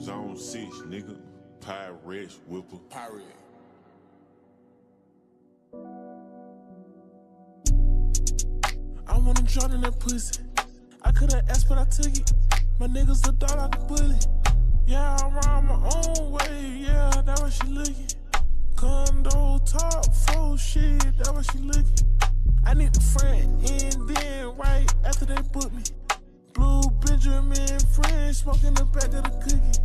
Zone 6, nigga. Pirate, whipper. Pirate. I wanna drown in that pussy. I could've asked, but I took it. My niggas a dog like a bully. Yeah, I ride my own way. Yeah, that what she looking. Condo top 4 shit, that what she looking. I need the front and then right after they book me. Blue Benjamin French smoking the back of the cookie.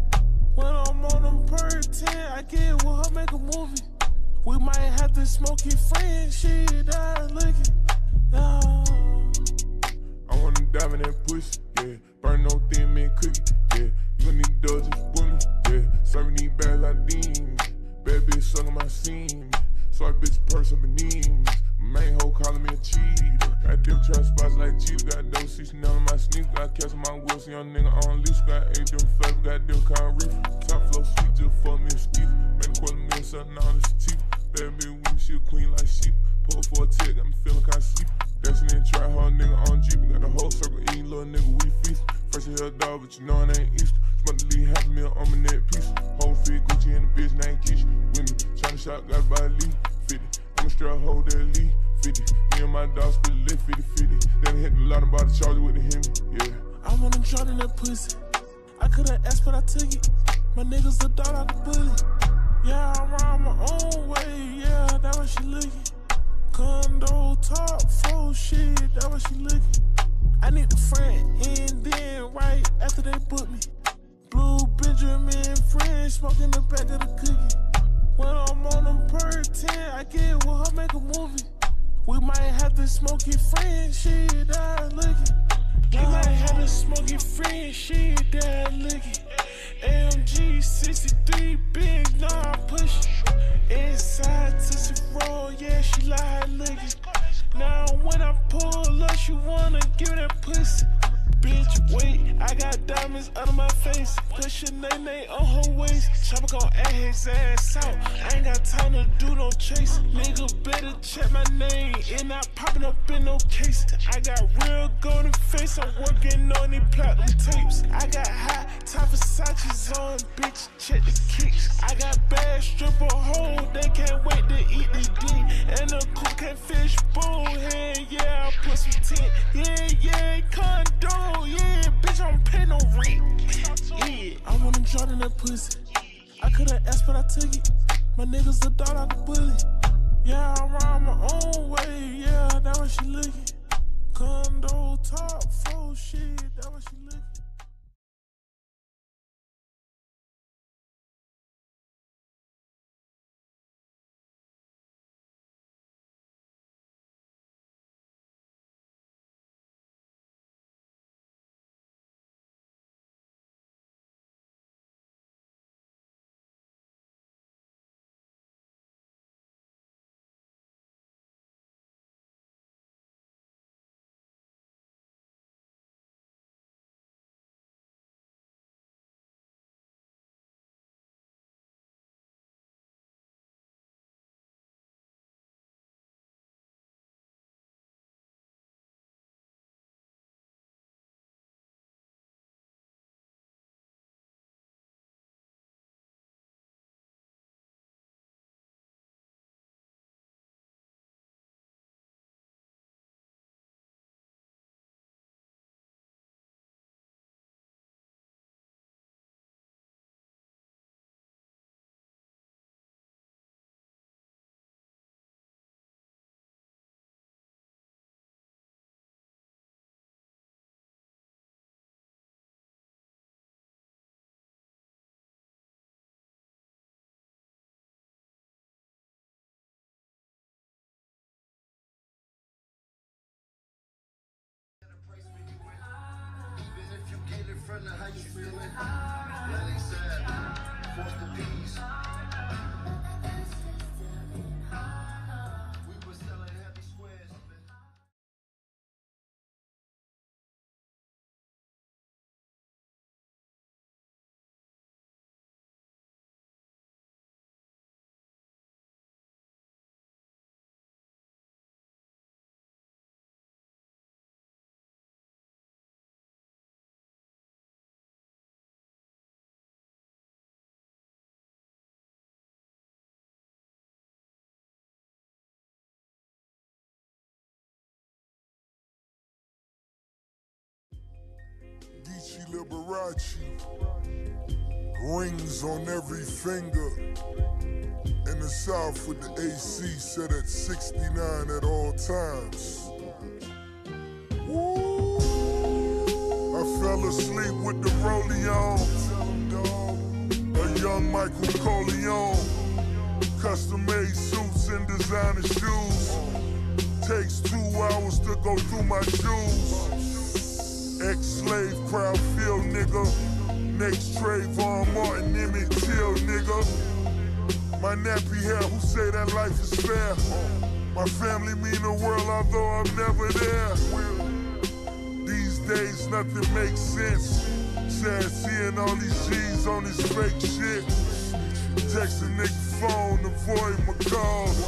When I'm on them per 10, I get with her, make a movie. We might have to smoke it French shit, that looking. I wanna dive in that pussy, yeah. Burn no thin mint cookie, yeah. You gon' need dogs just bully, yeah. Serving these bags like demons. Bad bitch sucking my seam. Sorry bitch person beneath me. Main hoe calling me a cheater. Got them trap spots like cheetah. Got those 69 on my sneakers. Got cash on my wheels, young nigga on loose. Got 8 them flavors, got them kind reef. Top flow sweet, just fuck me a ski. Made a $250,000, something on this cheap. Bad bitch with me, she a queen like sheep. Pull for a tick, got me feeling kinda sleep. Dancing in try hard nigga on Jeep. Got the whole circle eating, little nigga, we feast. Fresh as hell dog, but you know it ain't Easter. Smart to leave $500,000 on my neck piece. Whole fit, Gucci and the bitch named Keisha. With me, China shot, got by Lee. 50, I'm a straight hold that Lee. 50, me and my dog split lit 50-50. Then hit the lot about the Charlie with the Hemi, yeah. I wanna drown in that pussy. I could've asked, but I took it. My niggas a dog like a bully. Yeah, I ride my own way. Yeah, that what she looking. Condo top 4 shit, that what she looking. I need the front and then right after they book me. Blue Benjamin French smoking the back of the cookie. When I'm on them per 10, I get with her, make a movie. We might have to smoke it French shit, that looking. We might have to smoke it French shit, that looking. AMG 63 bitch, nah I push it. Inside Tootsie Roll, yeah she like looking. Now when I pull up, she wanna give me that pussy. Bitch, wait, I got diamonds under my face. Push your name on her waist. Chopper gon' add his ass out. I ain't got time to do no chase. Nigga better check my name. And not popping up in no case. I got real golden face. I'm working on these platinum tapes. I got high top Versace's on, bitch. Check the kicks. I got bad stripper hole. They can't wait to eat the D. And the cook can't fish bowl head. Yeah, I put some tint. Yeah, condo. Yeah, bitch, I don't pay no rent. Yeah, I wanna drown in that pussy. I could've asked, but I took it. My niggas a dog like a bully. Yeah, I ride my own way. Yeah, that what she looking. Condo top 4 shit, that what she looking. Even if you get in front of how you feeling, that ain't sad. Force the peace. Liberace, rings on every finger. In the South with the AC set at 69 at all times. Woo! I fell asleep with the rollie on. A young Michael Corleone. Custom-made suits and designer shoes. Takes 2 hours to go through my shoes. Ex-slave crowd feel, nigga. Next Trayvon Martin, Emmett Till, nigga. My nappy hair, who say that life is fair? My family mean the world, although I'm never there. These days, nothing makes sense. Sad seeing all these G's on this fake shit. Text a nigga phone, avoid my calls.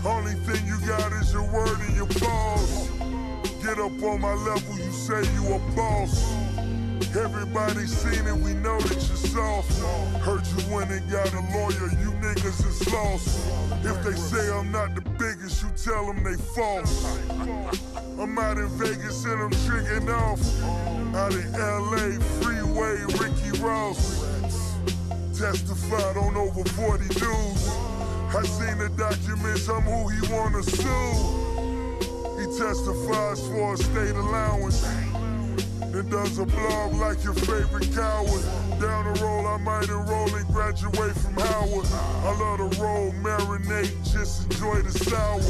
Only thing you got is your word and your balls. Get up on my level, you say you a boss. Everybody seen it, we know that you're soft. Heard you went and got a lawyer, you niggas is lost. If they say I'm not the biggest, you tell them they false. I'm out in Vegas and I'm tricking off. Out in LA, Freeway, Ricky Ross. Testified on over 40 dudes. I seen the documents, I'm who he wanna sue. He testifies for a state allowance. Then does a blog like your favorite coward. Down the road I might enroll and graduate from Howard. I love the roll, marinate, just enjoy the sour.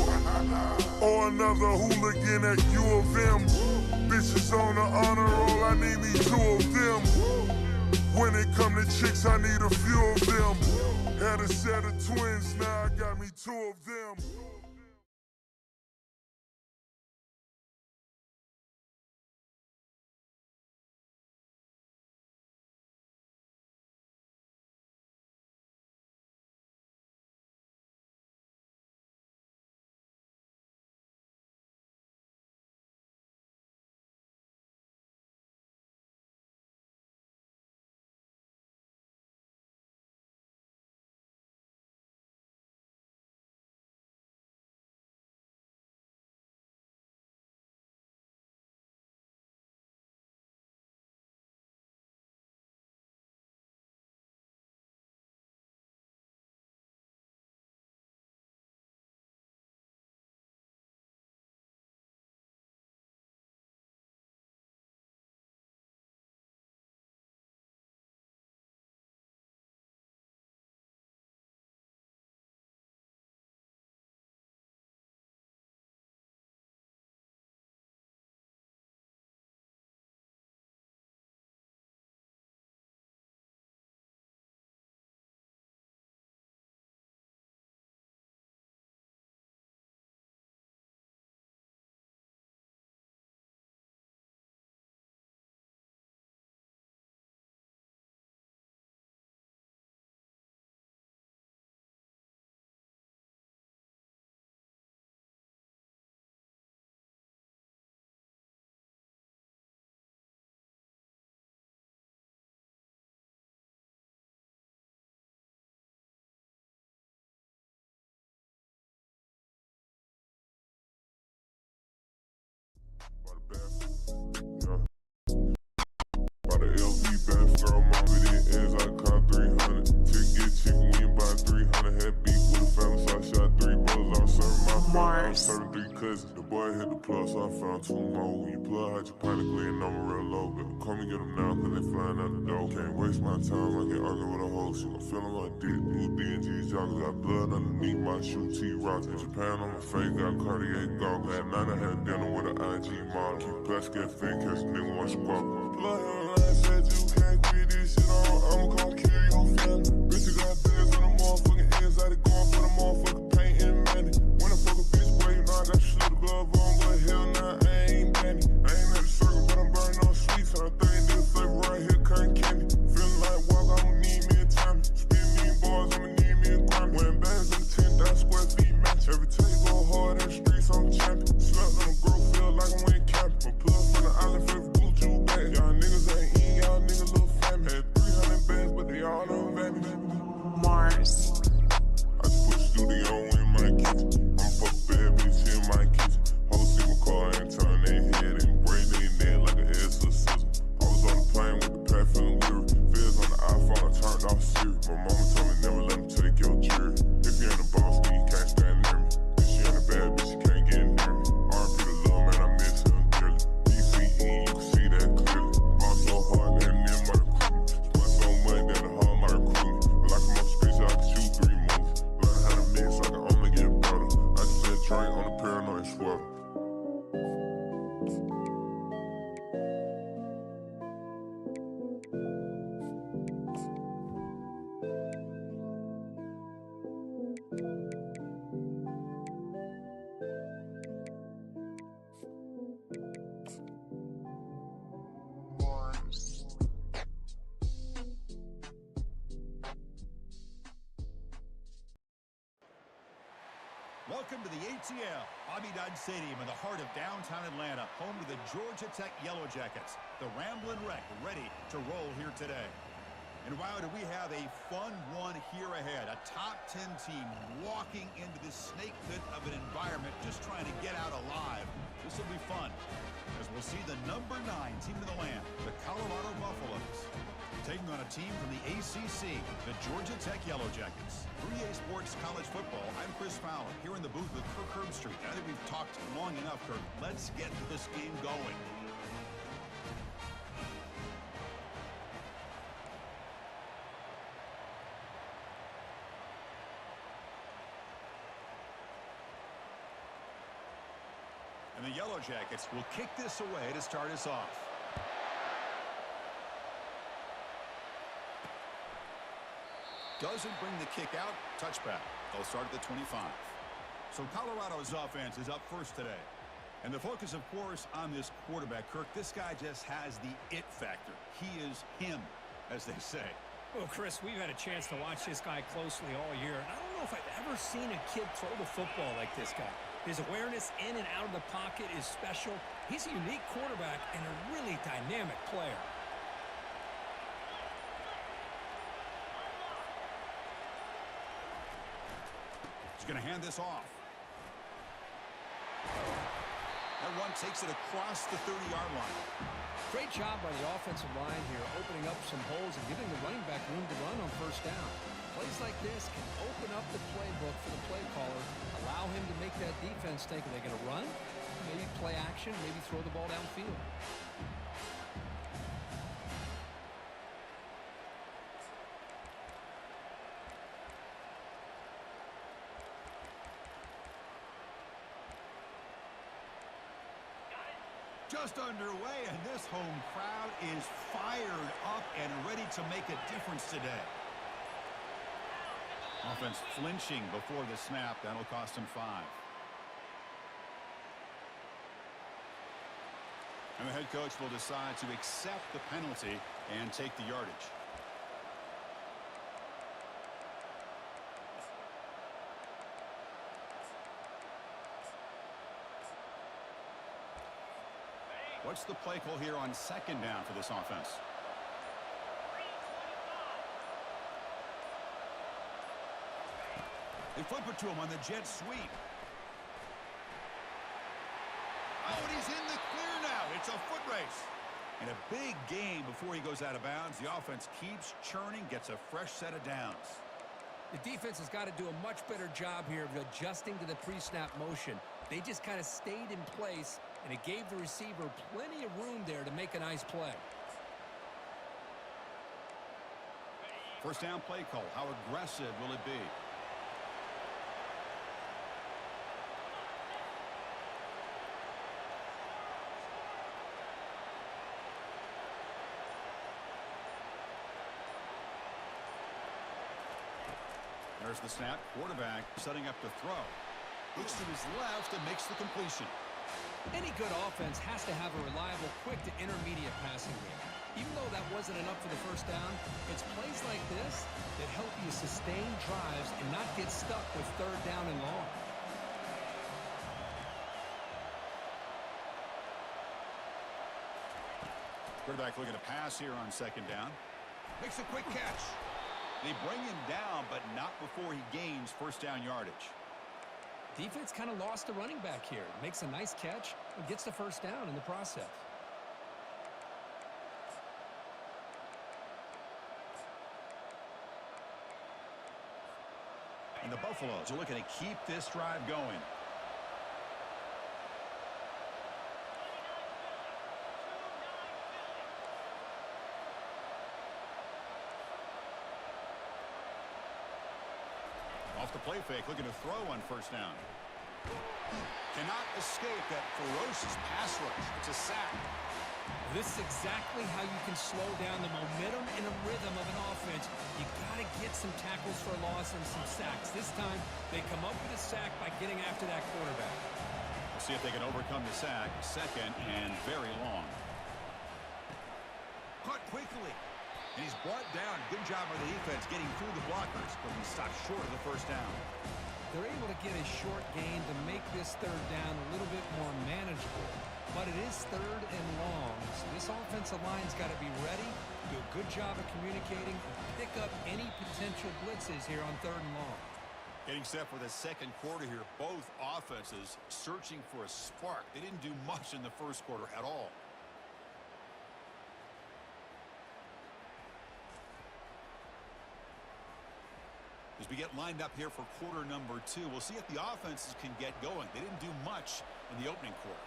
Or another hooligan at U of M. Bitches on the honor roll, I need me 2 of them. When it come to chicks, I need a few of them. Had a set of twins, now I got me 2 of them. By the LV best girl, mom with it as I caught 300. Chick get chicken, we ain't buy 300. Had beef with the family, so I shot 3 brothers. I was serving my family, I was serving 3 cousins. The boy hit the plug, so I found 2 more. When you plug hydroponically and I'm a real low. Come and get them now, cause they flying out the door. Can't waste my time, I get arguing with a hoe. She gon' feel like dick, new D&G's joggers. Got blood underneath my shoe, T-Rocks. In Japan on my face, got Cartier goggles. At night I had dinner with an IG model. Keep basket fit, catch a nigga one squawk. Blood said you can't quit this shit on. I'ma come kill your family. Bitch, you got bills in the motherfucking inside. Going for the motherfucking paint and money. When I fuck a bitch, boy, you know I got your slip glove on. But hell nah, I ain't Danny. I ain't at the circle, but I'm burning on sweets. And I think this flavor right here, cotton candy. Feeling like walk, I'ma need me a time. Spend me bars, I'ma need me a crime. Wearing bands in the 10,000 square feet match. Every time you go hard in the streets, I'm champion. Slept on the grove, feel like I went camping. My plug from the island, favorite blue jewel bag. Y'all niggas ain't eating, y'all niggas little family. Had 300 bands, but they all on family. Mars. I just put Welcome to the ATL, Abidon Stadium in the heart of downtown Atlanta, home to the Georgia Tech Yellow Jackets. The Ramblin' Wreck ready to roll here today. And wow, do we have a fun one here ahead. A top 10 team walking into this snake pit of an environment, just trying to get out alive. This will be fun, as we'll see the number 9 team in the land, the Colorado Buffaloes, taking on a team from the ACC, the Georgia Tech Yellow Jackets. 3A Sports College Football, I'm Chris Fowler, here in the booth with Kirk Herbstreit. I think we've talked long enough, Kirk. Let's get this game going. And the Yellow Jackets will kick this away to start us off. Doesn't bring the kick out. Touchback. They'll start at the 25. So Colorado's offense is up first today. And the focus, of course, on this quarterback, Kirk. This guy just has the it factor. He is him, as they say. Well, Chris, we've had a chance to watch this guy closely all year. And I don't know if I've ever seen a kid throw the football like this guy. His awareness in and out of the pocket is special. He's a unique quarterback and a really dynamic player. He's going to hand this off. That one takes it across the 30-yard line. Great job by the offensive line here, opening up some holes and giving the running back room to run on first down. Plays like this can open up the playbook for the play caller, allow him to make that defense think, are they going to run? Maybe play action, maybe throw the ball downfield. Just underway, and this home crowd is fired up and ready to make a difference today. Offense flinching before the snap. That'll cost him 5. And the head coach will decide to accept the penalty and take the yardage. What's the play call here on second down for this offense? They flip it to him on the jet sweep. Oh, and he's in the clear now. It's a foot race. And a big gain before he goes out of bounds. The offense keeps churning, gets a fresh set of downs. The defense has got to do a much better job here of adjusting to the pre-snap motion. They just kind of stayed in place, and it gave the receiver plenty of room there to make a nice play. First down play call. How aggressive will it be? There's the snap. Quarterback setting up to throw. Looks to his left and makes the completion. Any good offense has to have a reliable, quick to intermediate passing game. Even though that wasn't enough for the first down, it's plays like this that help you sustain drives and not get stuck with third down and long. Quarterback looking to pass here on second down. Makes a quick catch. They bring him down, but not before he gains first down yardage. Defense kind of lost the running back here. Makes a nice catch and gets the first down in the process. And the Buffaloes are looking to keep this drive going. Off the play fake, looking to throw on first down. Cannot escape that ferocious pass rush. It's a sack. This is exactly how you can slow down the momentum and the rhythm of an offense. You got to get some tackles for a loss and some sacks. This time, they come up with a sack by getting after that quarterback. We'll see if they can overcome the sack. Second and very long. Caught quickly. And he's brought down. Good job by the defense getting through the blockers, but he stopped short of the first down. They're able to get a short gain to make this third down a little bit more manageable. But it is third and long, so this offensive line's got to be ready, do a good job of communicating, and pick up any potential blitzes here on third and long. Getting set for the second quarter here. Both offenses searching for a spark. They didn't do much in the first quarter at all. As we get lined up here for quarter number 2, we'll see if the offenses can get going. They didn't do much in the opening quarter.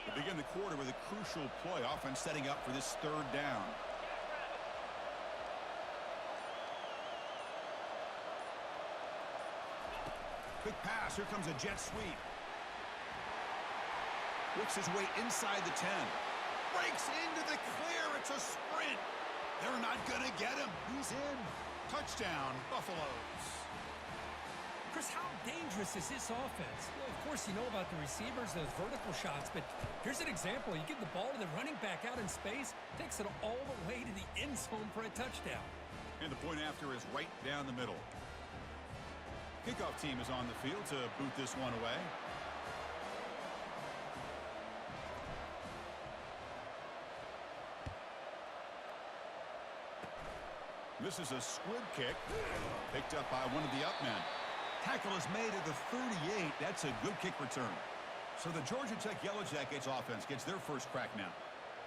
We begin the quarter with a crucial play. Offense setting up for this third down. Quick pass. Here comes a jet sweep. Works his way inside the 10. Breaks into the clear. It's a sprint. They're not going to get him. He's in. Touchdown, Buffaloes. Chris, how dangerous is this offense? Well, of course, you know about the receivers, those vertical shots, but here's an example. You give the ball to the running back out in space, takes it all the way to the end zone for a touchdown. And the point after is right down the middle. Kickoff team is on the field to boot this one away. This is a squib kick, picked up by one of the up men. Tackle is made at the 38. That's a good kick return. So the Georgia Tech Yellow Jackets offense gets their first crack now.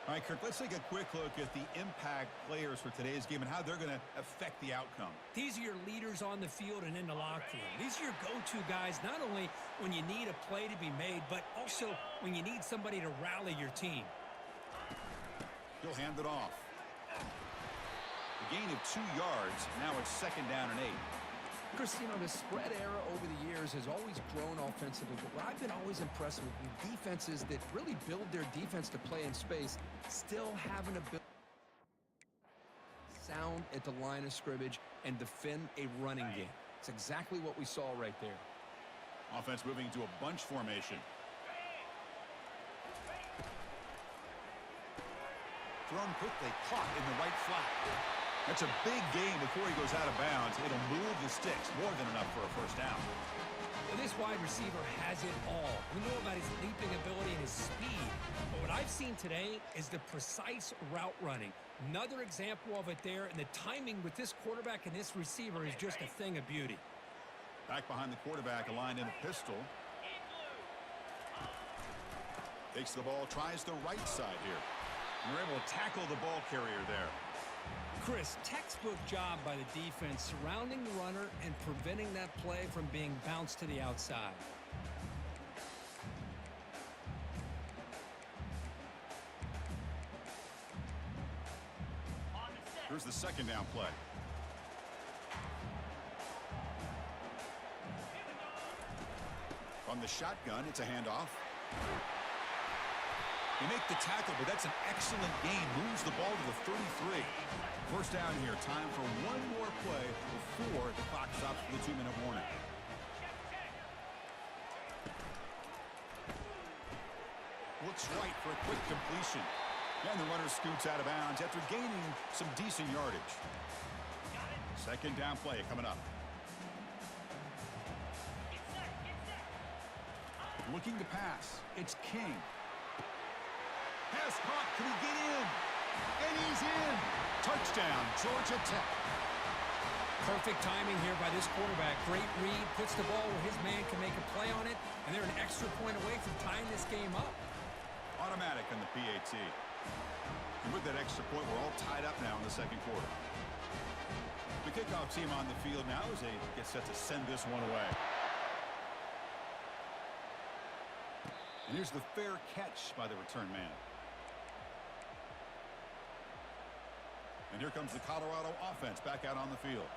All right, Kirk, let's take a quick look at the impact players for today's game and how they're going to affect the outcome. These are your leaders on the field and in the locker room. These are your go-to guys, not only when you need a play to be made, but also when you need somebody to rally your team. He'll hand it off. A gain of 2 yards. Now it's second down and 8. Chris, you know, the spread era over the years has always grown offensively, but what I've been always impressed with defenses that really build their defense to play in space still have an ability sound at the line of scrimmage and defend a running game. It's exactly what we saw right there. Offense moving into a bunch formation. Thrown quickly, caught in the right flat. That's a big gain before he goes out of bounds. It'll move the sticks, more than enough for a first down. Well, this wide receiver has it all. We know about his leaping ability and his speed, but what I've seen today is the precise route running. Another example of it there, and the timing with this quarterback and this receiver is just a thing of beauty. Back behind the quarterback, aligned in a pistol. Takes the ball, tries the right side here. And they're able to tackle the ball carrier there. Chris, textbook job by the defense surrounding the runner and preventing that play from being bounced to the outside. Here's the second down play. From the shotgun, it's a handoff. They make the tackle, but that's an excellent gain. Moves the ball to the 33. First down here. Time for one more play before the clock stops for the 2-minute warning. Looks right for a quick completion. And the runner scoots out of bounds after gaining some decent yardage. Second down play coming up. Looking to pass. It's King. Pass caught. Can he get in? And he's in. Touchdown, Georgia Tech. Perfect timing here by this quarterback. Great read. Puts the ball where his man can make a play on it. And they're an extra point away from tying this game up. Automatic on the PAT. And with that extra point, we're all tied up now in the second quarter. The kickoff team on the field now as they get set to send this one away. And here's the fair catch by the return man. And here comes the Colorado offense back out on the field.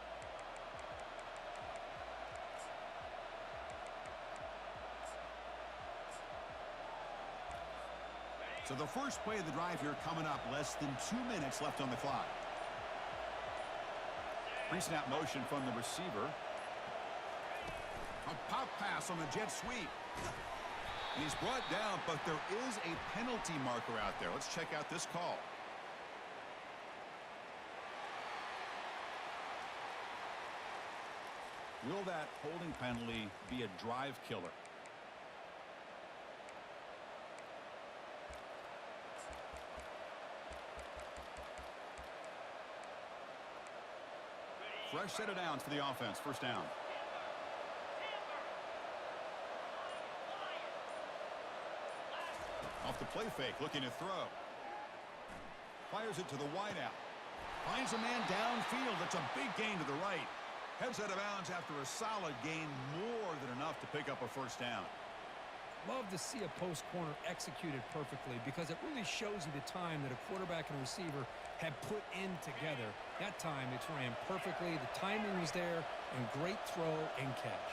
So the first play of the drive here coming up, less than 2 minutes left on the clock. Pre-snap motion from the receiver. A pop pass on the jet sweep. And he's brought down, but there is a penalty marker out there. Let's check out this call. Will that holding penalty be a drive killer? Fresh set of downs for the offense. First down. Off the play fake, looking to throw. Fires it to the wideout. Finds a man downfield. That's a big gain to the right. Heads out of bounds after a solid gain, more than enough to pick up a first down. Love to see a post corner executed perfectly because it really shows you the time that a quarterback and receiver have put in together. That time it's ran perfectly, the timing was there, and great throw and catch.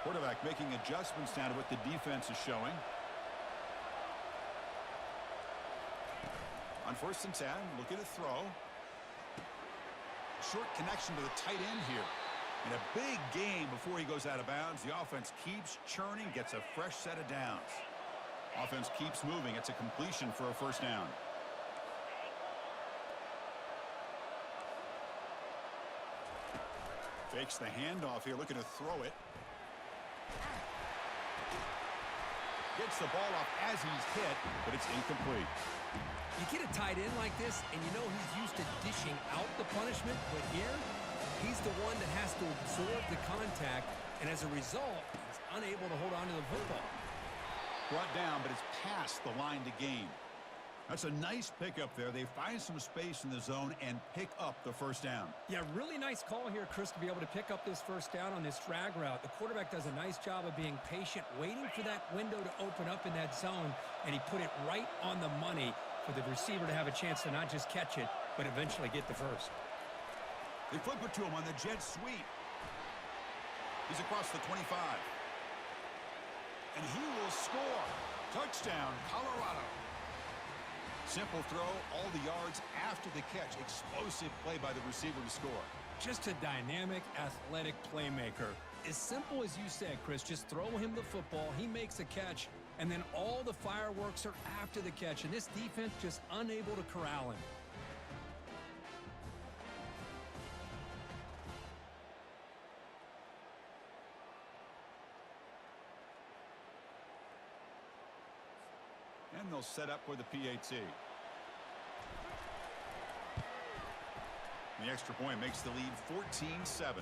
Quarterback making adjustments now to what the defense is showing. On 1st and 10, looking to throw. Short connection to the tight end here. And a big gain before he goes out of bounds. The offense keeps churning, gets a fresh set of downs. Offense keeps moving. It's a completion for a first down. Fakes the handoff here, looking to throw it. Gets the ball off as he's hit, but it's incomplete. You get a tight end like this, and you know he's used to dishing out the punishment, but here, he's the one that has to absorb the contact, and as a result, he's unable to hold on to the football. Brought down, but it's past the line to gain. That's a nice pickup there. They find some space in the zone and pick up the first down. Yeah, really nice call here, Chris, to be able to pick up this first down on this drag route. The quarterback does a nice job of being patient, waiting for that window to open up in that zone, and he put it right on the money for the receiver to have a chance to not just catch it, but eventually get the first. They flip it to him on the jet sweep. He's across the 25. And he will score. Touchdown, Colorado. Simple throw, all the yards after the catch. Explosive play by the receiver to score. Just a dynamic, athletic playmaker. As simple as you said, Chris, just throw him the football, he makes a catch, and then all the fireworks are after the catch, and this defense just unable to corral him. And they'll set up for the PAT. The extra point makes the lead 14-7.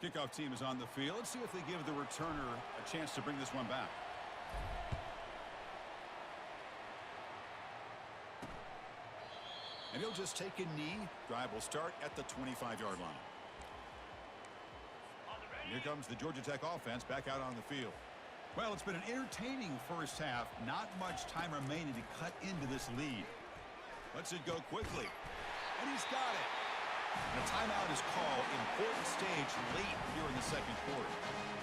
Kickoff team is on the field. Let's see if they give the returner a chance to bring this one back. And he'll just take a knee. Drive will start at the 25-yard line. And here comes the Georgia Tech offense back out on the field. Well, it's been an entertaining first half. Not much time remaining to cut into this lead. Lets it go quickly. And he's got it. And a timeout is called. Important stage late here in the second quarter.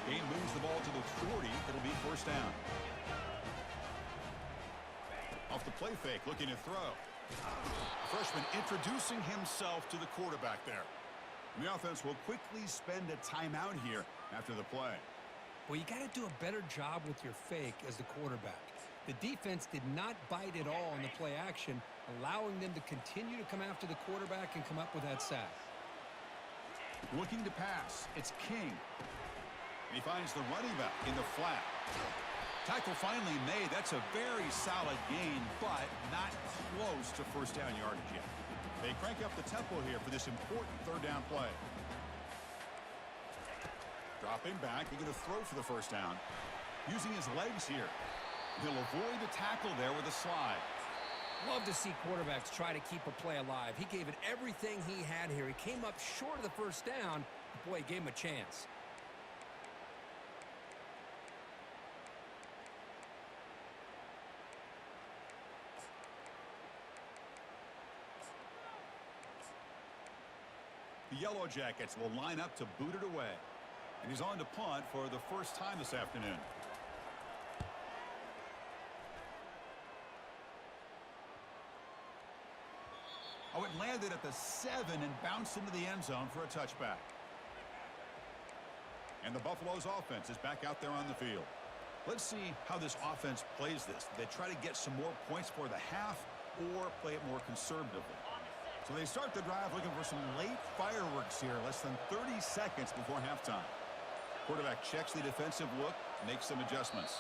Game moves the ball to the 40. It'll be first down. Off the play fake, looking to throw. Freshman introducing himself to the quarterback there. And the offense will quickly spend a timeout here after the play. Well, you got to do a better job with your fake as the quarterback. The defense did not bite at all in the play action, allowing them to continue to come after the quarterback and come up with that sack. Looking to pass, it's King. And he finds the running back in the flat. Tackle finally made. That's a very solid gain, but not close to first down yardage yet. They crank up the tempo here for this important third down play. Dropping back, he's going to throw for the first down. Using his legs here. He'll avoid the tackle there with a slide. Love to see quarterbacks try to keep a play alive. He gave it everything he had here. He came up short of the first down. But boy, he gave him a chance. The Yellow Jackets will line up to boot it away. And he's on to punt for the first time this afternoon. Oh, it landed at the 7 and bounced into the end zone for a touchback. And the Buffalo's offense is back out there on the field. Let's see how this offense plays this. They try to get some more points for the half or play it more conservatively. So they start the drive looking for some late fireworks here, less than 30 seconds before halftime. Quarterback checks the defensive look, makes some adjustments.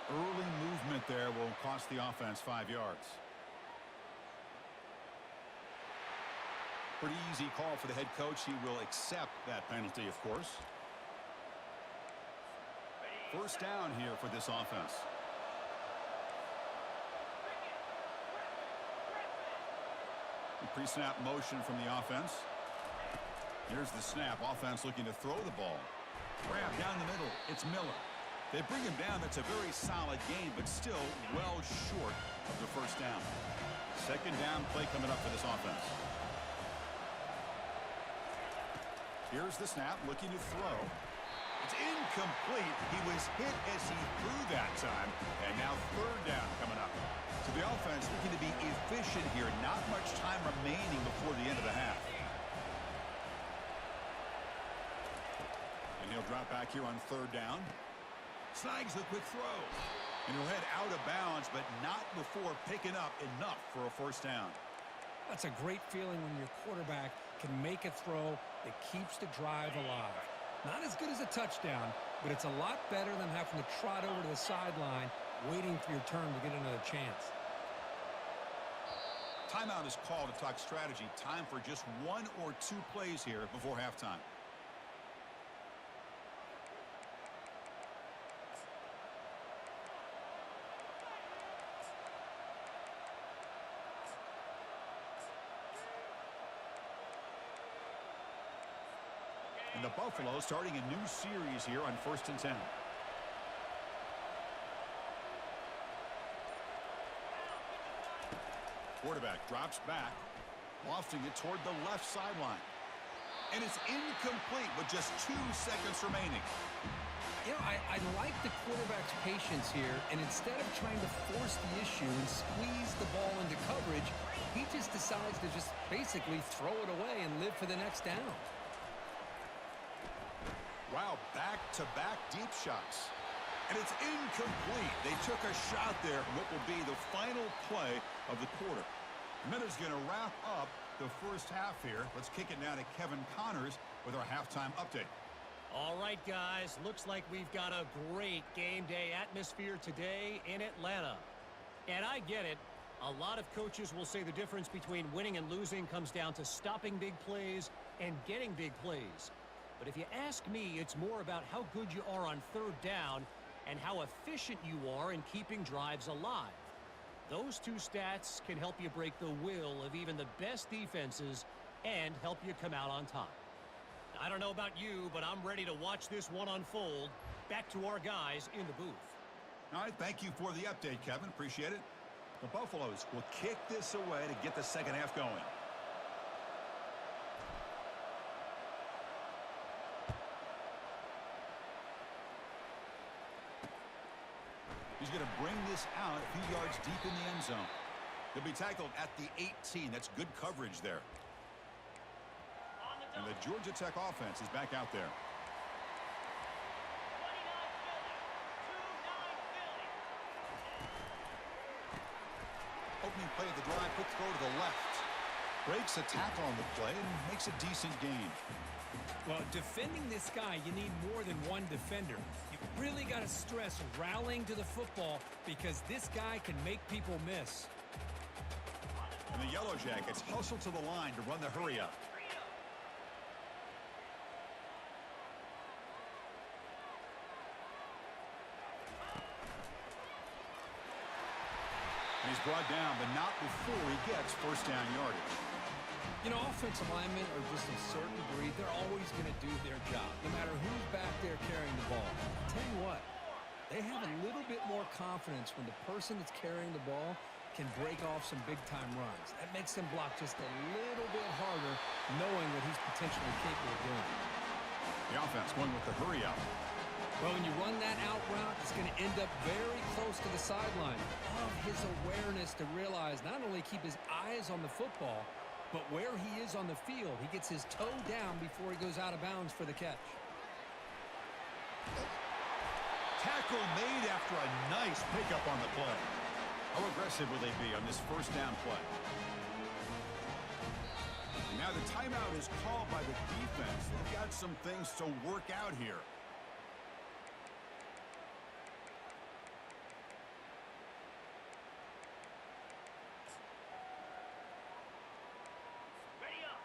Early movement there will cost the offense 5 yards. Pretty easy call for the head coach. He will accept that penalty, of course. First down here for this offense. Pre-snap motion from the offense. Here's the snap. Offense looking to throw the ball. Grab down the middle. It's Miller. They bring him down. That's a very solid gain, but still well short of the first down. Second down play coming up for this offense. Here's the snap, looking to throw. It's incomplete. He was hit as he threw that time. And now third down coming up. So the offense looking to be efficient here. Not much time remaining before the end of the half. And he'll drop back here on third down. Snags the quick throw. And he'll head out of bounds, but not before picking up enough for a first down. That's a great feeling when your quarterback can make a throw that keeps the drive alive. Not as good as a touchdown, but it's a lot better than having to trot over to the sideline waiting for your turn to get another chance. Timeout is called to talk strategy. Time for just 1 or 2 plays here before halftime. And the Buffalo starting a new series here on 1st and 10. Quarterback drops back, lofting it toward the left sideline. And it's incomplete with just 2 seconds remaining. You know, I like the quarterback's patience here, and instead of trying to force the issue and squeeze the ball into coverage, he just decides to just basically throw it away and live for the next down. Wow, back-to-back deep shots. And it's incomplete. They took a shot there, what will be the final play of the quarter. Miller's going to wrap up the first half here. Let's kick it now to Kevin Connors with our halftime update. All right, guys, looks like we've got a great game day atmosphere today in Atlanta. And I get it. A lot of coaches will say the difference between winning and losing comes down to stopping big plays and getting big plays. But if you ask me, it's more about how good you are on third down and how efficient you are in keeping drives alive. Those 2 stats can help you break the will of even the best defenses and help you come out on top. I don't know about you, but I'm ready to watch this one unfold. Back to our guys in the booth. All right, thank you for the update, Kevin. Appreciate it. The Buffaloes will kick this away to get the second half going. He's going to bring this out a few yards deep in the end zone. He'll be tackled at the 18. That's good coverage there. And the Georgia Tech offense is back out there. Opening play of the drive, quick throw to the left. Breaks a tackle on the play and makes a decent gain. Well, defending this guy, you need more than one defender. You really got to stress rallying to the football because this guy can make people miss. And the Yellow Jackets hustle to the line to run the hurry-up. And he's brought down, but not before he gets first down yardage. You know, offensive linemen are just a certain breed. They're always going to do their job, no matter who's back there carrying the ball. I'll tell you what, they have a little bit more confidence when the person that's carrying the ball can break off some big-time runs. That makes them block just a little bit harder, knowing what he's potentially capable of doing. The offense going with the hurry-up. Well, when you run that out route, it's going to end up very close to the sideline. Love his awareness to realize not only keep his eyes on the football, but where he is on the field, he gets his toe down before he goes out of bounds for the catch. Tackle made after a nice pickup on the play. How aggressive will they be on this first down play? Now the timeout is called by the defense. They've got some things to work out here.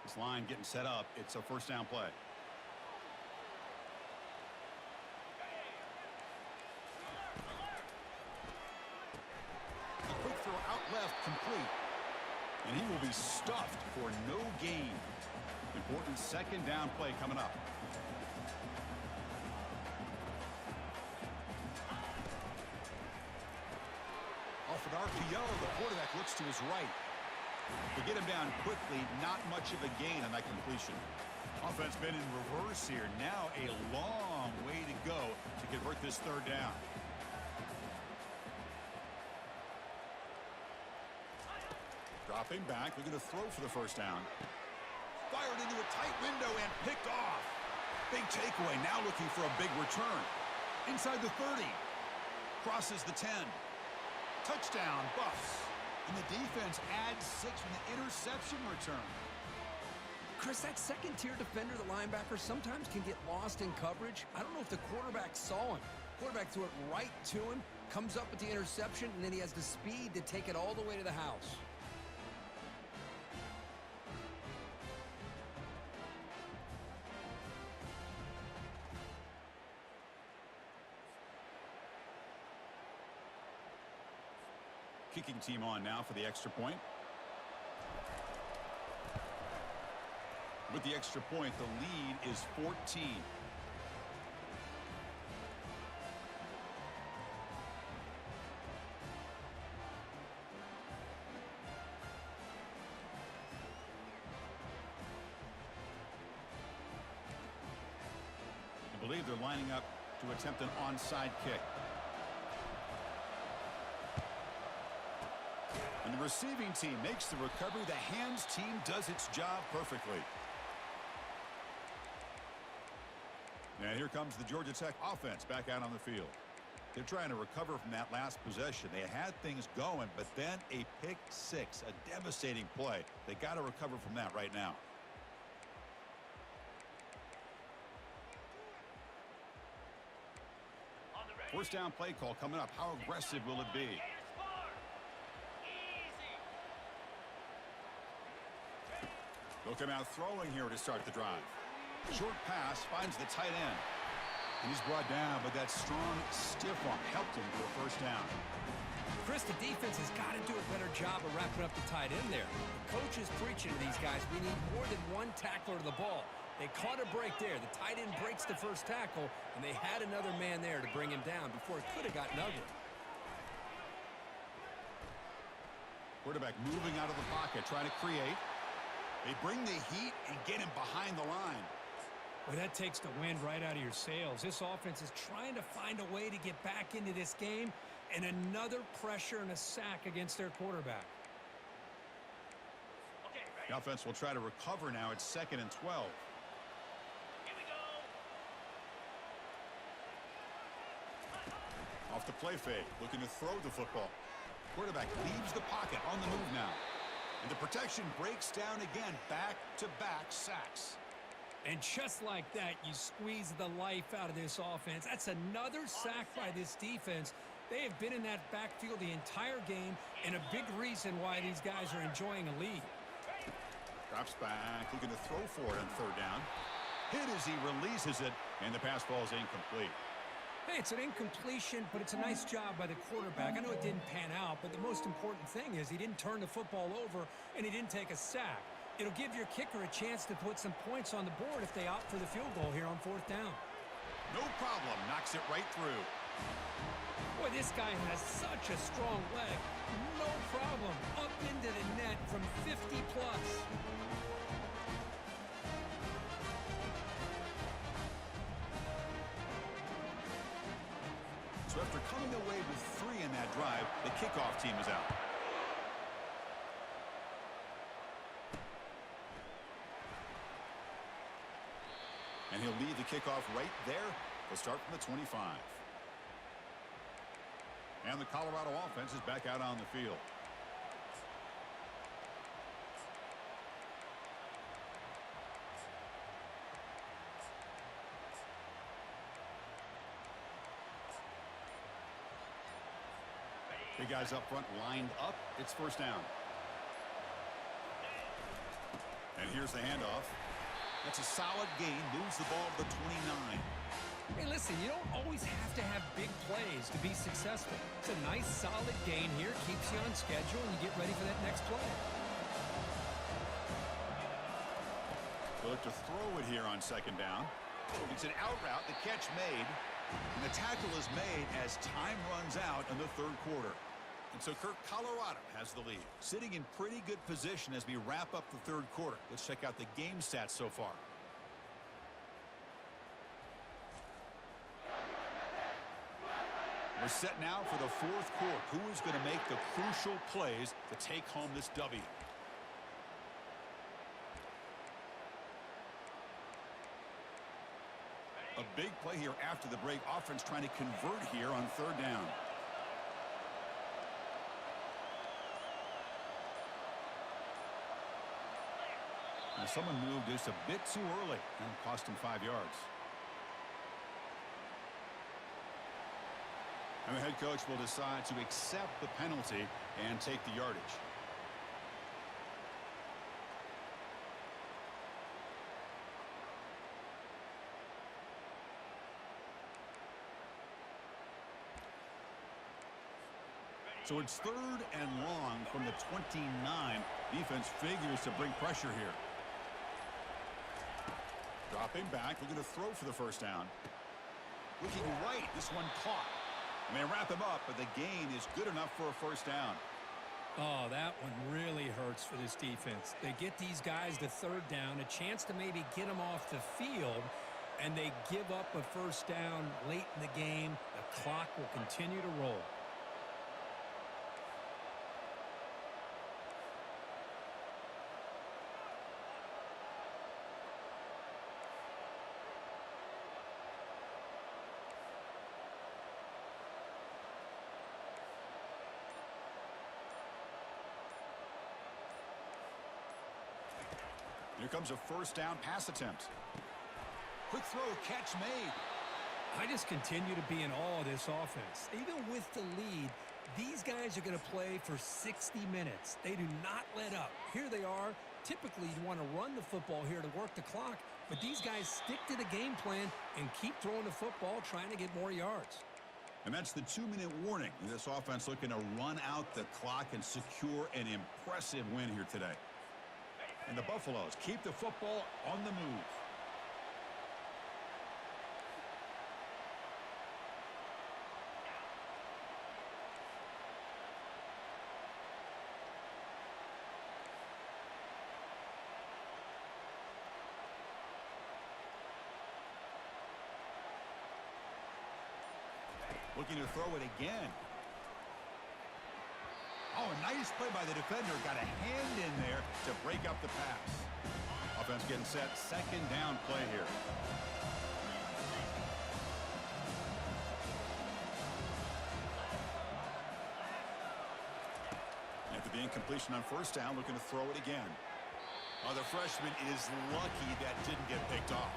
This line getting set up. It's a first down play. A quick throw out left, complete. And he will be stuffed for no gain. Important second down play coming up. Off an RPO, the quarterback looks to his right. To get him down quickly, not much of a gain on that completion. Offense been in reverse here. Now a long way to go to convert this third down. Dropping back, looking to throw for the first down. Fired into a tight window and picked off. Big takeaway, now looking for a big return. Inside the 30. Crosses the 10. Touchdown, Buffs. And the defense adds 6 from the interception return. Chris, that second-tier defender, the linebacker, sometimes can get lost in coverage. I don't know if the quarterback saw him. Quarterback threw it right to him, comes up with the interception, and then he has the speed to take it all the way to the house. Kicking team on now for the extra point. With the extra point, the lead is 14. I believe they're lining up to attempt an onside kick. And the receiving team makes the recovery. The hands team does its job perfectly. And here comes the Georgia Tech offense back out on the field. They're trying to recover from that last possession. They had things going, but then a pick six, a devastating play. They got to recover from that right now. First down play call coming up. How aggressive will it be? They'll come out throwing here to start the drive. Short pass finds the tight end. And he's brought down, but that strong, stiff arm helped him to a first down. Chris, the defense has got to do a better job of wrapping up the tight end there. The coach is preaching to these guys, we need more than one tackler to the ball. They caught a break there. The tight end breaks the first tackle, and they had another man there to bring him down before it could have gotten ugly. Quarterback moving out of the pocket, trying to create. They bring the heat and get him behind the line. Well, that takes the wind right out of your sails. This offense is trying to find a way to get back into this game, and another pressure and a sack against their quarterback. The offense will try to recover now. It's 2nd and 12. Here we go. Off the play fake, looking to throw the football. Quarterback leaves the pocket on the move now. And the protection breaks down again. Back-to-back sacks. And just like that, you squeeze the life out of this offense. That's another sack by this defense. They have been in that backfield the entire game, and a big reason why these guys are enjoying a lead. Drops back, looking to throw for it on third down. Hit as he releases it, and the pass ball is incomplete. Hey, it's an incompletion, but it's a nice job by the quarterback. I know it didn't pan out, but the most important thing is he didn't turn the football over, and he didn't take a sack. It'll give your kicker a chance to put some points on the board if they opt for the field goal here on fourth down. No problem. Knocks it right through. Boy, this guy has such a strong leg. No problem. Up into the net from 50 plus. So after coming away with 3 in that drive, the kickoff team is out. And he'll lead the kickoff right there. They'll start from the 25. And the Colorado offense is back out on the field. Big guys up front lined up. It's first down. And here's the handoff. That's a solid gain. Moves the ball to the 29. Hey, listen, you don't always have to have big plays to be successful. It's a nice, solid gain here. Keeps you on schedule, and you get ready for that next play. They'll look to throw it here on second down. It's an out route. The catch made. And the tackle is made as time runs out in the third quarter. And so, Kirk, Colorado has the lead. Sitting in pretty good position as we wrap up the third quarter. Let's check out the game stats so far. We're set now for the fourth quarter. Who is going to make the crucial plays to take home this W? A big play here after the break. Offense trying to convert here on third down. Now someone moved just a bit too early and cost him 5 yards. And the head coach will decide to accept the penalty and take the yardage. So it's third and long from the 29. Defense figures to bring pressure here. Dropping back, looking to throw for the first down. Looking right, this one caught. And they wrap him up, but the gain is good enough for a first down. Oh, that one really hurts for this defense. They get these guys to third down, a chance to maybe get them off the field, and they give up a first down late in the game. The clock will continue to roll. Here comes a first down pass attempt. Quick throw, catch made. I just continue to be in awe of this offense. Even with the lead, these guys are going to play for 60 minutes. They do not let up. Here they are. Typically, you want to run the football here to work the clock, but these guys stick to the game plan and keep throwing the football, trying to get more yards. And that's the 2-minute warning. This offense looking to run out the clock and secure an impressive win here today. And the Buffaloes keep the football on the move. Looking to throw it again. Oh, a nice play by the defender. Got a hand in there to break up the pass. Offense getting set. Second down play here. After the incompletion on first down, looking to throw it again. Oh, the freshman is lucky that didn't get picked off.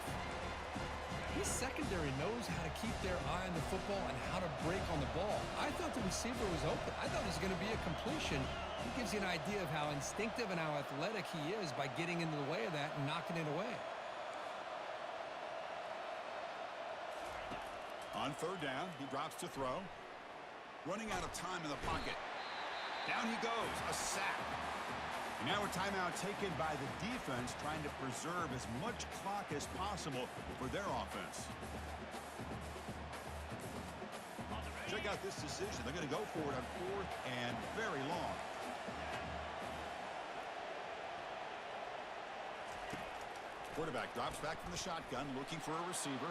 His secondary knows how to keep their eye on the football and how to break on the ball. I thought the receiver was open. I thought it was going to be a completion. It gives you an idea of how instinctive and how athletic he is by getting into the way of that and knocking it away. On third down, he drops to throw. Running out of time in the pocket. Down he goes, a sack. And now a timeout taken by the defense, trying to preserve as much clock as possible for their offense. Check out this decision. They're going to go for it on fourth and very long. Quarterback drops back from the shotgun, looking for a receiver.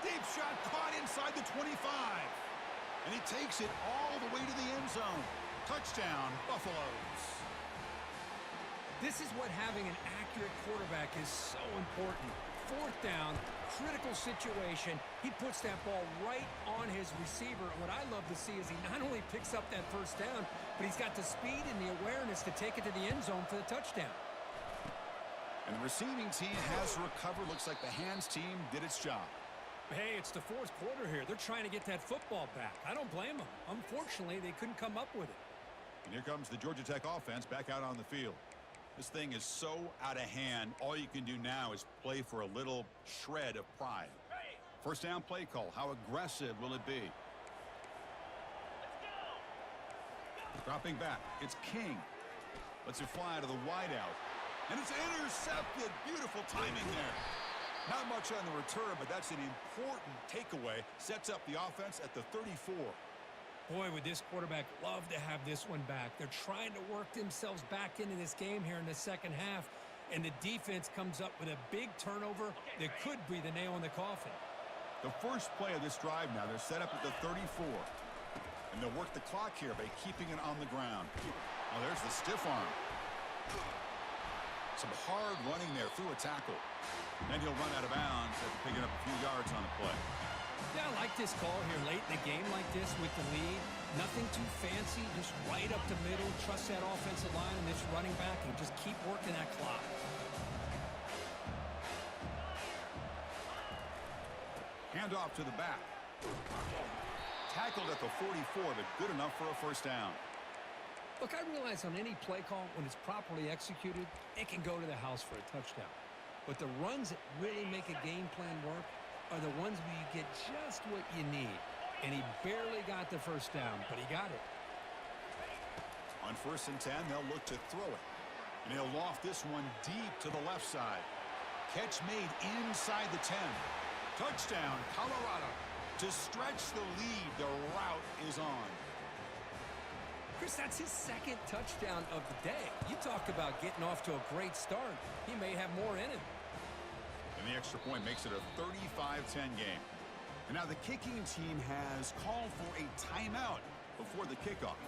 Deep shot caught inside the 25. And he takes it all the way to the end zone. Touchdown, Buffaloes. This is what having an accurate quarterback is so important. Fourth down, critical situation. He puts that ball right on his receiver. And what I love to see is he not only picks up that first down, but he's got the speed and the awareness to take it to the end zone for the touchdown. And the receiving team has recovered. Looks like the hands team did its job. Hey, it's the fourth quarter here. They're trying to get that football back. I don't blame them. Unfortunately, they couldn't come up with it. And here comes the Georgia Tech offense back out on the field. This thing is so out of hand. All you can do now is play for a little shred of pride. First down play call. How aggressive will it be? Dropping back. It's King. Lets it fly to the wideout. And it's intercepted. Beautiful timing there. Not much on the return, but that's an important takeaway. Sets up the offense at the 34. Boy, would this quarterback love to have this one back. They're trying to work themselves back into this game here in the second half, and the defense comes up with a big turnover that could be the nail in the coffin. The first play of this drive now, they're set up at the 34. And they'll work the clock here by keeping it on the ground. Oh, there's the stiff arm. Some hard running there through a tackle. Then he'll run out of bounds after picking up a few yards on the play. Yeah, I like this call here late in the game like this with the lead. Nothing too fancy, just right up the middle. Trust that offensive line and this running back and just keep working that clock. Hand off to the back. Tackled at the 44, but good enough for a first down. Look, I realize on any play call, when it's properly executed, it can go to the house for a touchdown. But the runs that really make a game plan work are the ones where you get just what you need. And he barely got the first down, but he got it. On 1st and 10, they'll look to throw it. And he'll loft this one deep to the left side. Catch made inside the 10. Touchdown, Colorado. To stretch the lead, the route is on. Chris, that's his second touchdown of the day. You talk about getting off to a great start. He may have more in him. And the extra point makes it a 35-10 game. And now the kicking team has called for a timeout before the kickoff.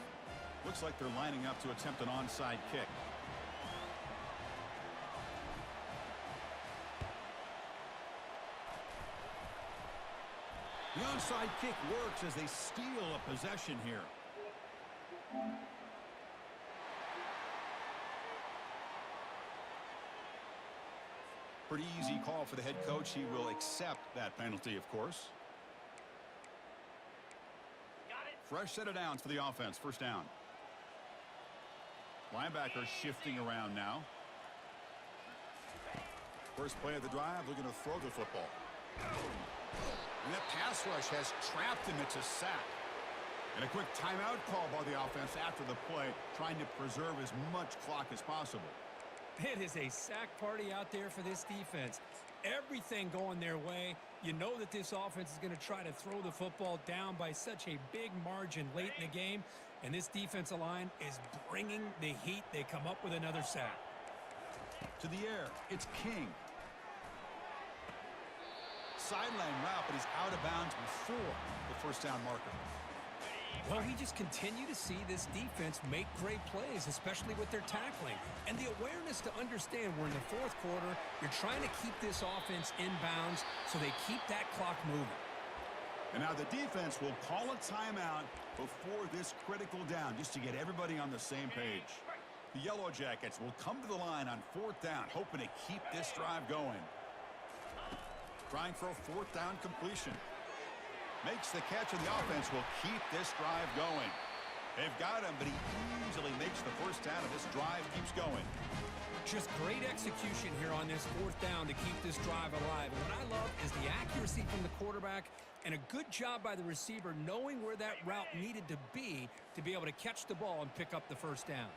Looks like they're lining up to attempt an onside kick. The onside kick works as they steal a possession here. Pretty easy call for the head coach. He will accept that penalty, of course. Fresh set of downs for the offense. First down. Linebacker shifting around now. First play of the drive, looking to throw the football. And that pass rush has trapped him. It's a sack. And a quick timeout call by the offense after the play, trying to preserve as much clock as possible. It is a sack party out there for this defense. Everything going their way. You know that this offense is going to try to throw the football down by such a big margin late in the game. And this defensive line is bringing the heat. They come up with another sack. To the air, it's King. Sideline route, but he's out of bounds before the first down marker. Well, we just continue to see this defense make great plays, especially with their tackling. And the awareness to understand we're in the fourth quarter, you're trying to keep this offense in bounds so they keep that clock moving. And now the defense will call a timeout before this critical down, just to get everybody on the same page. The Yellow Jackets will come to the line on 4th down, hoping to keep this drive going. Trying for a 4th down completion. Makes the catch, and the offense will keep this drive going. They've got him, but he easily makes the 1st down, and this drive keeps going. Just great execution here on this 4th down to keep this drive alive. And what I love is the accuracy from the quarterback and a good job by the receiver knowing where that route needed to be able to catch the ball and pick up the 1st down.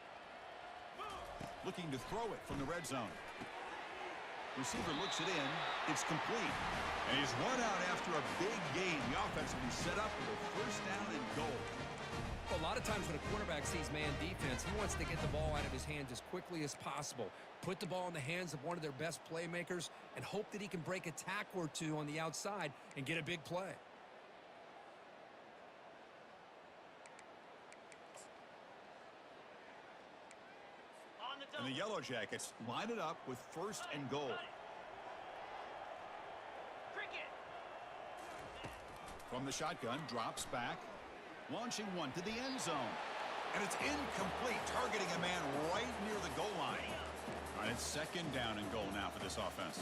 Looking to throw it from the red zone. Receiver looks it in. It's complete. And he's run out after a big gain. The offense will be set up with a 1st down and goal. A lot of times when a quarterback sees man defense, he wants to get the ball out of his hands as quickly as possible, put the ball in the hands of one of their best playmakers, and hope that he can break a tackle or two on the outside and get a big play. And the Yellow Jackets line it up with 1st and goal. From the shotgun, drops back. Launching one to the end zone. And it's incomplete, targeting a man right near the goal line. All right, it's 2nd down and goal now for this offense.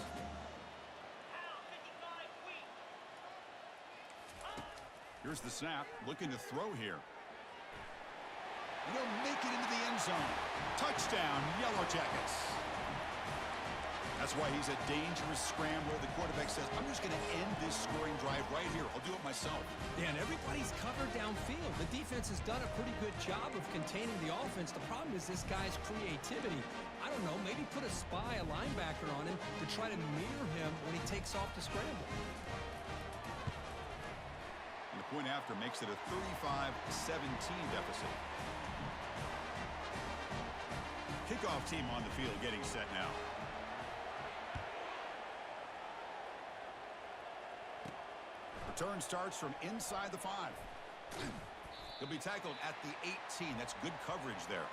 Here's the snap, looking to throw here. And he'll make it into the end zone. Touchdown, Yellow Jackets. That's why he's a dangerous scrambler. The quarterback says, I'm just going to end this scoring drive right here. I'll do it myself. Yeah, and everybody's covered downfield. The defense has done a pretty good job of containing the offense. The problem is this guy's creativity. I don't know, maybe put a spy, a linebacker on him to try to mirror him when he takes off to scramble. And the point after makes it a 35-17 deficit. Kickoff team on the field getting set now. Return starts from inside the 5. He'll be tackled at the 18. That's good coverage there.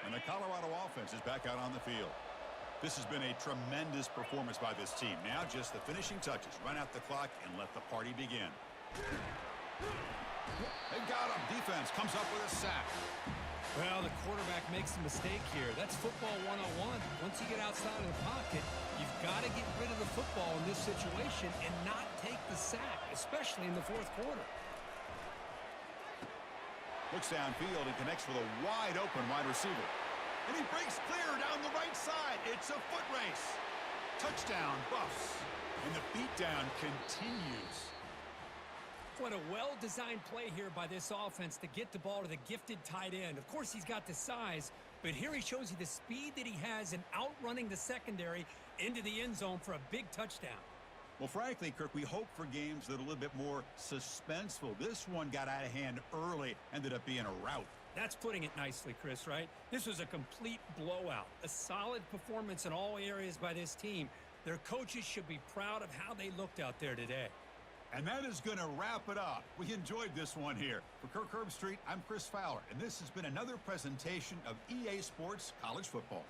And the Colorado offense is back out on the field. This has been a tremendous performance by this team. Now just the finishing touches. Run out the clock and let the party begin. They've got him. Defense comes up with a sack. Well, the quarterback makes a mistake here. That's football 101. Once you get outside of the pocket, you've got to get rid of the football in this situation and not take the sack, especially in the 4th quarter. Looks downfield and connects with a wide-open wide receiver. And he breaks clear down the right side. It's a foot race. Touchdown, Buffs. And the beatdown continues. What a well-designed play here by this offense to get the ball to the gifted tight end. Of course, he's got the size, but here he shows you the speed that he has in outrunning the secondary into the end zone for a big touchdown. Well, frankly, Kirk, we hope for games that are a little bit more suspenseful. This one got out of hand early, ended up being a rout. That's putting it nicely, Chris, right? This was a complete blowout. A solid performance in all areas by this team. Their coaches should be proud of how they looked out there today. And that is going to wrap it up. We enjoyed this one here. For Kirk Herbstreit, I'm Chris Fowler, and this has been another presentation of EA Sports College Football.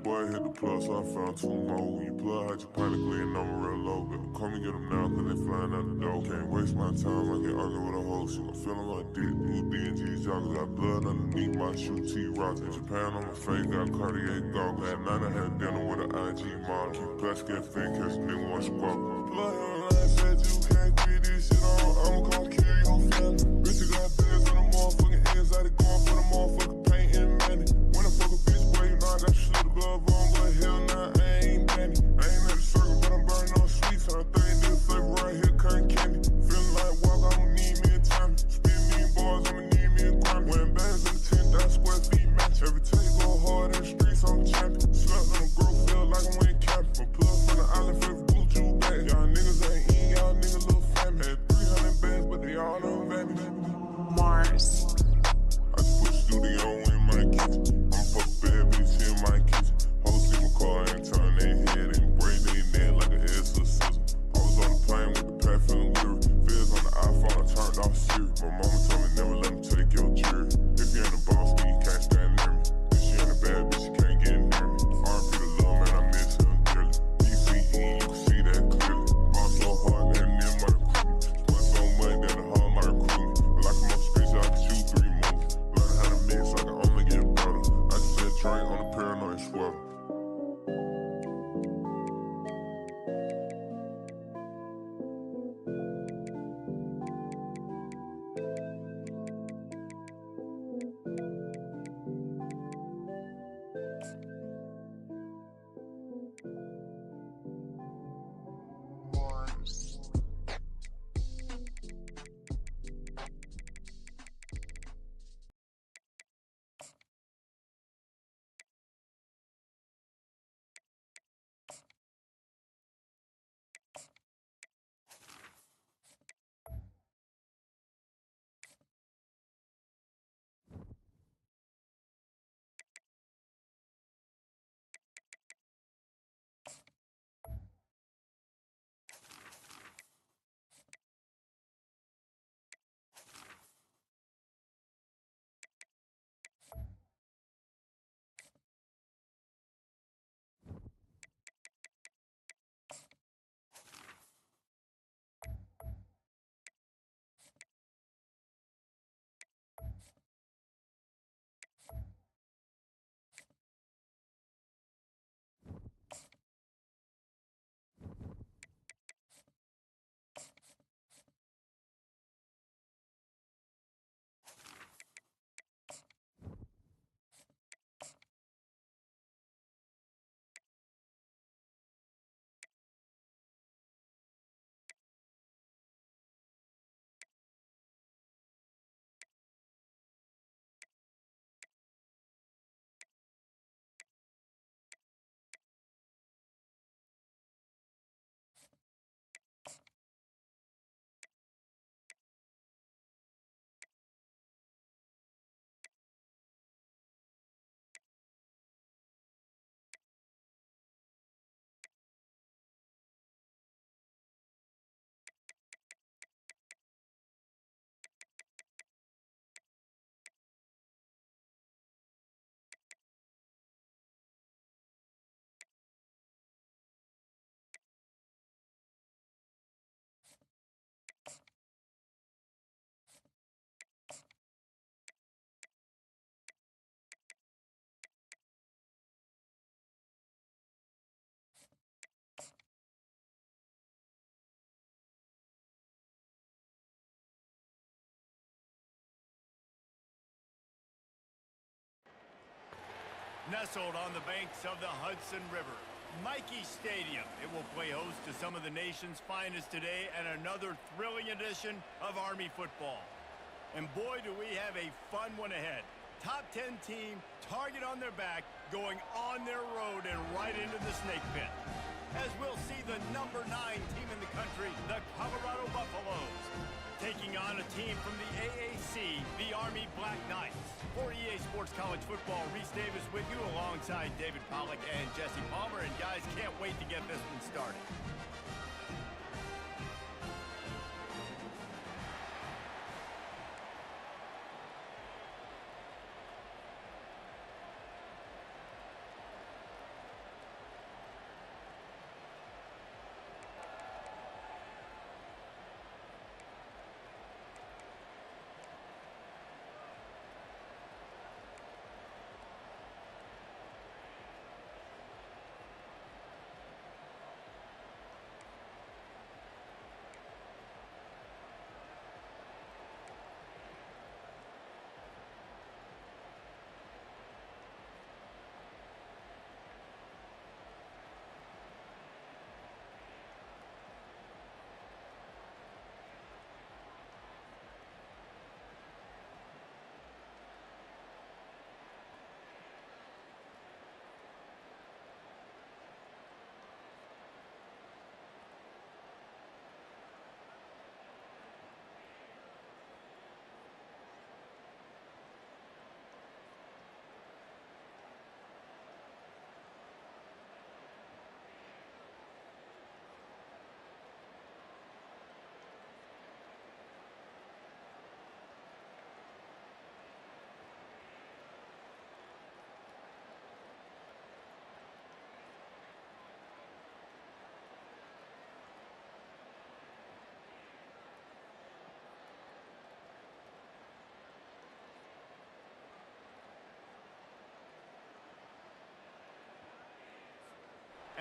boy hit the plug, so I found 2 more. When you plug hydroponically and I'm real low. Better come and get them now, cause they flying out the door. Can't waste my time, I can argue with a hoe. She gon' feel on my dick. New D&G's joggers, got blood underneath my shoe. T-Rocks in Japan on my face, got Cartier goggles. At 9 I had dinner with an IG model. Keep basket fin, catch a nigga one squawk. Plug online said you can't quit this shit on. I'ma come kill your family. Bitch, you got bands in the motherfucking exotic, going for the motherfucking paint and money. When I fuck a bitch, boy, you know I got slip the glove on, but hell nah, I ain't Danny. I ain't at the circle, but I'm burning on sweets, and I think this flavor right here, cotton candy. Feeling like walk, I'ma need me a time. Spend me in bars, I'ma need me a crime. Wearing bags in the 10,000 square feet match. Every time you go hard in the streets, I'm champion. Slept on the growth, feel like I went camping. From plug from the island, for blue chew bag. Y'all niggas ain't eating, y'all niggas little family. Had 300 bags, but they all on vanity. Mars. I just put studio in my kitchen. I'm fuck bad bitch in my kitchen. Hoes see my car and turn their head and braid their neck like an ass or scissor. I was on the plane with the pad feeling weary. Fizz on the iPhone, I turned off Siri. My mama told me never let me take your jury. If you ain't a boss, then you can't stand near me. If she ain't a bad bitch, you can't get near me. R.P. the little man, I miss him dearly. DCE, you can see that clearly. Ball so hard, that near my recruitment. Spent so much that the hard my recruitment. Like I'm on space, I can shoot 3 moves. Learn how to mix, I can only get better. I just said drink on the paranoid sweater. Nestled on the banks of the Hudson River, Michie Stadium. It will play host to some of the nation's finest today and another thrilling edition of Army football. And boy, do we have a fun one ahead. Top 10 team, target on their back, going on their road and right into the snake pit. As we'll see the number 9 team in the country, the Colorado Buffaloes, taking on a team from the AAC, the Army Black Knights. For EA Sports College Football, Reese Davis with you alongside David Pollack and Jesse Palmer. And guys, can't wait to get this one started.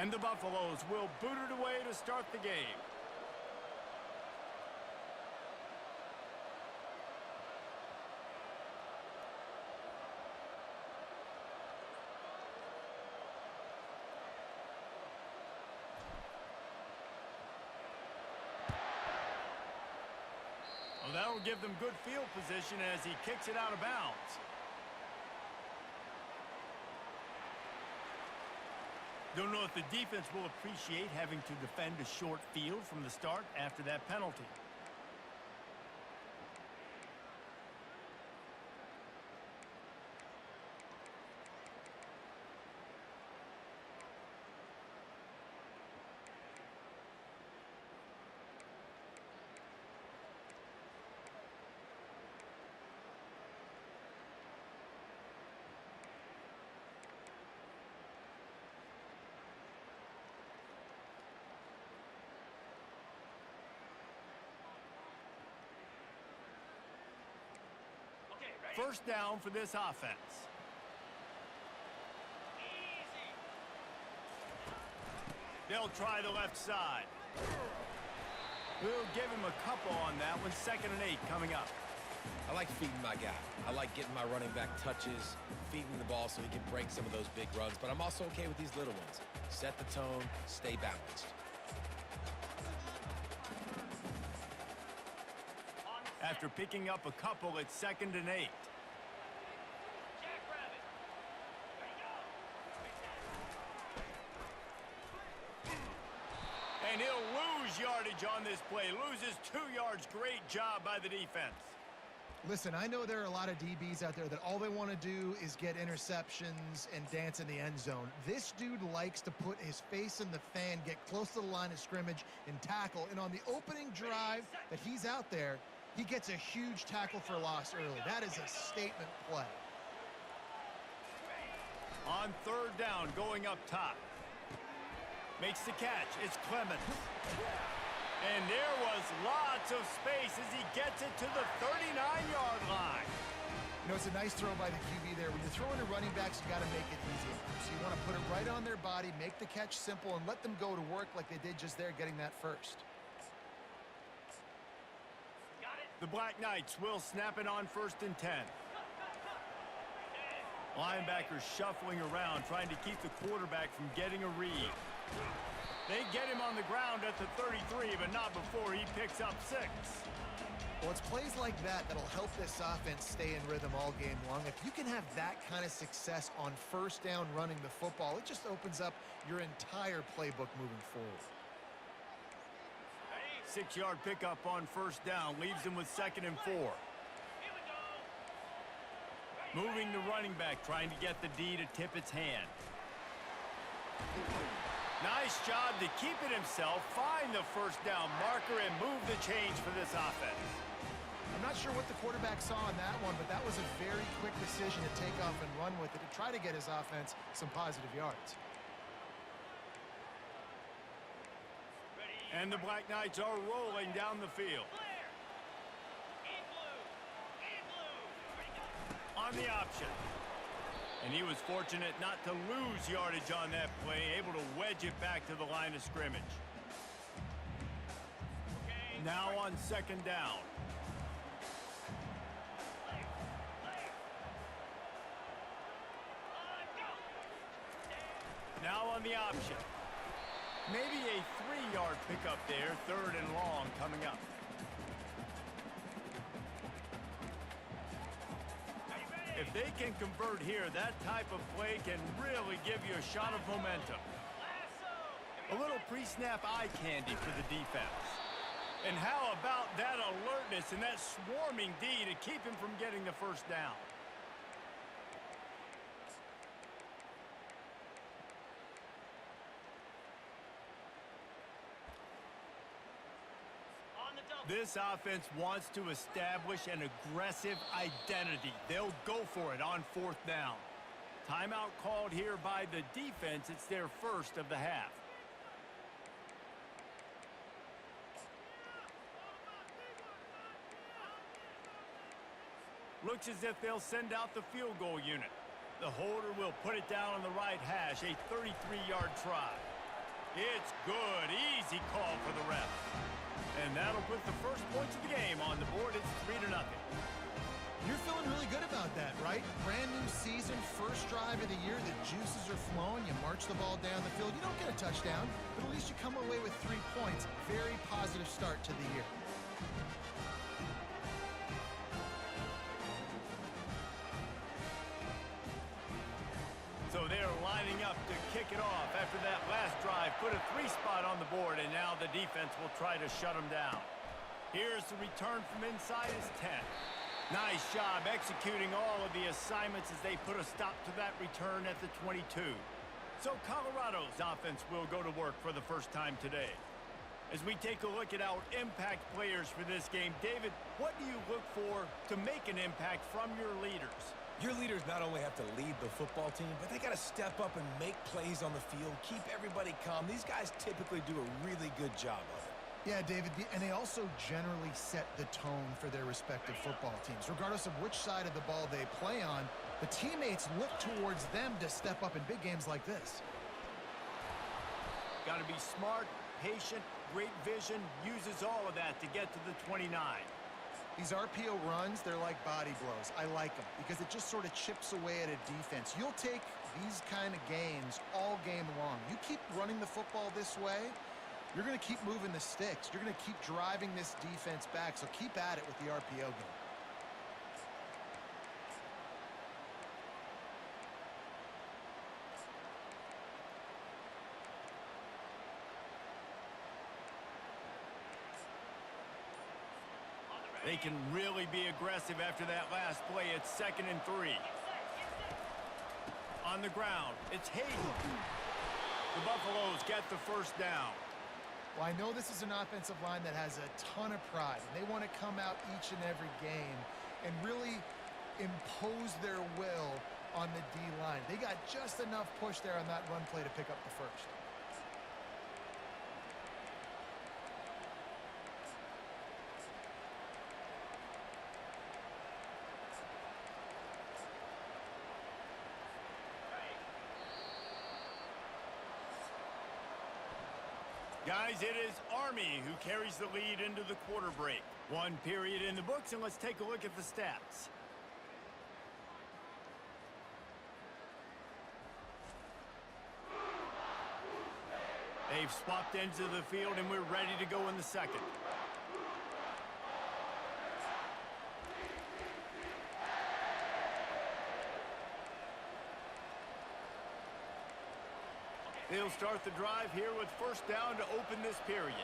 And the Buffaloes will boot it away to start the game. Well, that will give them good field position as he kicks it out of bounds. Don't know if the defense will appreciate having to defend a short field from the start after that penalty. First down for this offense. They'll try the left side. We'll give him a couple on that one. 2nd and 8 coming up. I like feeding my guy. I like getting my running back touches, feeding the ball so he can break some of those big runs, but I'm also okay with these little ones. Set the tone, stay balanced. After picking up a couple, it's 2nd and 8. And he'll lose yardage on this play. Loses 2 yards. Great job by the defense. Listen, I know there are a lot of DBs out there that all they want to do is get interceptions and dance in the end zone. This dude likes to put his face in the fan, get close to the line of scrimmage, and tackle. And on the opening drive that he's out there, he gets a huge tackle for loss early. That is a statement play. On 3rd down, going up top. Makes the catch. It's Clemens. And there was lots of space as he gets it to the 39-yard line. You know, it's a nice throw by the QB there. When you're throwing to running backs, you got to make it easy. So you want to put it right on their body, make the catch simple, and let them go to work like they did just there, getting that first. The Black Knights will snap it on 1st and 10. Linebackers shuffling around, trying to keep the quarterback from getting a read. They get him on the ground at the 33, but not before he picks up 6. Well, it's plays like that that'll help this offense stay in rhythm all game long. If you can have that kind of success on 1st down running the football, it just opens up your entire playbook moving forward. 6-yard pickup on 1st down leaves him with 2nd and 4. Moving the running back, trying to get the D to tip its hand. Nice job to keep it himself, find the 1st down marker, and move the change for this offense. I'm not sure what the quarterback saw on that one, but that was a very quick decision to take off and run with it to try to get his offense some positive yards. And the Black Knights are rolling down the field. On the option. And he was fortunate not to lose yardage on that play, able to wedge it back to the line of scrimmage. Now on 2nd down. Now on the option. Maybe a 3-yard pickup there, 3rd and long coming up. If they can convert here, that type of play can really give you a shot of momentum. A little pre-snap eye candy for the defense. And how about that alertness and that swarming D to keep him from getting the 1st down? This offense wants to establish an aggressive identity. They'll go for it on 4th down. Timeout called here by the defense. It's their 1st of the half. Looks as if they'll send out the field goal unit. The holder will put it down on the right hash, a 33-yard try. It's good. Easy call for the ref. And that'll put the first points of the game on the board. It's 3-0. You're feeling really good about that, right? Brand new season, first drive of the year. The juices are flowing. You march the ball down the field. You don't get a touchdown, but at least you come away with 3 points. Very positive start to the year. So they're lining up to kick it off after that last drive. Put a 3 spot on the board, and now the defense will try to shut them down. Here's the return from inside his 10. Nice job executing all of the assignments as they put a stop to that return at the 22. So Colorado's offense will go to work for the first time today. As we take a look at our impact players for this game, David, what do you look for to make an impact from your leaders? Your leaders not only have to lead the football team, but they got to step up and make plays on the field, keep everybody calm. These guys typically do a really good job of it. Yeah, David, and they also generally set the tone for their respective football teams. Regardless of which side of the ball they play on, the teammates look towards them to step up in big games like this. Got to be smart, patient, great vision, uses all of that to get to the 29. These RPO runs, they're like body blows. I like them because it just sort of chips away at a defense. You'll take these kind of games all game long. You keep running the football this way, you're going to keep moving the sticks. You're going to keep driving this defense back, so keep at it with the RPO game. They can really be aggressive after that last play. It's 2nd and 3. On the ground, it's Hayden. The Buffaloes get the first down. Well, I know this is an offensive line that has a ton of pride. They want to come out each and every game and really impose their will on the D-line. They got just enough push there on that run play to pick up the first. Guys, it is Army who carries the lead into the quarter break. 1 period in the books, and let's take a look at the stats. They've swapped ends of the field, and we're ready to go in the second. They'll start the drive here with first down to open this period.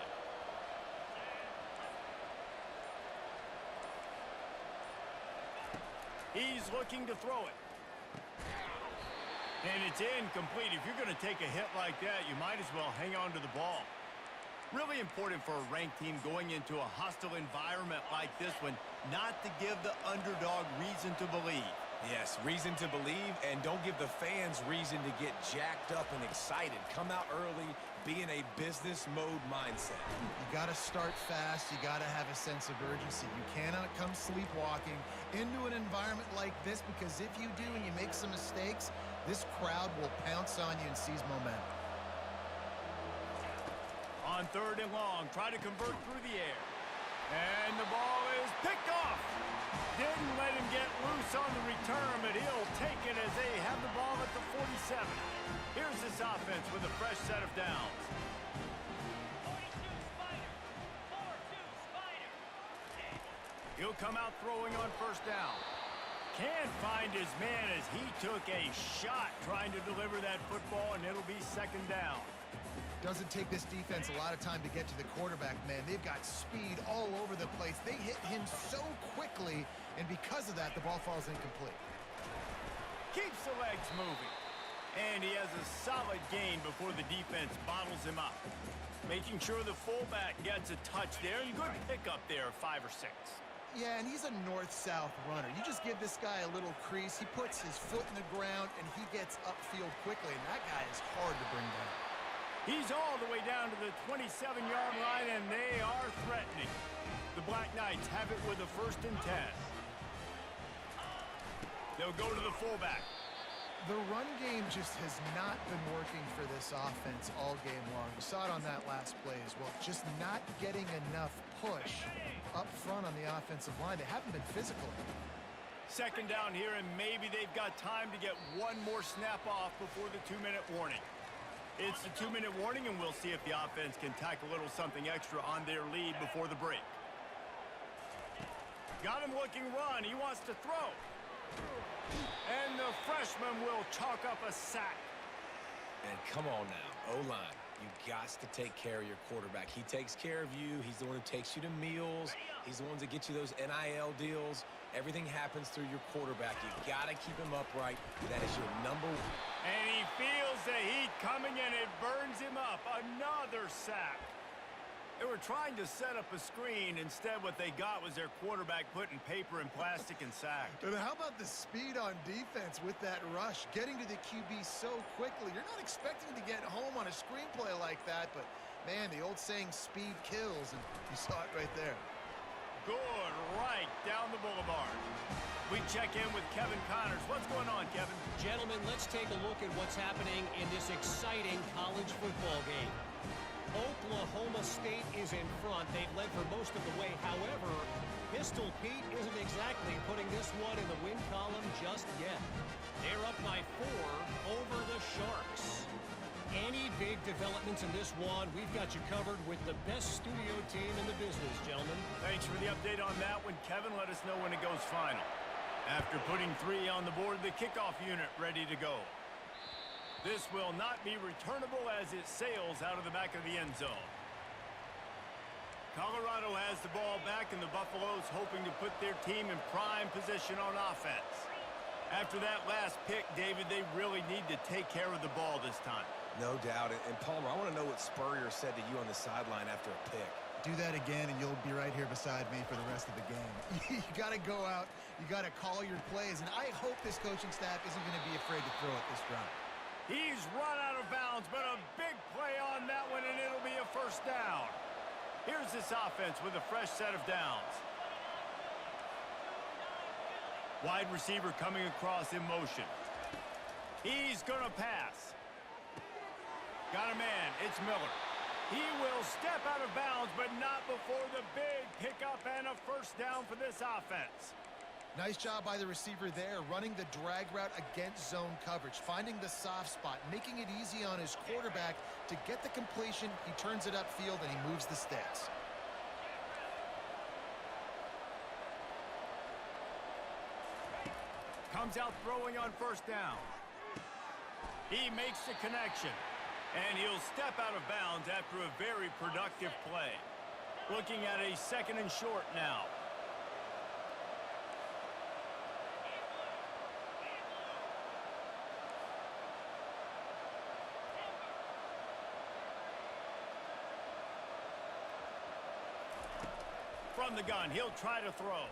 He's looking to throw it. And it's incomplete. If you're going to take a hit like that, you might as well hang on to the ball. Really important for a ranked team going into a hostile environment like this one, not to give the underdog reason to believe. Yes, reason to believe, and don't give the fans reason to get jacked up and excited. Come out early, be in a business mode mindset. You got to start fast. You got to have a sense of urgency. You cannot come sleepwalking into an environment like this, because if you do and you make some mistakes, this crowd will pounce on you and seize momentum. On 3rd and long, try to convert through the air. And the ball is picked off. Didn't let him get loose on the return, but he'll take it as they have the ball at the 47. Here's this offense with a fresh set of downs. 42 Spider. 4-2 Spider. He'll come out throwing on first down. Can't find his man as he took a shot trying to deliver that football, and it'll be 2nd down. Doesn't take this defense a lot of time to get to the quarterback, man. They've got speed all over the place. They hit him so quickly, and because of that, the ball falls incomplete. Keeps the legs moving. And he has a solid gain before the defense bottles him up. Making sure the fullback gets a touch there, and good pickup there, 5 or 6. Yeah, and he's a north-south runner. You just give this guy a little crease, he puts his foot in the ground, and he gets upfield quickly, and that guy is hard to bring down. He's all the way down to the 27-yard line, and they are threatening. The Black Knights have it with a 1st and 10. They'll go to the fullback. The run game just has not been working for this offense all game long. You saw it on that last play as well. Just not getting enough push up front on the offensive line. They haven't been physical. Second down here, and maybe they've got time to get one more snap off before the 2-minute warning. It's the 2-minute warning, and we'll see if the offense can tack a little something extra on their lead before the break. Got him looking run. He wants to throw. And the freshman will chalk up a sack. And come on now, O-line. You got to take care of your quarterback. He takes care of you. He's the one who takes you to meals. He's the one that gets you those NIL deals. Everything happens through your quarterback. You got to keep him upright. That is your number one. And he feels the heat coming, and it burns him up. Another sack. They were trying to set up a screen. Instead, what they got was their quarterback putting paper and plastic and sacked. And how about the speed on defense with that rush? Getting to the QB so quickly. You're not expecting to get home on a screenplay like that, but, man, the old saying, speed kills, and you saw it right there. Good right down the boulevard. We check in with Kevin Connors. What's going on, Kevin? Gentlemen, let's take a look at what's happening in this exciting college football game. Oklahoma State is in front. They've led for most of the way. However, Pistol Pete isn't exactly putting this one in the win column just yet. They're up by 4 over the Sharks. Any big developments in this one, we've got you covered with the best studio team in the business, gentlemen. Thanks for the update on that one, Kevin. Let us know when it goes final. After putting 3 on the board, the kickoff unit ready to go. This will not be returnable as it sails out of the back of the end zone. Colorado has the ball back, and the Buffaloes hoping to put their team in prime position on offense. After that last pick, David, they really need to take care of the ball this time. No doubt. And Palmer, I want to know what Spurrier said to you on the sideline after a pick. Do that again, and you'll be right here beside me for the rest of the game. You got to go out. You got to call your plays, and I hope this coaching staff isn't going to be afraid to throw it this drive. He's run out of bounds, but a big play on that one, and it'll be a first down. Here's this offense with a fresh set of downs. Wide receiver coming across in motion. He's going to pass. Got a man. It's Miller. He will step out of bounds, but not before the big pickup and a first down for this offense. Nice job by the receiver there, running the drag route against zone coverage, finding the soft spot, making it easy on his quarterback to get the completion. He turns it upfield, and he moves the sticks. Comes out throwing on first down. He makes the connection, and he'll step out of bounds after a very productive play. Looking at a 2nd and short now. From the gun, he'll try to throw.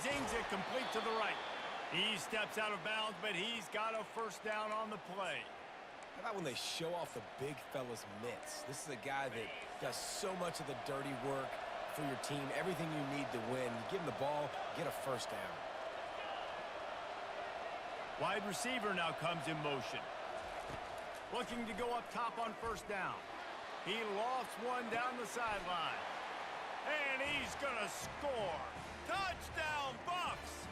Zings it complete to the right. He steps out of bounds, but he's got a first down on the play. How about when they show off the big fella's mitts? This is a guy that does so much of the dirty work for your team, everything you need to win. You give him the ball, get a first down. Wide receiver now comes in motion. Looking to go up top on first down. He lofts one down the sideline. And he's going to score. Touchdown, Buffs!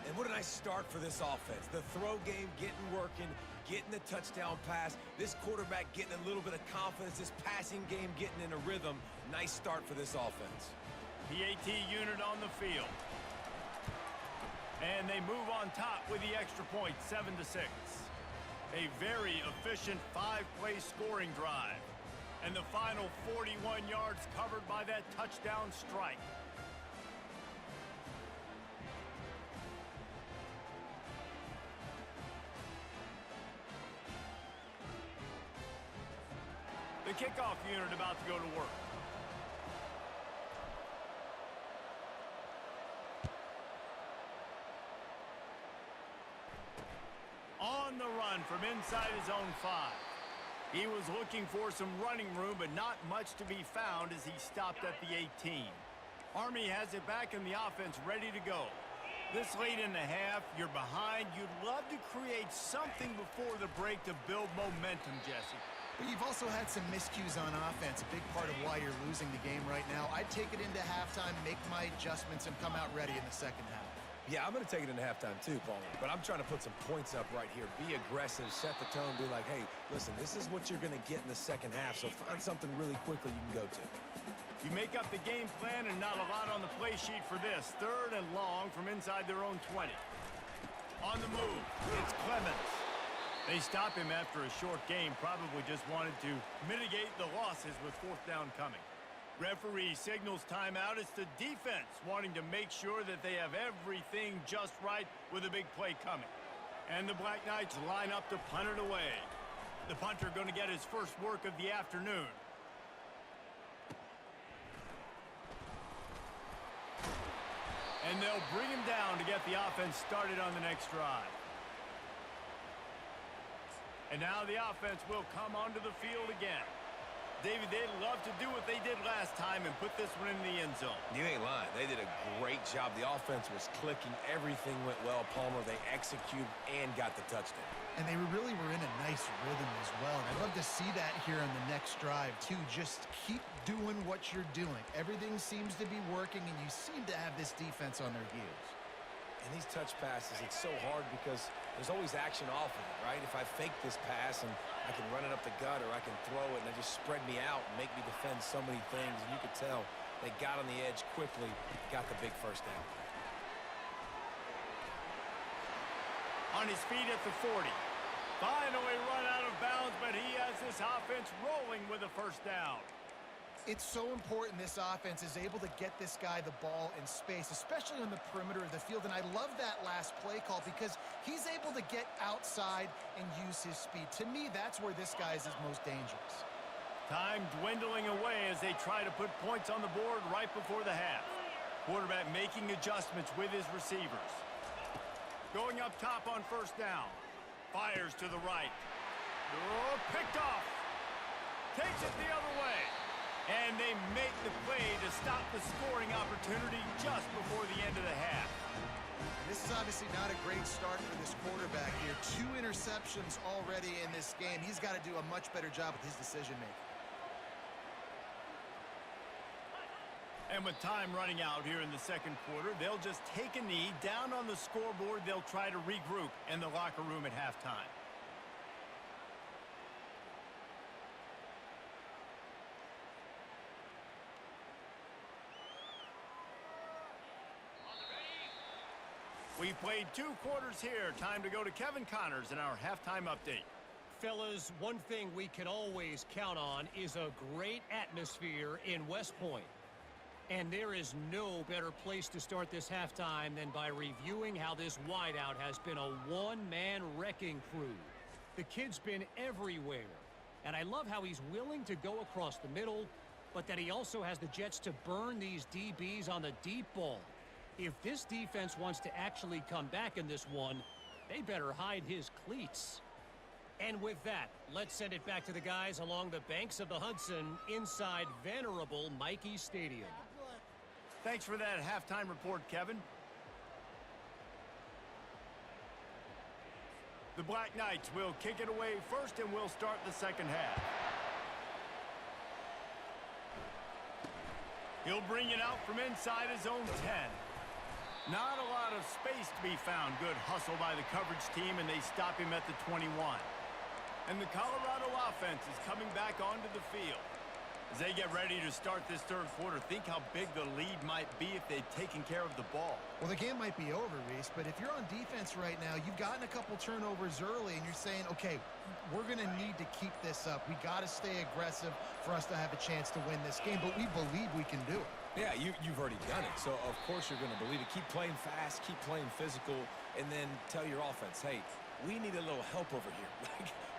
And what a nice start for this offense. The throw game getting working, getting the touchdown pass. This quarterback getting a little bit of confidence. This passing game getting in a rhythm. Nice start for this offense. PAT unit on the field. And they move on top with the extra point, 7-6. A very efficient 5-play scoring drive. And the final 41 yards covered by that touchdown strike. The kickoff unit about to go to work. On the run from inside his own 5. He was looking for some running room, but not much to be found as he stopped at the 18. Army has it back in the offense ready to go. This late in the half, you're behind. You'd love to create something before the break to build momentum, Jesse. But you've also had some miscues on offense, a big part of why you're losing the game right now. I'd take it into halftime, make my adjustments, and come out ready in the second half. Yeah, I'm going to take it into halftime too, Paul. But I'm trying to put some points up right here. Be aggressive, set the tone, be like, hey, listen, this is what you're going to get in the second half, so find something really quickly you can go to. You make up the game plan and not a lot on the play sheet for this. 3rd and long from inside their own 20. On the move, it's Clemens. They stop him after a short game, probably just wanted to mitigate the losses with 4th down coming. Referee signals timeout. It's the defense wanting to make sure that they have everything just right with a big play coming. And the Black Knights line up to punt it away. The punter going to get his first work of the afternoon. And they'll bring him down to get the offense started on the next drive. And now the offense will come onto the field again. David, they'd love to do what they did last time and put this one in the end zone. You ain't lying. They did a great job. The offense was clicking. Everything went well, Palmer. They executed and got the touchdown. And they really were in a nice rhythm as well. And I'd love to see that here on the next drive, too. Just keep doing what you're doing. Everything seems to be working, and you seem to have this defense on their heels. And these touch passes, it's so hard because there's always action off of it, right? If I fake this pass and I can run it up the gut or I can throw it and they just spread me out and make me defend so many things, and you could tell they got on the edge quickly, got the big first down. On his feet at the 40. Finally run out of bounds, but he has this offense rolling with a first down. It's so important this offense is able to get this guy the ball in space, especially on the perimeter of the field. And I love that last play call because he's able to get outside and use his speed. To me, that's where this guy is his most dangerous. Time dwindling away as they try to put points on the board right before the half. Quarterback making adjustments with his receivers. Going up top on first down. Fires to the right. Oh, picked off. Takes it the other way. And they make the play to stop the scoring opportunity just before the end of the half. This is obviously not a great start for this quarterback here. 2 interceptions already in this game. He's got to do a much better job with his decision-making. And with time running out here in the second quarter, they'll just take a knee. Down on the scoreboard, they'll try to regroup in the locker room at halftime. We played 2 quarters here. Time to go to Kevin Connors in our halftime update. Fellas, one thing we can always count on is a great atmosphere in West Point. And there is no better place to start this halftime than by reviewing how this wideout has been a one-man wrecking crew. The kid's been everywhere. And I love how he's willing to go across the middle, but that he also has the jets to burn these DBs on the deep ball. If this defense wants to actually come back in this one, they better hide his cleats. And with that, let's send it back to the guys along the banks of the Hudson inside venerable Michie Stadium. Thanks for that halftime report, Kevin. The Black Knights will kick it away first, and we'll start the second half. He'll bring it out from inside his own 10. Not a lot of space to be found. Good hustle by the coverage team, and they stop him at the 21. And the Colorado offense is coming back onto the field. As they get ready to start this third quarter, think how big the lead might be if they'd taken care of the ball. Well, the game might be over, Reese, but if you're on defense right now, you've gotten a couple turnovers early, and you're saying, okay, we're going to need to keep this up. We got to stay aggressive for us to have a chance to win this game, but we believe we can do it. Yeah, you've already done it, so of course you're going to believe it. Keep playing fast, keep playing physical, and then tell your offense, hey, we need a little help over here.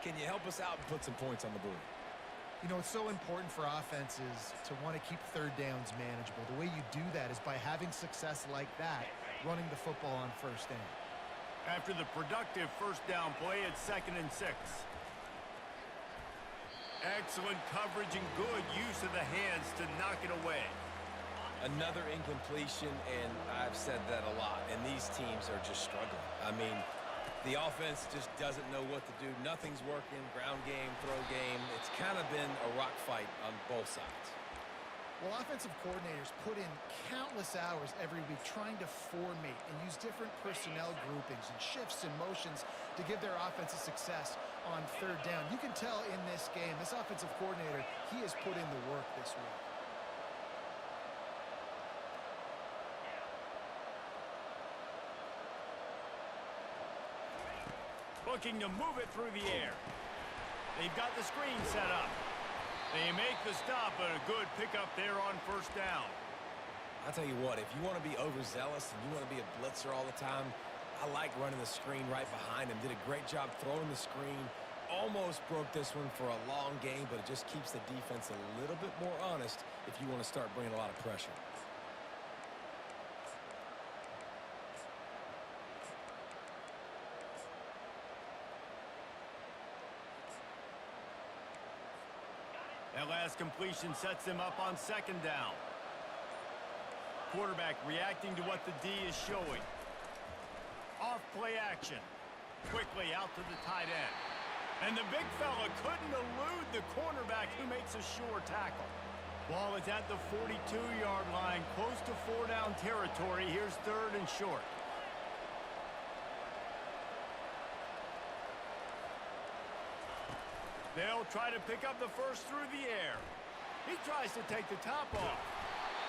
Can you help us out and put some points on the board? You know, it's so important for offenses to want to keep third downs manageable. The way you do that is by having success like that, running the football on first down. After the productive first down play, it's 2nd and 6. Excellent coverage and good use of the hands to knock it away. Another incompletion, and I've said that a lot, and these teams are just struggling. I mean, the offense just doesn't know what to do. Nothing's working, ground game, throw game. It's kind of been a rock fight on both sides. Well, offensive coordinators put in countless hours every week trying to formate and use different personnel groupings and shifts and motions to give their offense a success on third down. You can tell in this game, this offensive coordinator, he has put in the work this week. Looking to move it through the air. They've got the screen set up. They make the stop, but a good pickup there on first down. I'll tell you what, if you want to be overzealous and you want to be a blitzer all the time, I like running the screen right behind him. Did a great job throwing the screen. Almost broke this one for a long game, but it just keeps the defense a little bit more honest if you want to start bringing a lot of pressure. That last completion sets them up on second down. Quarterback reacting to what the D is showing. Off play action. Quickly out to the tight end. And the big fella couldn't elude the cornerback who makes a sure tackle. Ball is at the 42-yard line, close to 4-down territory. Here's third and short. They'll try to pick up the first through the air. He tries to take the top off.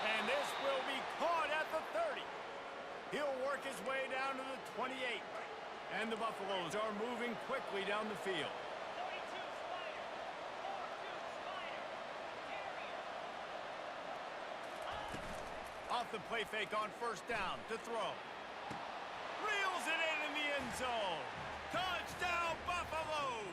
And this will be caught at the 30. He'll work his way down to the 28. And the Buffaloes are moving quickly down the field. Off the play fake on first down to throw. Reels it in the end zone. Touchdown, Buffaloes!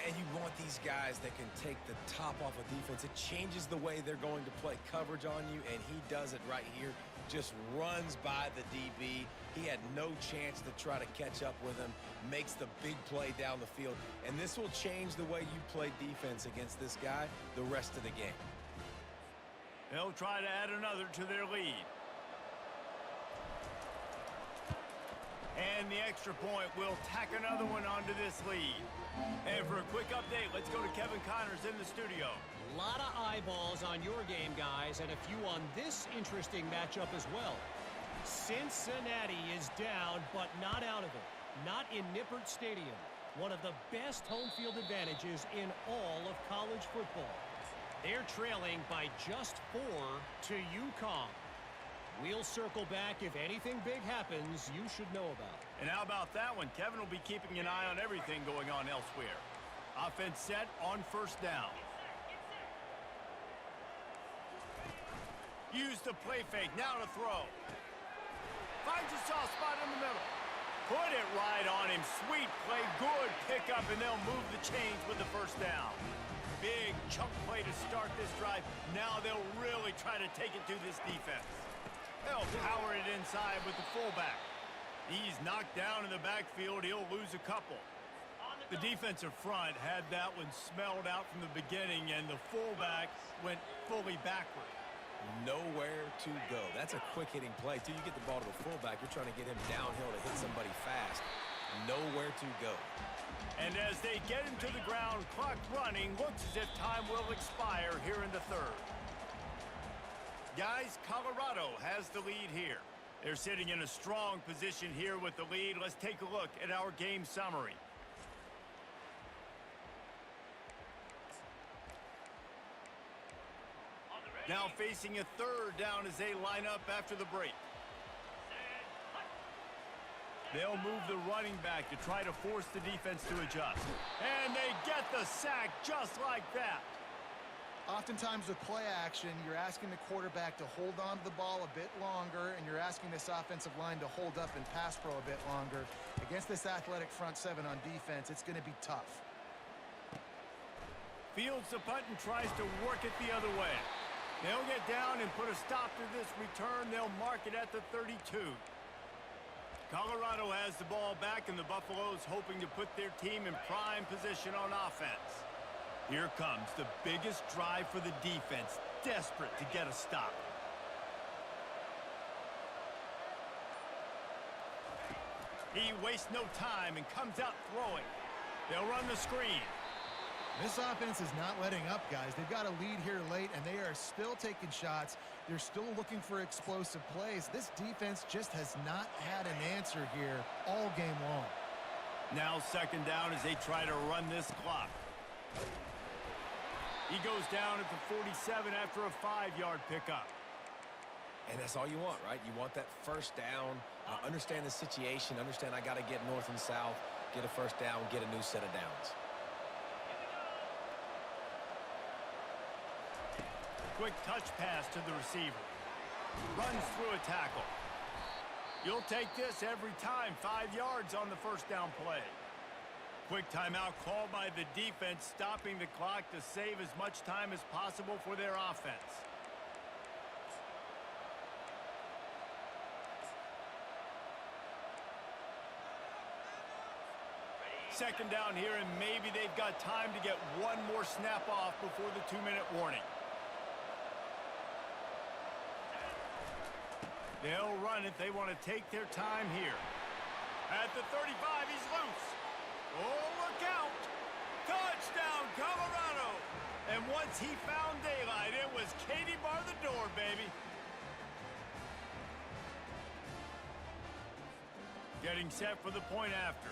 And you want these guys that can take the top off of defense. It changes the way they're going to play coverage on you, and he does it right here. Just runs by the DB. He had no chance to try to catch up with him. Makes the big play down the field. And this will change the way you play defense against this guy the rest of the game. They'll try to add another to their lead. And the extra point will tack another one onto this lead. And for a quick update, let's go to Kevin Connors in the studio. A lot of eyeballs on your game, guys, and a few on this interesting matchup as well. Cincinnati is down, but not out of it. Not in Nippert Stadium. One of the best home field advantages in all of college football. They're trailing by just 4 to Ncaa. We'll circle back if anything big happens you should know about. And how about that one? Kevin will be keeping an eye on everything going on elsewhere. Offense set on first down. Use the play fake, now to throw. Finds a soft spot in the middle. Put it right on him. Sweet play, good pickup, and they'll move the chains with the first down. Big chunk play to start this drive. Now they'll really try to take it to this defense. They'll power it inside with the fullback. He's knocked down in the backfield. He'll lose a couple. The defensive front had that one smelled out from the beginning, and the fullback went fully backward. Nowhere to go. That's a quick-hitting play. Till you get the ball to the fullback, you're trying to get him downhill to hit somebody fast. Nowhere to go. And as they get him to the ground, clock running, looks as if time will expire here in the third. Guys, Colorado has the lead here. They're sitting in a strong position here with the lead. Let's take a look at our game summary. Now facing a third down as they line up after the break. They'll move the running back to try to force the defense to adjust. And they get the sack just like that. Oftentimes with play action, you're asking the quarterback to hold on to the ball a bit longer, and you're asking this offensive line to hold up and pass pro a bit longer. Against this athletic front seven on defense, it's going to be tough. Fields the punt and tries to work it the other way. They'll get down and put a stop to this return. They'll mark it at the 32. Colorado has the ball back, and the Buffaloes hoping to put their team in prime position on offense. Here comes the biggest drive for the defense, desperate to get a stop. He wastes no time and comes out throwing. They'll run the screen. This offense is not letting up, guys. They've got a lead here late, and they are still taking shots. They're still looking for explosive plays. This defense just has not had an answer here all game long. Now second down as they try to run this clock. He goes down at the 47 after a 5-yard pickup. And that's all you want, right? You want that first down, understand the situation, understand I got to get north and south, get a first down, get a new set of downs. Quick touch pass to the receiver. Runs through a tackle. You'll take this every time. 5 yards on the first down play. Quick timeout called by the defense, stopping the clock to save as much time as possible for their offense. Second down here, and maybe they've got time to get one more snap off before the 2-minute warning. They'll run it. They want to take their time here. At the 35, he's loose. Oh, look out. Touchdown, Colorado. And once he found daylight, it was Katie bar the door, baby. Getting set for the point after.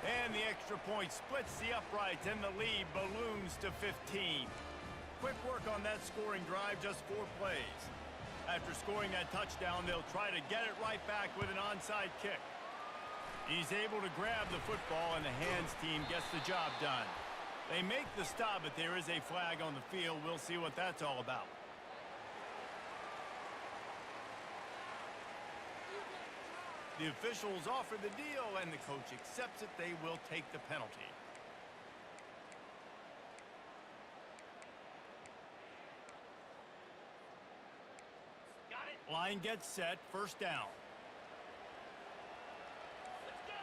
And the extra point splits the uprights, and the lead balloons to 15. Quick work on that scoring drive, just 4 plays. After scoring that touchdown, they'll try to get it right back with an onside kick. He's able to grab the football, and the hands team gets the job done. They make the stop, but there is a flag on the field. We'll see what that's all about. The officials offer the deal, and the coach accepts it. They will take the penalty. Line gets set, first down. Let's go.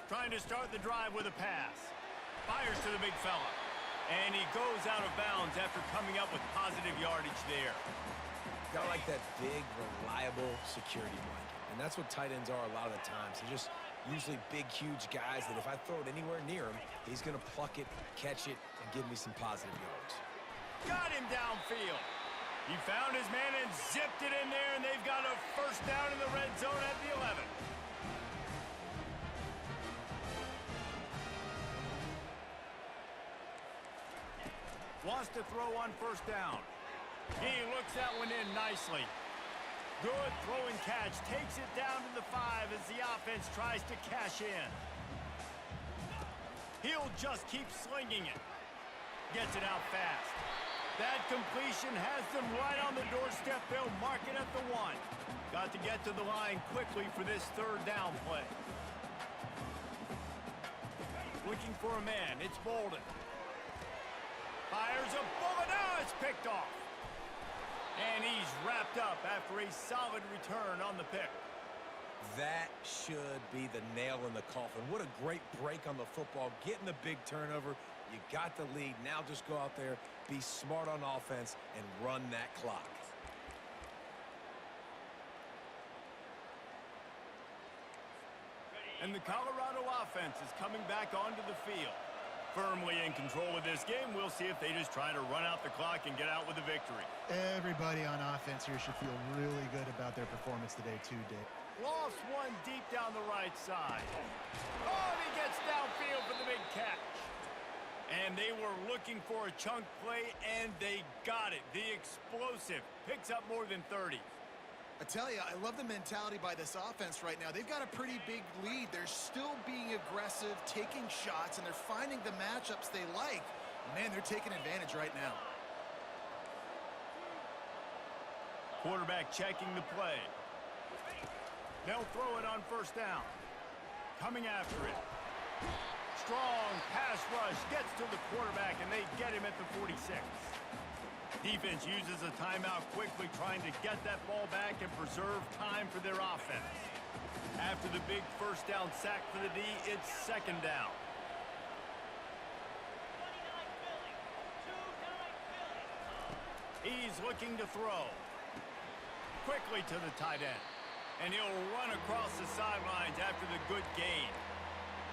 Trying to start the drive with a pass. Fires to the big fella. And he goes out of bounds after coming up with positive yardage there. Got like that big, reliable security blanket. And that's what tight ends are a lot of the times. They're just usually big, huge guys that if I throw it anywhere near him, he's going to pluck it, catch it, and give me some positive yards. Got him downfield. He found his man and zipped it in there, and they've got a first down in the red zone at the 11. Wants to throw on first down. He looks that one in nicely. Good throw and catch. Takes it down to the 5 as the offense tries to cash in. He'll just keep slinging it. Gets it out fast. That completion has them right on the doorstep. They'll mark it at the 1. Got to get to the line quickly for this third down play. Looking for a man. It's Bolden. Fires a bullet. Now it's picked off. And he's wrapped up after a solid return on the pick. That should be the nail in the coffin. What a great break on the football. Getting the big turnover. You got the lead. Now just go out there, be smart on offense, and run that clock. And the Colorado offense is coming back onto the field. Firmly in control of this game. We'll see if they just try to run out the clock and get out with a victory. Everybody on offense here should feel really good about their performance today, too, Dick. Lost one deep down the right side. Oh, and he gets downfield for the big catch. And they were looking for a chunk play, and they got it. The explosive picks up more than 30. I tell you, I love the mentality by this offense right now. They've got a pretty big lead. They're still being aggressive, taking shots, and they're finding the matchups they like. Man, they're taking advantage right now. Quarterback checking the play. They'll throw it on first down. Coming after it. Strong pass rush gets to the quarterback, and they get him at the 46. Defense uses a timeout quickly, trying to get that ball back and preserve time for their offense. After the big first down sack for the D, it's second down. 29 Philly. 2-9 Philly. He's looking to throw. Quickly to the tight end. And he'll run across the sidelines after the good gain.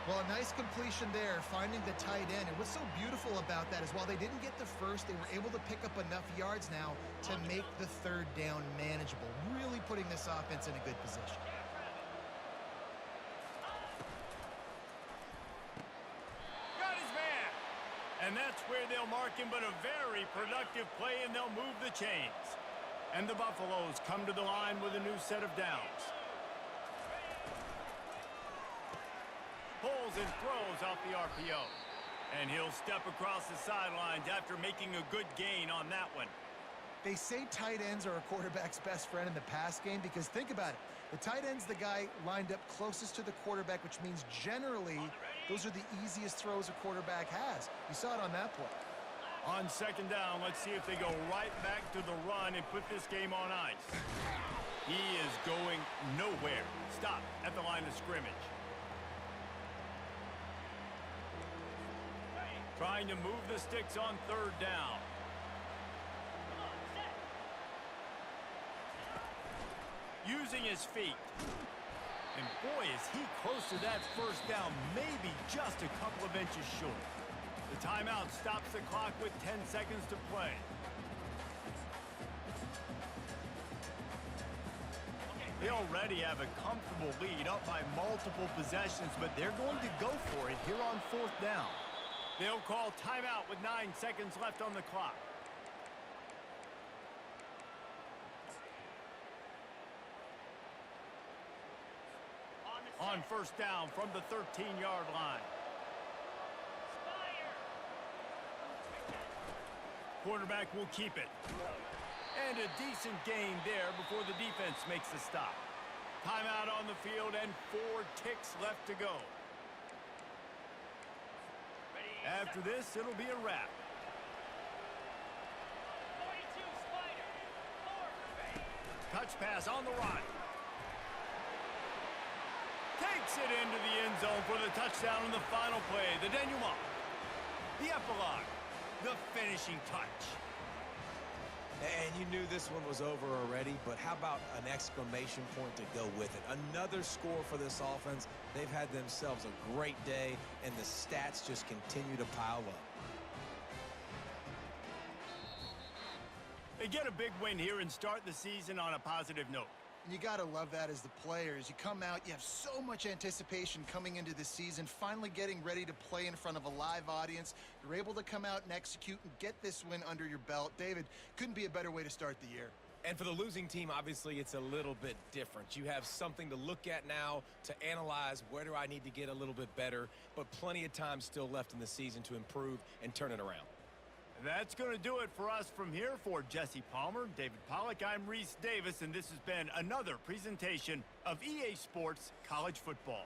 Well, a nice completion there, finding the tight end. And what's so beautiful about that is while they didn't get the first, they were able to pick up enough yards now to make the third down manageable, really putting this offense in a good position. Got his man. And that's where they'll mark him, but a very productive play, and they'll move the chains. And the Buffaloes come to the line with a new set of downs. Pulls and throws off the RPO. And he'll step across the sidelines after making a good gain on that one. They say tight ends are a quarterback's best friend in the pass game because think about it. The tight end's the guy lined up closest to the quarterback, which means generally those are the easiest throws a quarterback has. You saw it on that play. On second down, let's see if they go right back to the run and put this game on ice. He is going nowhere. Stop at the line of scrimmage. Trying to move the sticks on third down. Using his feet. And boy, is he close to that first down, maybe just a couple of inches short. The timeout stops the clock with 10 seconds to play. They already have a comfortable lead, up by multiple possessions, but they're going to go for it here on fourth down. They'll call timeout with 9 seconds left on the clock. On first down from the 13-yard line. Quarterback will keep it. And a decent gain there before the defense makes the stop. Timeout on the field and 4 ticks left to go. After this, it'll be a wrap. 42 Spider. 4. Touch pass on the run. Takes it into the end zone for the touchdown in the final play. The denouement. The epilogue. The finishing touch. And you knew this one was over already, but how about an exclamation point to go with it? Another score for this offense. They've had themselves a great day, and the stats just continue to pile up. They get a big win here and start the season on a positive note. You got to love that as the players. You come out, you have so much anticipation coming into the season, finally getting ready to play in front of a live audience. You're able to come out and execute and get this win under your belt. David, couldn't be a better way to start the year. And for the losing team, obviously, it's a little bit different. You have something to look at now to analyze where do I need to get a little bit better, but plenty of time still left in the season to improve and turn it around. That's going to do it for us from here. For Jesse Palmer, David Pollack, I'm Reese Davis, and this has been another presentation of EA Sports College Football.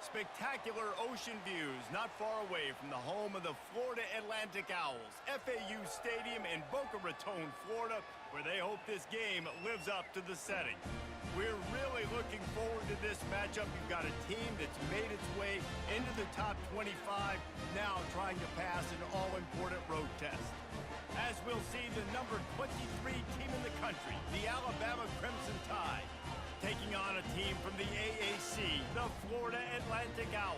Spectacular ocean views not far away from the home of the Florida Atlantic Owls, FAU Stadium in Boca Raton, Florida, where they hope this game lives up to the setting. We're really looking forward to this matchup. You've got a team that's made its way into the top 25, now trying to pass an all-important road test. As we'll see, the number 23 team in the country, the Alabama Crimson Tide, taking on a team from the AAC, the Florida Atlantic Owls.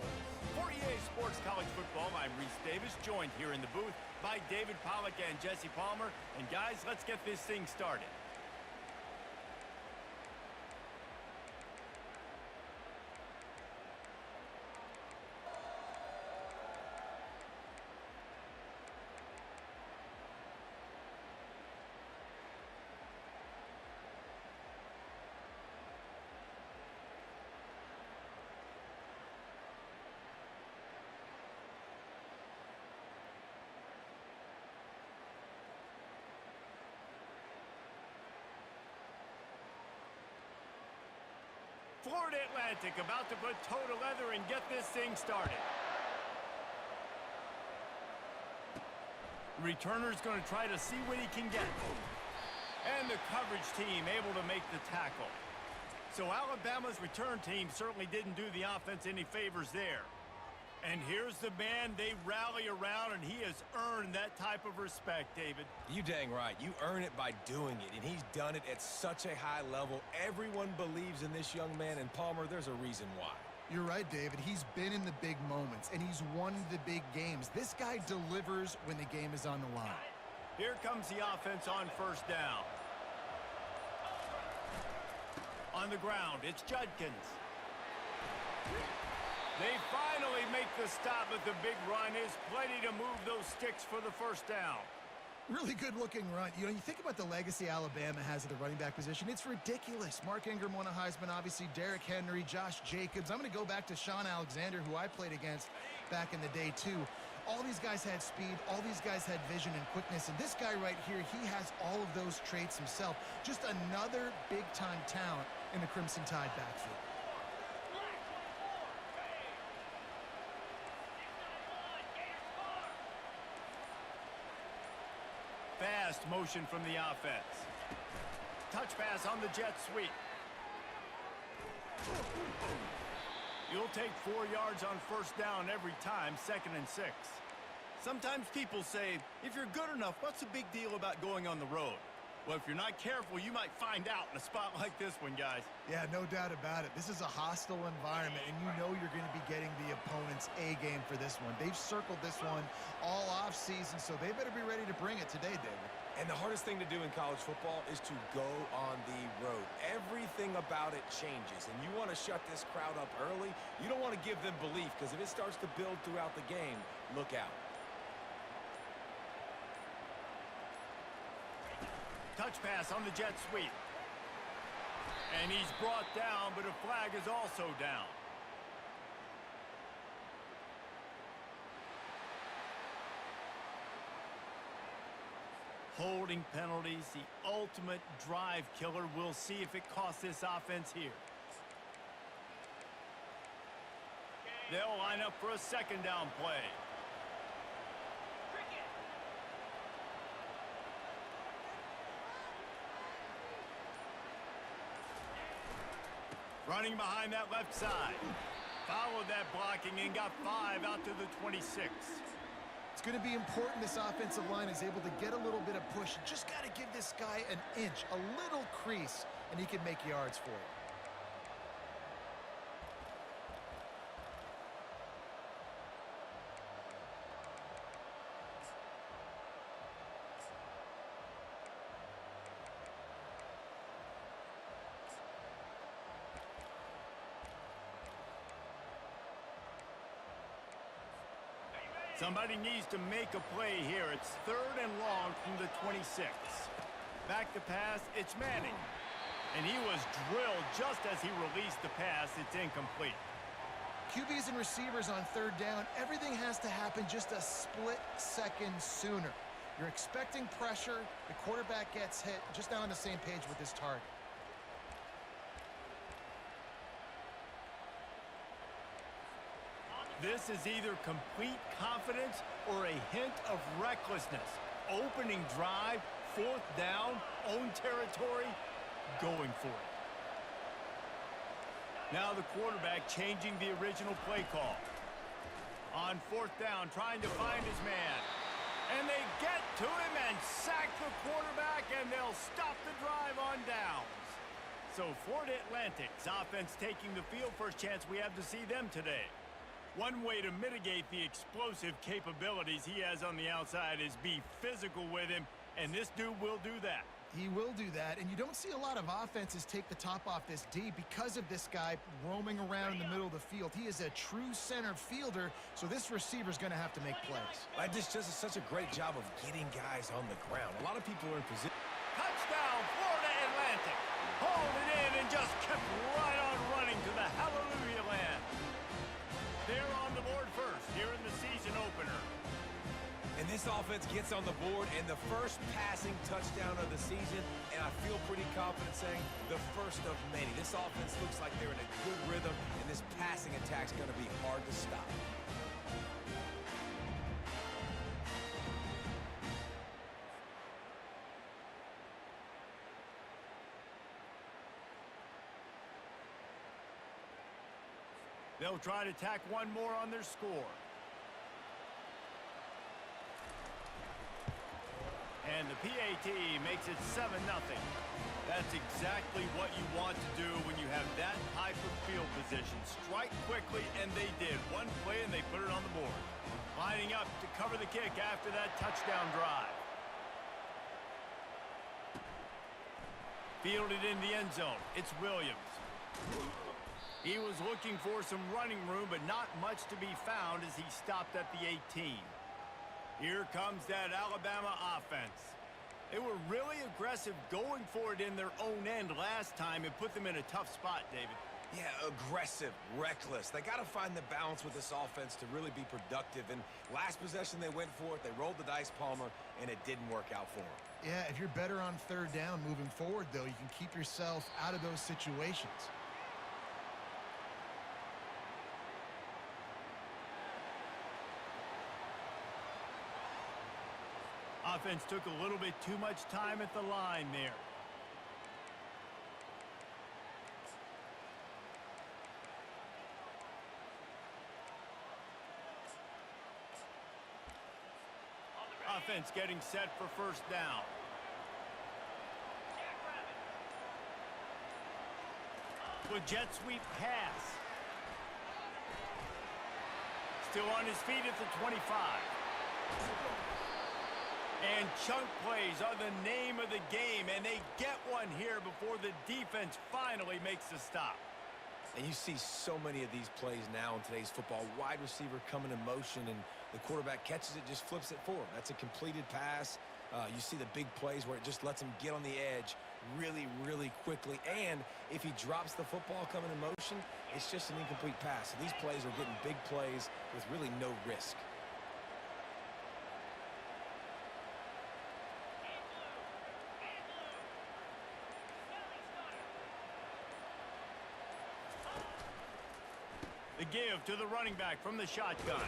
For EA Sports College Football, I'm Reese Davis, joined here in the booth by David Pollack and Jesse Palmer. And guys, let's get this thing started. Florida Atlantic about to put toe to leather and get this thing started. Returner's going to try to see what he can get. And the coverage team able to make the tackle. So Alabama's return team certainly didn't do the offense any favors there. And here's the man they rally around, and he has earned that type of respect, David. You dang right. You earn it by doing it, and he's done it at such a high level. Everyone believes in this young man, and Palmer, there's a reason why. You're right, David. He's been in the big moments, and he's won the big games. This guy delivers when the game is on the line. Here comes the offense on first down. On the ground, it's Judkins. They finally make the stop, but the big run is plenty to move those sticks for the first down. Really good-looking run. You know, you think about the legacy Alabama has at the running back position. It's ridiculous. Mark Ingram won a Heisman, obviously. Derrick Henry, Josh Jacobs. I'm going to go back to Sean Alexander, who I played against back in the day, too. All these guys had speed. All these guys had vision and quickness. And this guy right here, he has all of those traits himself. Just another big-time talent in the Crimson Tide backfield. Fast motion from the offense. Touch pass on the jet sweep. You'll take 4 yards on first down every time, 2nd and 6. Sometimes people say, if you're good enough, what's the big deal about going on the road? Well, if you're not careful, you might find out in a spot like this one, guys. Yeah, no doubt about it. This is a hostile environment, and you know you're going to be getting the opponent's A-game for this one. They've circled this one all off-season, so they better be ready to bring it today, David. And the hardest thing to do in college football is to go on the road. Everything about it changes, and you want to shut this crowd up early. You don't want to give them belief, because if it starts to build throughout the game, look out. Touch pass on the jet sweep. And he's brought down, but a flag is also down. Holding penalties, the ultimate drive killer. We'll see if it costs this offense here. They'll line up for a 2nd down play. Running behind that left side. Followed that blocking and got 5 out to the 26. It's going to be important this offensive line is able to get a little bit of push. You just got to give this guy an inch, a little crease, and he can make yards for you. Somebody needs to make a play here. It's 3rd and long from the 26. Back to pass, it's Manning. And he was drilled just as he released the pass. It's incomplete. QBs and receivers on 3rd down, everything has to happen just a split second sooner. You're expecting pressure, the quarterback gets hit, just not on the same page with his target. This is either complete confidence or a hint of recklessness. Opening drive, 4th down, own territory, going for it. Now the quarterback changing the original play call. On 4th down, trying to find his man. And they get to him and sack the quarterback, and they'll stop the drive on downs. So Florida Atlantic's offense taking the field. First chance we have to see them today. One way to mitigate the explosive capabilities he has on the outside is be physical with him, and this dude will do that. He will do that, and you don't see a lot of offenses take the top off this D because of this guy roaming around in the middle of the field. He is a true center fielder, so this receiver's going to have to make plays. This just does such a great job of getting guys on the ground. A lot of people are in position. Touchdown, Florida Atlantic. Hauled it in and just kept right on running to the hallelujah land. They're on the board first here in the season opener. And this offense gets on the board and the first passing touchdown of the season, and I feel pretty confident saying the first of many. This offense looks like they're in a good rhythm, and this passing attack's going to be hard to stop. They'll try to tack one more on their score. And the PAT makes it 7-0. That's exactly what you want to do when you have that type of field position. Strike quickly, and they did. One play, and they put it on the board. Lining up to cover the kick after that touchdown drive. Fielded in the end zone. It's Williams. He was looking for some running room, but not much to be found as he stopped at the 18. Here comes that Alabama offense. They were really aggressive going for it in their own end last time and put them in a tough spot, David. Yeah, aggressive, reckless. They got to find the balance with this offense to really be productive. And last possession, they went for it. They rolled the dice, Palmer, and it didn't work out for them. Yeah, if you're better on 3rd down moving forward, though, you can keep yourself out of those situations. Offense took a little bit too much time at the line there. Offense getting set for 1st down. With jet sweep pass. Still on his feet at the 25. And chunk plays are the name of the game, and they get one here before the defense finally makes the stop. And you see so many of these plays now in today's football. Wide receiver coming in motion, and the quarterback catches it, just flips it forward. That's a completed pass. You see the big plays where it just lets him get on the edge really, really quickly. And if he drops the football coming in motion, it's just an incomplete pass. So these plays are getting big plays with really no risk. The give to the running back from the shotgun.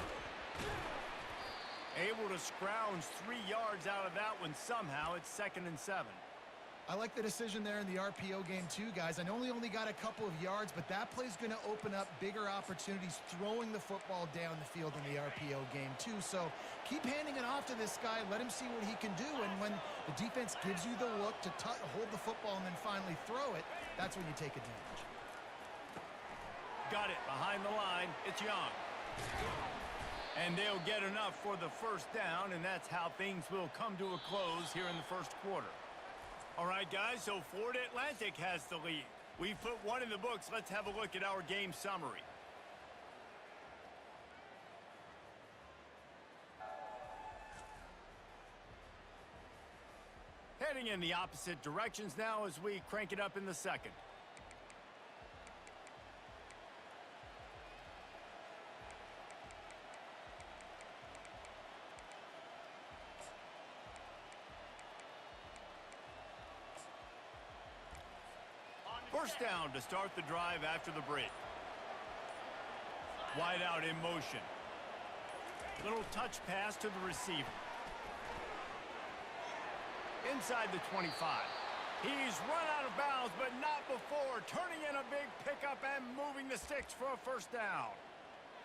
Able to scrounge 3 yards out of that one somehow. It's 2nd and 7. I like the decision there in the RPO game too, guys. I know he only got a couple of yards, but that play's going to open up bigger opportunities throwing the football down the field in the RPO game too. So keep handing it off to this guy. Let him see what he can do. And when the defense gives you the look to hold the football and then finally throw it, that's when you take advantage. Got it behind the line. It's Young. And they'll get enough for the 1st down, and that's how things will come to a close here in the 1st quarter. All right, guys, so Florida Atlantic has the lead. We've put one in the books. Let's have a look at our game summary. Heading in the opposite directions now as we crank it up in the 2nd. First down to start the drive after the break. Wide out in motion. Little touch pass to the receiver. Inside the 25. He's run out of bounds, but not before turning in a big pickup and moving the sticks for a first down.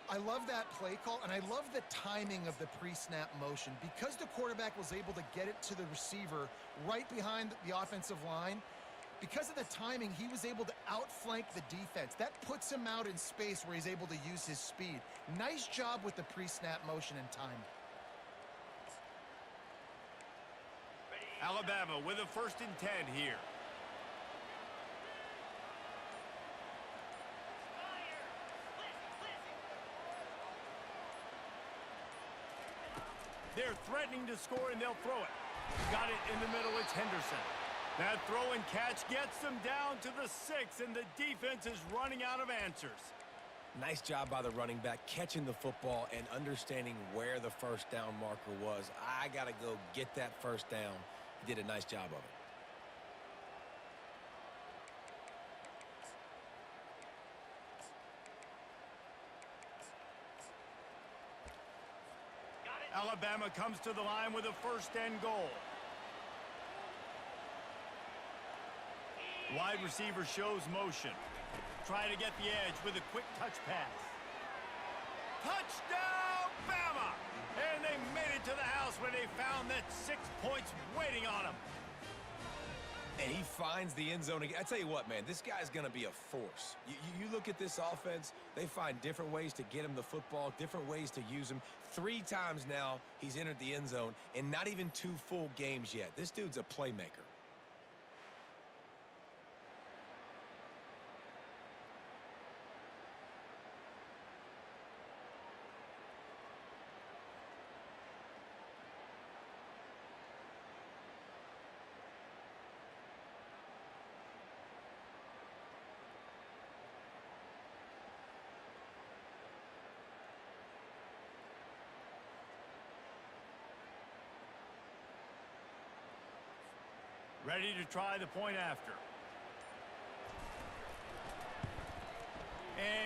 I love that play call, and I love the timing of the pre-snap motion. Because the quarterback was able to get it to the receiver right behind the offensive line, because of the timing, he was able to outflank the defense. That puts him out in space where he's able to use his speed. Nice job with the pre-snap motion and time. Alabama with a 1st and 10 here. They're threatening to score, and they'll throw it. Got it in the middle. It's Henderson. That throw and catch gets them down to the 6, and the defense is running out of answers. Nice job by the running back catching the football and understanding where the first down marker was. I got to go get that first down. He did a nice job of it. Alabama comes to the line with a 1st and goal. Wide receiver shows motion. Trying to get the edge with a quick touch pass. Touchdown, Bama! And they made it to the house where they found that 6 points waiting on them. And he finds the end zone again. I tell you what, man, this guy's going to be a force. You look at this offense, they find different ways to get him the football, different ways to use him. 3 times now he's entered the end zone, and not even 2 full games yet. This dude's a playmaker. Ready to try the point after.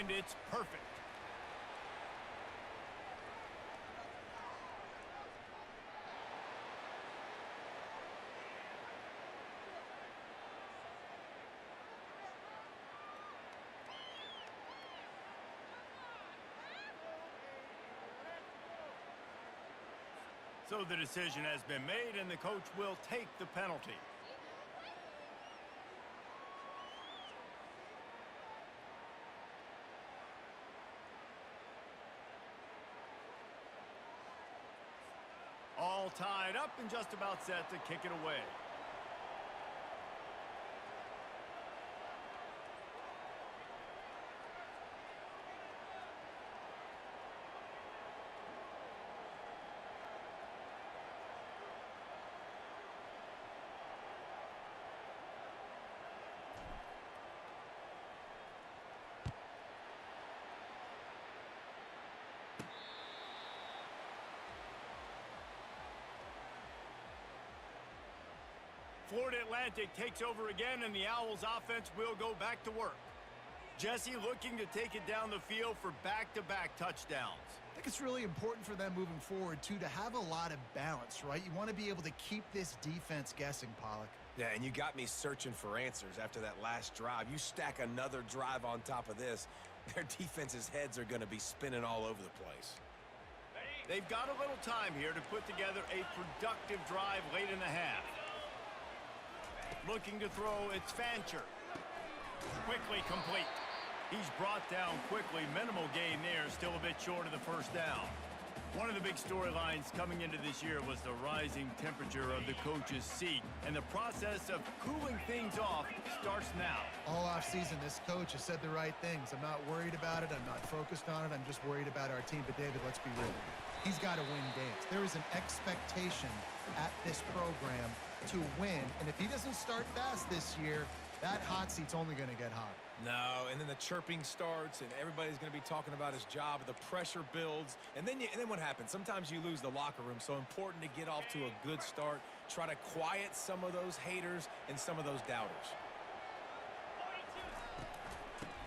And it's perfect. So the decision has been made, and the coach will take the penalty. All tied up and just about set to kick it away. Florida Atlantic takes over again, and the Owls offense will go back to work. Jesse looking to take it down the field for back-to-back touchdowns. I think it's really important for them moving forward, too, to have a lot of balance, right? You want to be able to keep this defense guessing, Pollock. Yeah, and you got me searching for answers after that last drive. You stack another drive on top of this, their defense's heads are going to be spinning all over the place. They've got a little time here to put together a productive drive late in the half. Looking to throw, it's Fancher. Quickly complete. He's brought down quickly. Minimal gain there, still a bit short of the first down. One of the big storylines coming into this year was the rising temperature of the coach's seat, and the process of cooling things off starts now. All offseason, this coach has said the right things. I'm not worried about it. I'm not focused on it. I'm just worried about our team. But, David, let's be real. He's got to win games. There is an expectation at this program to win, and if he doesn't start fast this year, that hot seat's only going to get hot. No, and then the chirping starts, and everybody's going to be talking about his job. The pressure builds, and then what happens? Sometimes you lose the locker room, so important to get off to a good start. Try to quiet some of those haters and some of those doubters.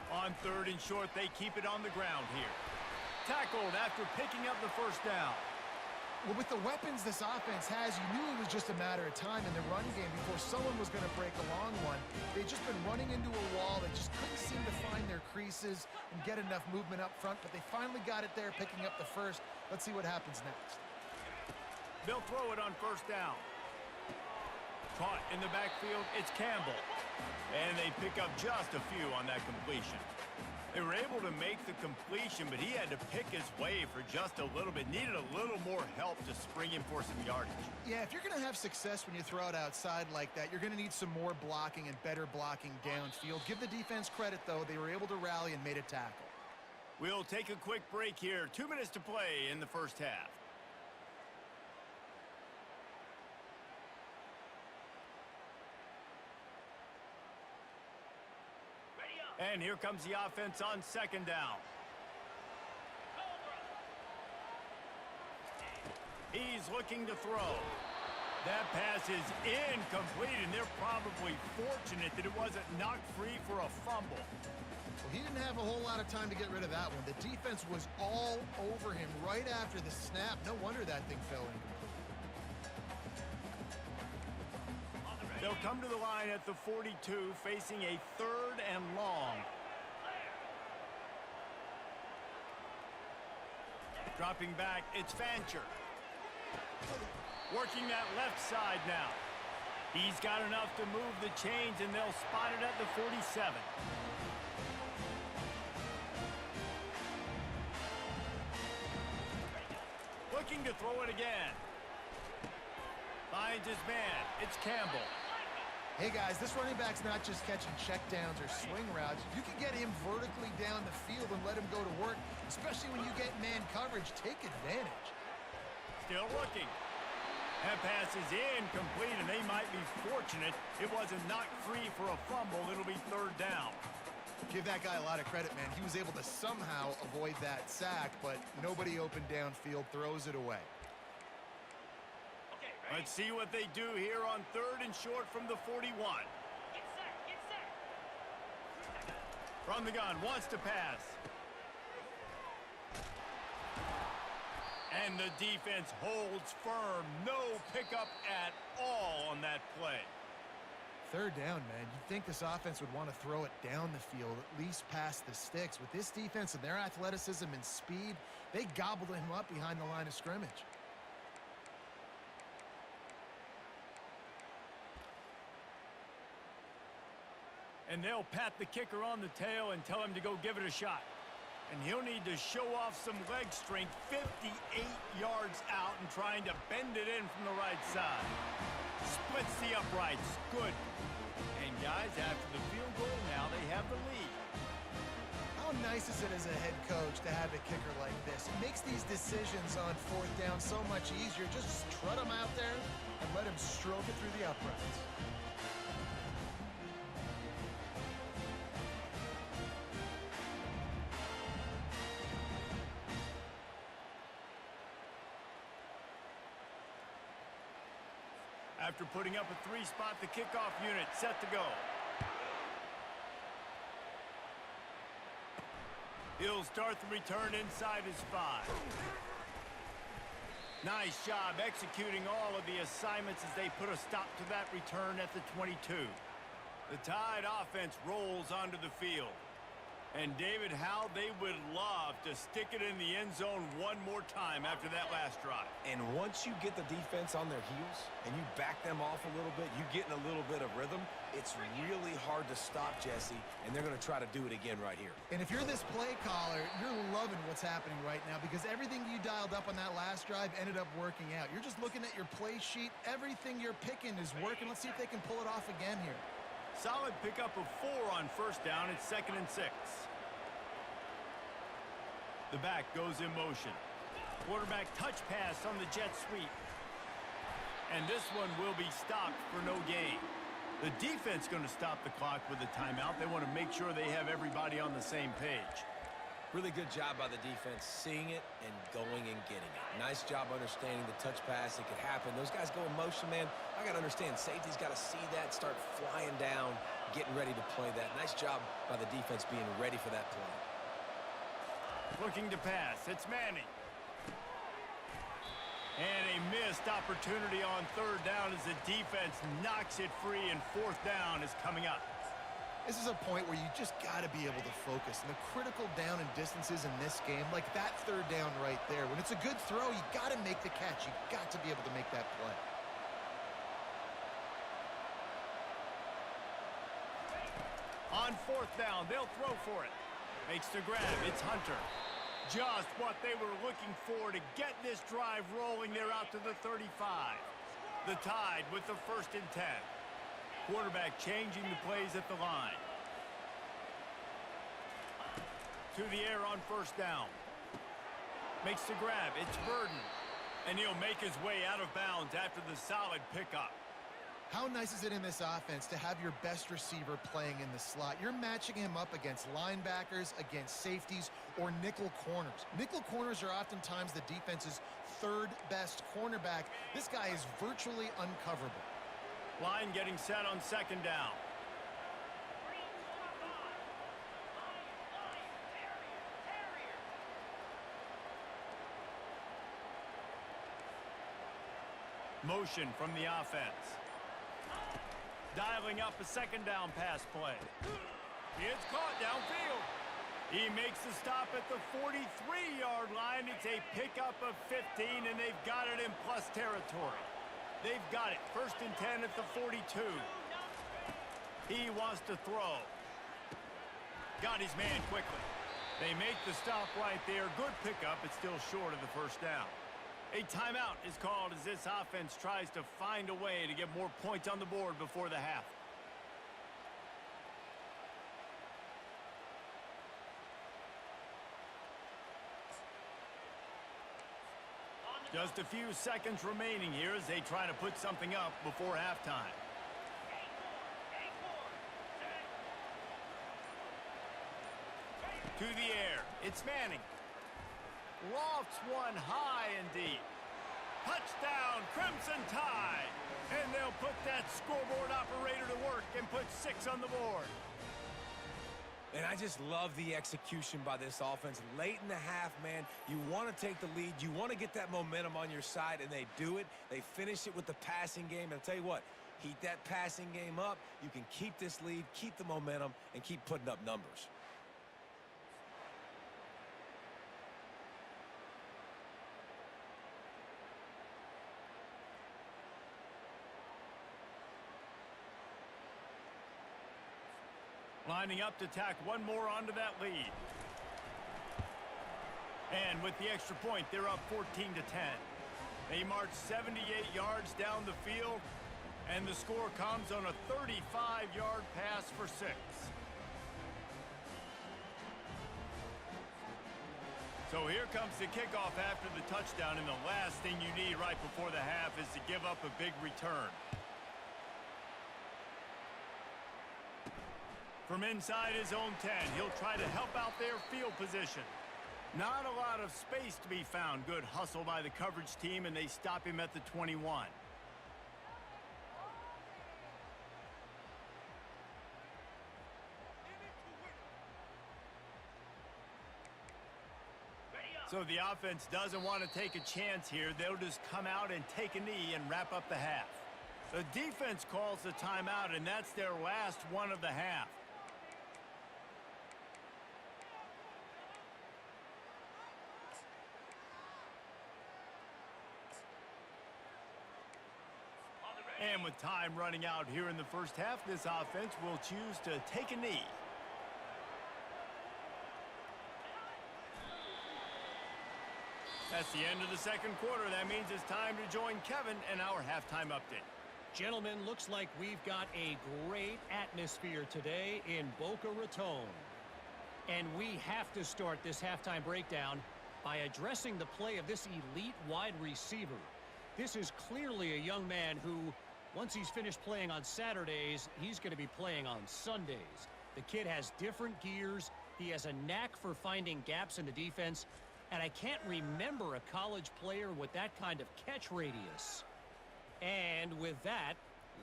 42. On 3rd and short, they keep it on the ground here. Tackled after picking up the first down. Well, with the weapons this offense has, you knew it was just a matter of time in the run game before someone was going to break a long one. They'd just been running into a wall. They just couldn't seem to find their creases and get enough movement up front, but they finally got it there, picking up the first. Let's see what happens next. They'll throw it on first down. Caught in the backfield, it's Campbell. And they pick up just a few on that completion. They were able to make the completion, but he had to pick his way for just a little bit. Needed a little more help to spring him for some yardage. Yeah, if you're going to have success when you throw it outside like that, you're going to need some more blocking and better blocking downfield. Give the defense credit, though. They were able to rally and made a tackle. We'll take a quick break here. 2 minutes to play in the first half. And here comes the offense on second down. He's looking to throw. That pass is incomplete, and they're probably fortunate that it wasn't knocked free for a fumble. Well, he didn't have a whole lot of time to get rid of that one. The defense was all over him right after the snap. No wonder that thing fell incomplete. They'll come to the line at the 42, facing a 3rd and long. Dropping back, it's Fancher. Working that left side now. He's got enough to move the chains, and they'll spot it at the 47. Looking to throw it again. Finds his man. It's Campbell. Hey, guys, this running back's not just catching checkdowns or swing routes. You can get him vertically down the field and let him go to work, especially when you get man coverage. Take advantage. Still looking. That pass is incomplete, and they might be fortunate it wasn't knocked free for a fumble. It'll be 3rd down. Give that guy a lot of credit, man. He was able to somehow avoid that sack, but nobody open downfield, throws it away. Let's see what they do here on 3rd and short from the 41. Get set. From the gun, wants to pass. And the defense holds firm. No pickup at all on that play. 3rd down, man. You'd think this offense would want to throw it down the field, at least past the sticks. With this defense and their athleticism and speed, they gobbled him up behind the line of scrimmage. And they'll pat the kicker on the tail and tell him to go give it a shot. And he'll need to show off some leg strength 58 yards out and trying to bend it in from the right side. Splits the uprights. Good. And guys, after the field goal, now they have the lead. How nice is it as a head coach to have a kicker like this? It makes these decisions on 4th down so much easier. Just strut him out there and let him stroke it through the uprights. After putting up a 3-spot, the kickoff unit set to go. He'll start the return inside his 5. Nice job executing all of the assignments as they put a stop to that return at the 22. The Tide offense rolls onto the field. And David, how they would love to stick it in the end zone one more time after that last drive. And once you get the defense on their heels and you back them off a little bit, you get in a little bit of rhythm, it's really hard to stop, Jesse, and they're going to try to do it again right here. And if you're this play caller, you're loving what's happening right now because everything you dialed up on that last drive ended up working out. You're just looking at your play sheet. Everything you're picking is working. Let's see if they can pull it off again here. Solid pickup of 4 on first down. It's 2nd and 6. The back goes in motion. Quarterback touch pass on the jet sweep. And this one will be stopped for no gain. The defense going to stop the clock with a timeout. They want to make sure they have everybody on the same page. Really good job by the defense, seeing it and going and getting it. Nice job understanding the touch pass. It could happen. Those guys go in motion, man. I got to understand, safety's got to see that, start flying down, getting ready to play that. Nice job by the defense being ready for that play. Looking to pass. It's Manning. And a missed opportunity on third down as the defense knocks it free, and fourth down is coming up. This is a point where you just got to be able to focus. And the critical down and distances in this game, like that third down right there, when it's a good throw, you got to make the catch. You got to be able to make that play. On fourth down, they'll throw for it. Makes the grab. It's Hunter. Just what they were looking for to get this drive rolling. They're out to the 35. The Tide with the 1st and 10. Quarterback changing the plays at the line. To the air on first down. Makes the grab. It's Burden. And he'll make his way out of bounds after the solid pickup. How nice is it in this offense to have your best receiver playing in the slot? You're matching him up against linebackers, against safeties, or nickel corners. Nickel corners are oftentimes the defense's 3rd best cornerback. This guy is virtually uncoverable. Line getting set on 2nd down. Motion from the offense. Dialing up a 2nd down pass play. It's caught downfield. He makes the stop at the 43-yard line. It's a pickup of 15, and they've got it in plus territory. They've got it. 1st and 10 at the 42. He wants to throw. Got his man quickly. They make the stop right there. Good pickup. It's still short of the 1st down. A timeout is called as this offense tries to find a way to get more points on the board before the half. Just a few seconds remaining here as they try to put something up before halftime. To the air. It's Manning. Lofts one high and deep. Touchdown, Crimson Tide. And they'll put that scoreboard operator to work and put 6 on the board. And I just love the execution by this offense. Late in the half, man, you want to take the lead. You want to get that momentum on your side, and they do it. They finish it with the passing game. And I'll tell you what, heat that passing game up. You can keep this lead, keep the momentum, and keep putting up numbers. Lining up to tack one more onto that lead. And with the extra point, they're up 14-10. They march 78 yards down the field, and the score comes on a 35-yard pass for 6. So here comes the kickoff after the touchdown, and the last thing you need right before the half is to give up a big return. From inside his own 10, he'll try to help out their field position. Not a lot of space to be found. Good hustle by the coverage team, and they stop him at the 21. So the offense doesn't want to take a chance here. They'll just come out and take a knee and wrap up the half. The defense calls the timeout, and that's their last one of the half. And with time running out here in the first half, this offense will choose to take a knee. That's the end of the second quarter. That means it's time to join Kevin and our halftime update. Gentlemen, looks like we've got a great atmosphere today in Boca Raton. And we have to start this halftime breakdown by addressing the play of this elite wide receiver. This is clearly a young man who, once he's finished playing on Saturdays, he's going to be playing on Sundays. The kid has different gears. He has a knack for finding gaps in the defense. And I can't remember a college player with that kind of catch radius. And with that,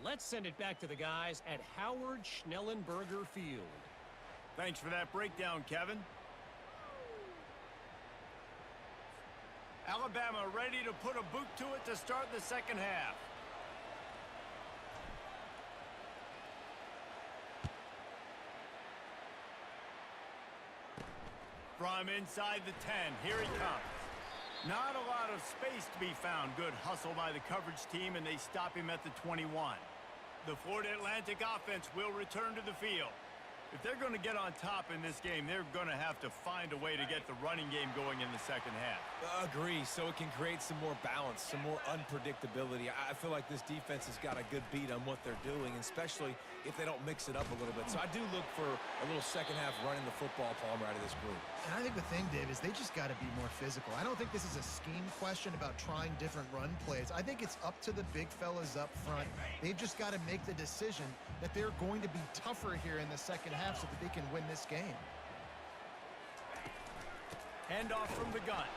let's send it back to the guys at Howard Schnellenberger Field. Thanks for that breakdown, Kevin. Alabama ready to put a boot to it to start the second half. From inside the 10, here he comes. Not a lot of space to be found. Good hustle by the coverage team, and they stop him at the 21. The Florida Atlantic offense will return to the field. If they're going to get on top in this game, they're going to have to find a way to get the running game going in the second half. Agree, so it can create some more balance, some more unpredictability. I feel like this defense has got a good beat on what they're doing, especially if they don't mix it up a little bit. So I do look for a little second half running the football Palmer out of this group. And I think the thing, Dave, is they just got to be more physical. I don't think this is a scheme question about trying different run plays. I think it's up to the big fellas up front. They've just got to make the decision that they're going to be tougher here in the second half so that they can win this game. Handoff from the gun.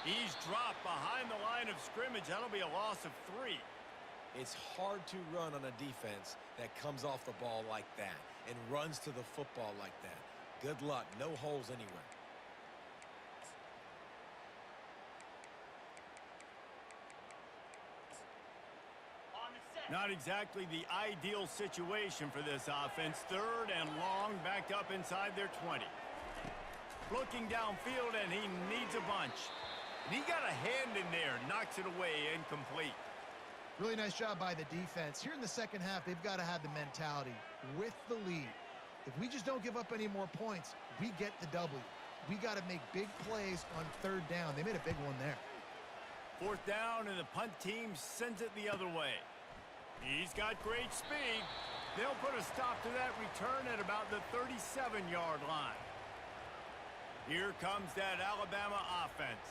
He's dropped behind the line of scrimmage. That'll be a loss of 3. It's hard to run on a defense that comes off the ball like that and runs to the football like that. Good luck. No holes anywhere. Not exactly the ideal situation for this offense. Third and long, backed up inside their 20. Looking downfield, and he needs a bunch. And he got a hand in there, knocks it away, incomplete. Really nice job by the defense. Here in the second half, they've got to have the mentality with the lead. If we just don't give up any more points, we get the W. We got to make big plays on third down. They made a big one there. Fourth down, and the punt team sends it the other way. He's got great speed. They'll put a stop to that return at about the 37-yard line. Here comes that Alabama offense.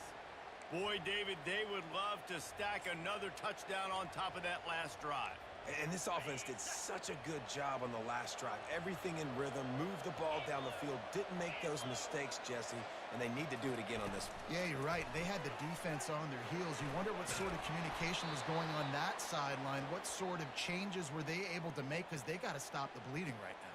Boy, David, they would love to stack another touchdown on top of that last drive. And this offense did such a good job on the last drive. Everything in rhythm, moved the ball down the field, didn't make those mistakes, Jesse, and they need to do it again on this one. Yeah, you're right. They had the defense on their heels. You wonder what sort of communication was going on that sideline. What sort of changes were they able to make, because they got to stop the bleeding right now.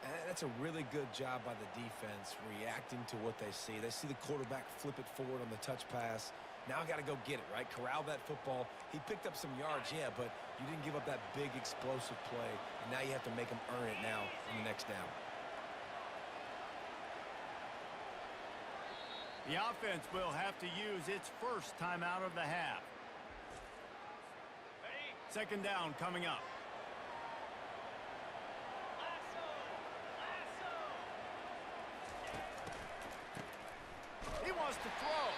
And that's a really good job by the defense, reacting to what they see. They see the quarterback flip it forward on the touch pass. Now I got to go get it, right? Corral that football. He picked up some yards, yeah, but you didn't give up that big explosive play. And now you have to make him earn it now on the next down. The offense will have to use its first timeout of the half. Second down coming up. He wants to throw.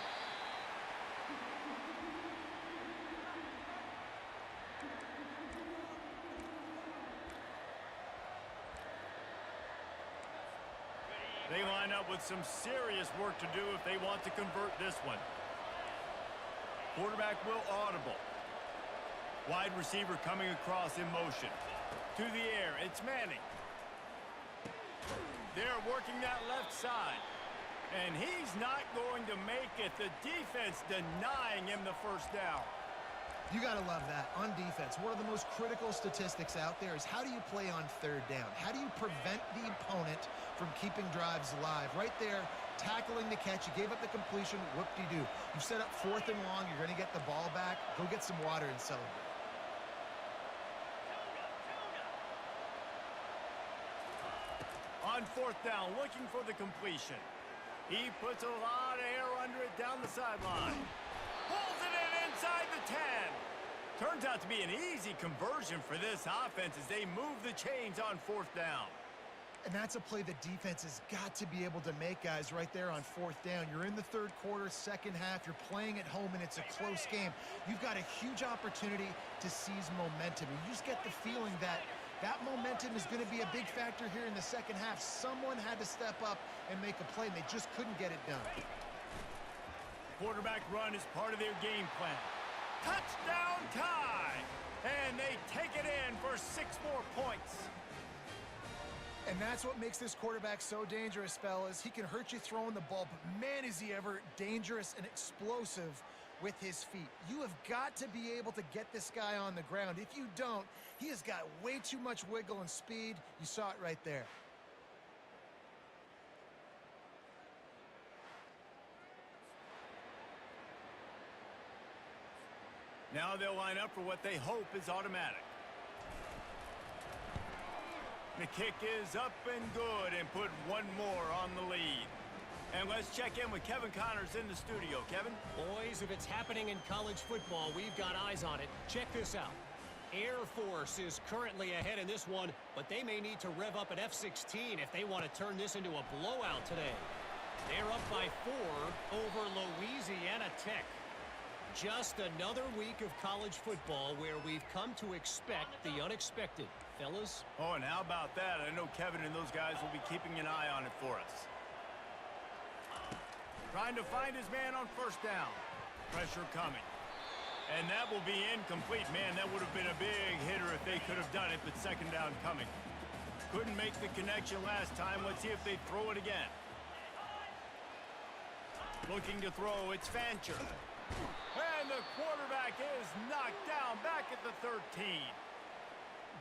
They line up with some serious work to do if they want to convert this one. Quarterback will audible. Wide receiver coming across in motion. To the air, it's Manning. They're working that left side. And he's not going to make it. The defense denying him the first down. You got to love that. On defense, one of the most critical statistics out there is how do you play on third down? How do you prevent the opponent from keeping drives alive? Right there, tackling the catch. You gave up the completion. Whoop-de-doo. You set up fourth and long. You're going to get the ball back. Go get some water and celebrate. On fourth down, looking for the completion. He puts a lot of air under it down the sideline. Pulls it in inside the 10. Turns out to be an easy conversion for this offense as they move the chains on fourth down. And that's a play the defense has got to be able to make, guys, right there on fourth down. You're in the third quarter, second half. You're playing at home, and it's a close game. You've got a huge opportunity to seize momentum. You just get the feeling that that momentum is going to be a big factor here in the second half. Someone had to step up and make a play, and they just couldn't get it done. Quarterback run is part of their game plan. Touchdown tie! And they take it in for 6 more points. And that's what makes this quarterback so dangerous, fellas. He can hurt you throwing the ball, but man, is he ever dangerous and explosive with his feet. You have got to be able to get this guy on the ground. If you don't, he has got way too much wiggle and speed. You saw it right there. Now they'll line up for what they hope is automatic. The kick is up and good and put one more on the lead. And let's check in with Kevin Connors in the studio. Kevin? Boys, if it's happening in college football, we've got eyes on it. Check this out. Air Force is currently ahead in this one, but they may need to rev up at F-16 if they want to turn this into a blowout today. They're up by 4 over Louisiana Tech. Just another week of college football where we've come to expect the unexpected. Fellas? Oh, and how about that? I know Kevin and those guys will be keeping an eye on it for us. Trying to find his man on first down. Pressure coming. And that will be incomplete. Man, that would have been a big hitter if they could have done it, but second down coming. Couldn't make the connection last time. Let's see if they throw it again. Looking to throw, it's Fancher. And the quarterback is knocked down back at the 13.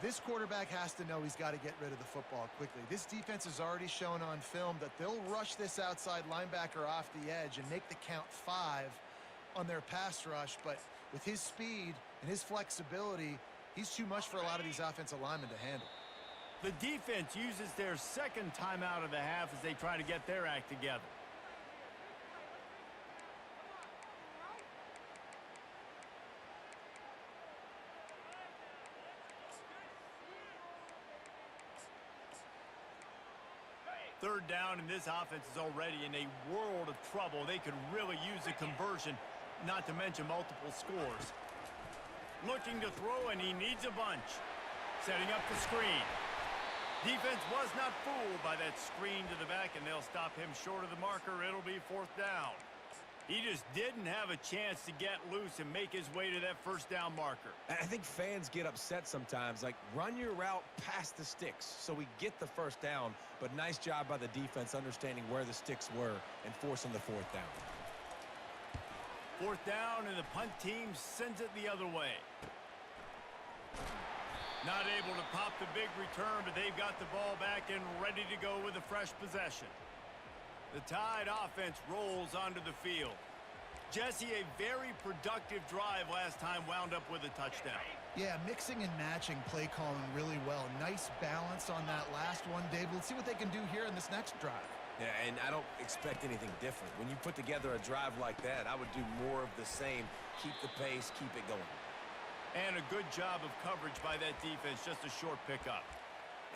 This quarterback has to know he's got to get rid of the football quickly. This defense has already shown on film that they'll rush this outside linebacker off the edge and make the count 5 on their pass rush, but with his speed and his flexibility, he's too much for a lot of these offensive linemen to handle. The defense uses their second timeout of the half as they try to get their act together. Third down, and this offense is already in a world of trouble. They could really use a conversion, not to mention multiple scores. Looking to throw, and he needs a bunch. Setting up the screen. Defense was not fooled by that screen to the back, and they'll stop him short of the marker. It'll be fourth down. He just didn't have a chance to get loose and make his way to that first down marker. I think fans get upset sometimes. Like, run your route past the sticks so we get the first down. But nice job by the defense understanding where the sticks were and forcing the fourth down. Fourth down, and the punt team sends it the other way. Not able to pop the big return, but they've got the ball back and ready to go with a fresh possession. The Tide offense rolls onto the field. Jesse, a very productive drive last time, wound up with a touchdown. Yeah, mixing and matching play calling really well. Nice balance on that last one, Dave. Let's see what they can do here in this next drive. Yeah, and I don't expect anything different. When you put together a drive like that, I would do more of the same. Keep the pace, keep it going. And a good job of coverage by that defense, just a short pickup.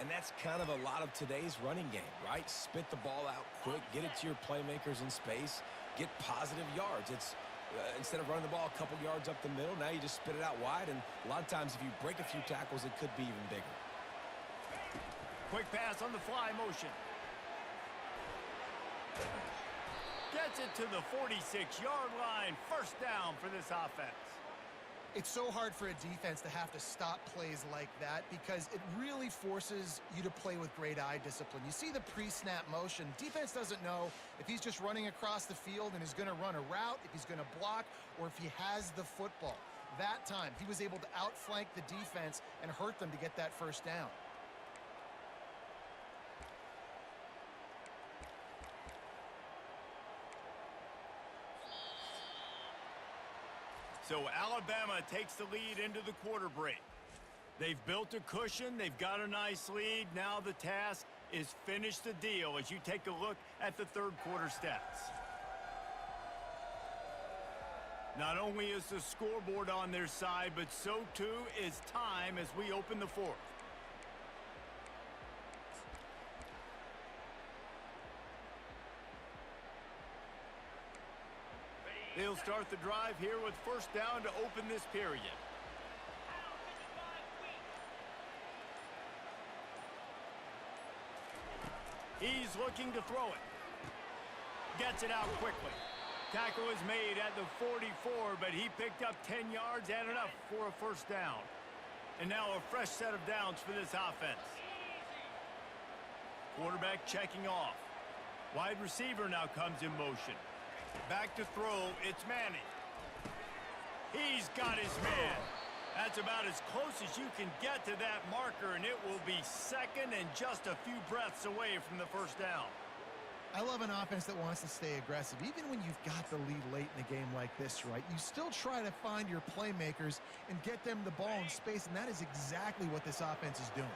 And that's kind of a lot of today's running game, right? Spit the ball out quick, get it to your playmakers in space, get positive yards. It's instead of running the ball a couple yards up the middle, now you just spit it out wide, and a lot of times if you break a few tackles, it could be even bigger. Quick pass on the fly motion. Gets it to the 46-yard line. First down for this offense. It's so hard for a defense to have to stop plays like that because it really forces you to play with great eye discipline. You see the pre-snap motion. Defense doesn't know if he's just running across the field and is going to run a route, if he's going to block, or if he has the football. That time, he was able to outflank the defense and hurt them to get that first down. So Alabama takes the lead into the quarter break. They've built a cushion. They've got a nice lead. Now the task is finish the deal as you take a look at the third quarter stats. Not only is the scoreboard on their side, but so too is time as we open the fourth. They'll start the drive here with first down to open this period. He's looking to throw it. Gets it out quickly. Tackle is made at the 44, but he picked up 10 yards and enough for a first down. And now a fresh set of downs for this offense. Quarterback checking off. Wide receiver now comes in motion. Back to throw, it's Manning. He's got his man. That's about as close as you can get to that marker, and it will be second and just a few breaths away from the first down. I love an offense that wants to stay aggressive. Even when you've got the lead late in the game like this, right, you still try to find your playmakers and get them the ball in space, and that is exactly what this offense is doing.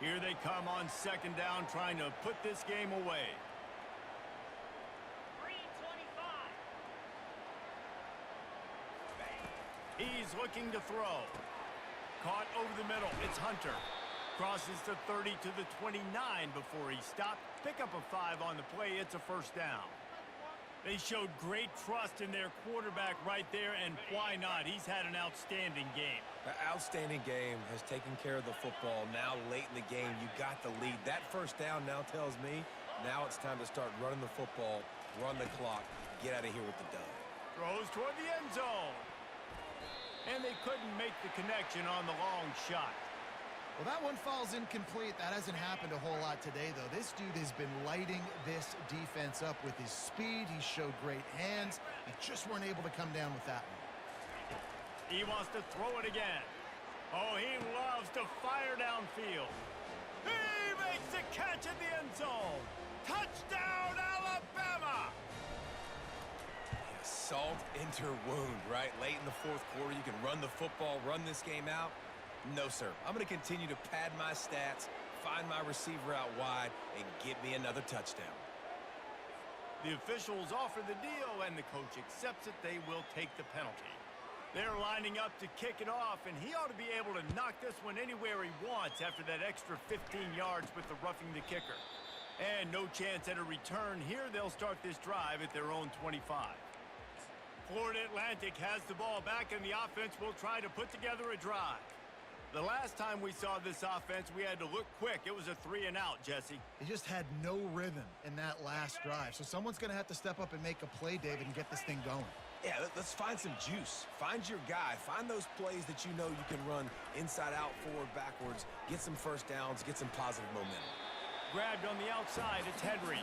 Here they come on second down, trying to put this game away. 3-25. He's looking to throw. Caught over the middle. It's Hunter. Crosses to 30 to the 29 before he stopped. Pick up a 5 on the play. It's a first down. They showed great trust in their quarterback right there, and why not? He's had an outstanding game. The outstanding game has taken care of the football. Now, late in the game, you got the lead. That first down now tells me now it's time to start running the football, run the clock, get out of here with the dub. Throws toward the end zone. And they couldn't make the connection on the long shot. Well, that one falls incomplete. That hasn't happened a whole lot today, though. This dude has been lighting this defense up with his speed. He showed great hands. They just weren't able to come down with that one. He wants to throw it again. Oh, he loves to fire downfield. He makes the catch at the end zone. Touchdown, Alabama! Salt into wound, right? Late in the fourth quarter, you can run the football, run this game out. No, sir. I'm going to continue to pad my stats, find my receiver out wide, and get me another touchdown. The officials offer the deal, and the coach accepts it. They will take the penalty. They're lining up to kick it off, and he ought to be able to knock this one anywhere he wants after that extra 15 yards with the roughing the kicker. And no chance at a return here. They'll start this drive at their own 25. Florida Atlantic has the ball back, and the offense will try to put together a drive. The last time we saw this offense, we had to look quick. It was a 3-and-out, Jesse. They just had no rhythm in that last drive. So someone's going to have to step up and make a play, David, and get this thing going. Yeah, let's find some juice. Find your guy. Find those plays that you know you can run inside out, forward, backwards, get some first downs, get some positive momentum. Grabbed on the outside, it's Henry.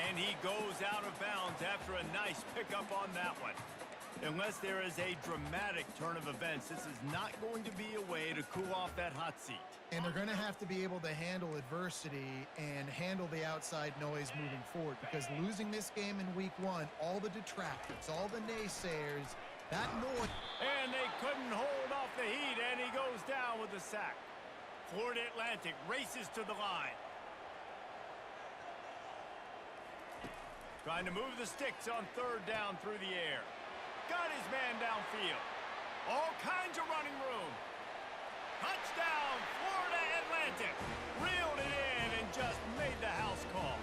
And he goes out of bounds after a nice pickup on that one. Unless there is a dramatic turn of events, this is not going to be a way to cool off that hot seat. And they're going to have to be able to handle adversity and handle the outside noise moving forward, because losing this game in week 1, all the detractors, all the naysayers, that noise. And they couldn't hold off the heat, and he goes down with a sack. Florida Atlantic races to the line. Trying to move the sticks on third down through the air. Got his man downfield. All kinds of running room. Touchdown, Florida Atlantic. Reeled it in and just made the house call.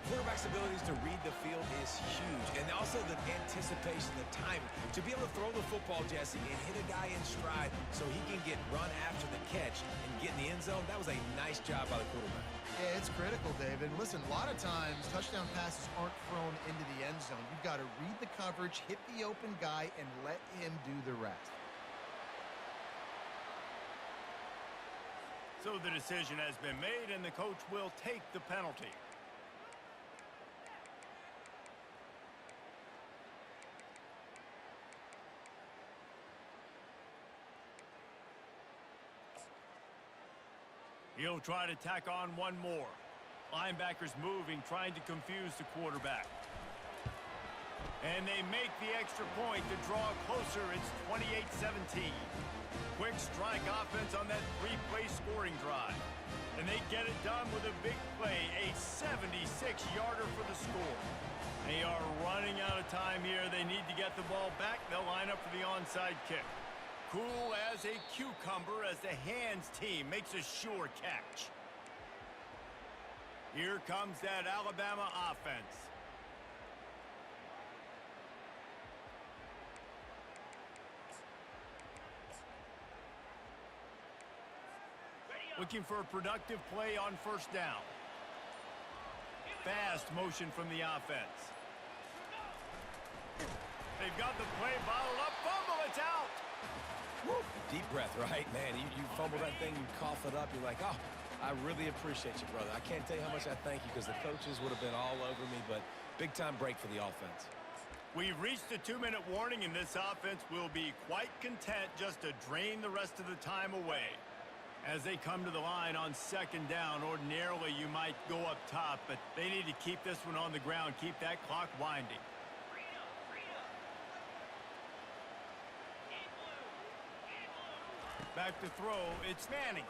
Quarterback's abilities to read the field is huge, and also the anticipation, the timing. To be able to throw the football, Jesse, and hit a guy in stride so he can get run after the catch and get in the end zone, that was a nice job by the quarterback. Yeah, it's critical, David. Listen, a lot of times touchdown passes aren't thrown into the end zone. You've got to read the coverage, hit the open guy, and let him do the rest. So the decision has been made, and the coach will take the penalty. He'll try to tack on one more. Linebackers moving, trying to confuse the quarterback. And they make the extra point to draw closer. It's 28-17. Quick strike offense on that 3-play scoring drive. And they get it done with a big play, a 76-yarder for the score. They are running out of time here. They need to get the ball back. They'll line up for the onside kick. Cool as a cucumber as the hands team makes a sure catch. Here comes that Alabama offense. Looking for a productive play on first down. Fast motion from the offense. They've got the play bottled up. Fumble, it's out. Woo. Deep breath, right? Man, you fumble that thing, you cough it up, you're like, oh, I really appreciate you, brother. I can't tell you how much I thank you, because the coaches would have been all over me, but big-time break for the offense. We've reached the 2-minute warning, and this offense will be quite content just to drain the rest of the time away. As they come to the line on second down, ordinarily you might go up top, but they need to keep this one on the ground, keep that clock winding. Back to throw, it's Manning.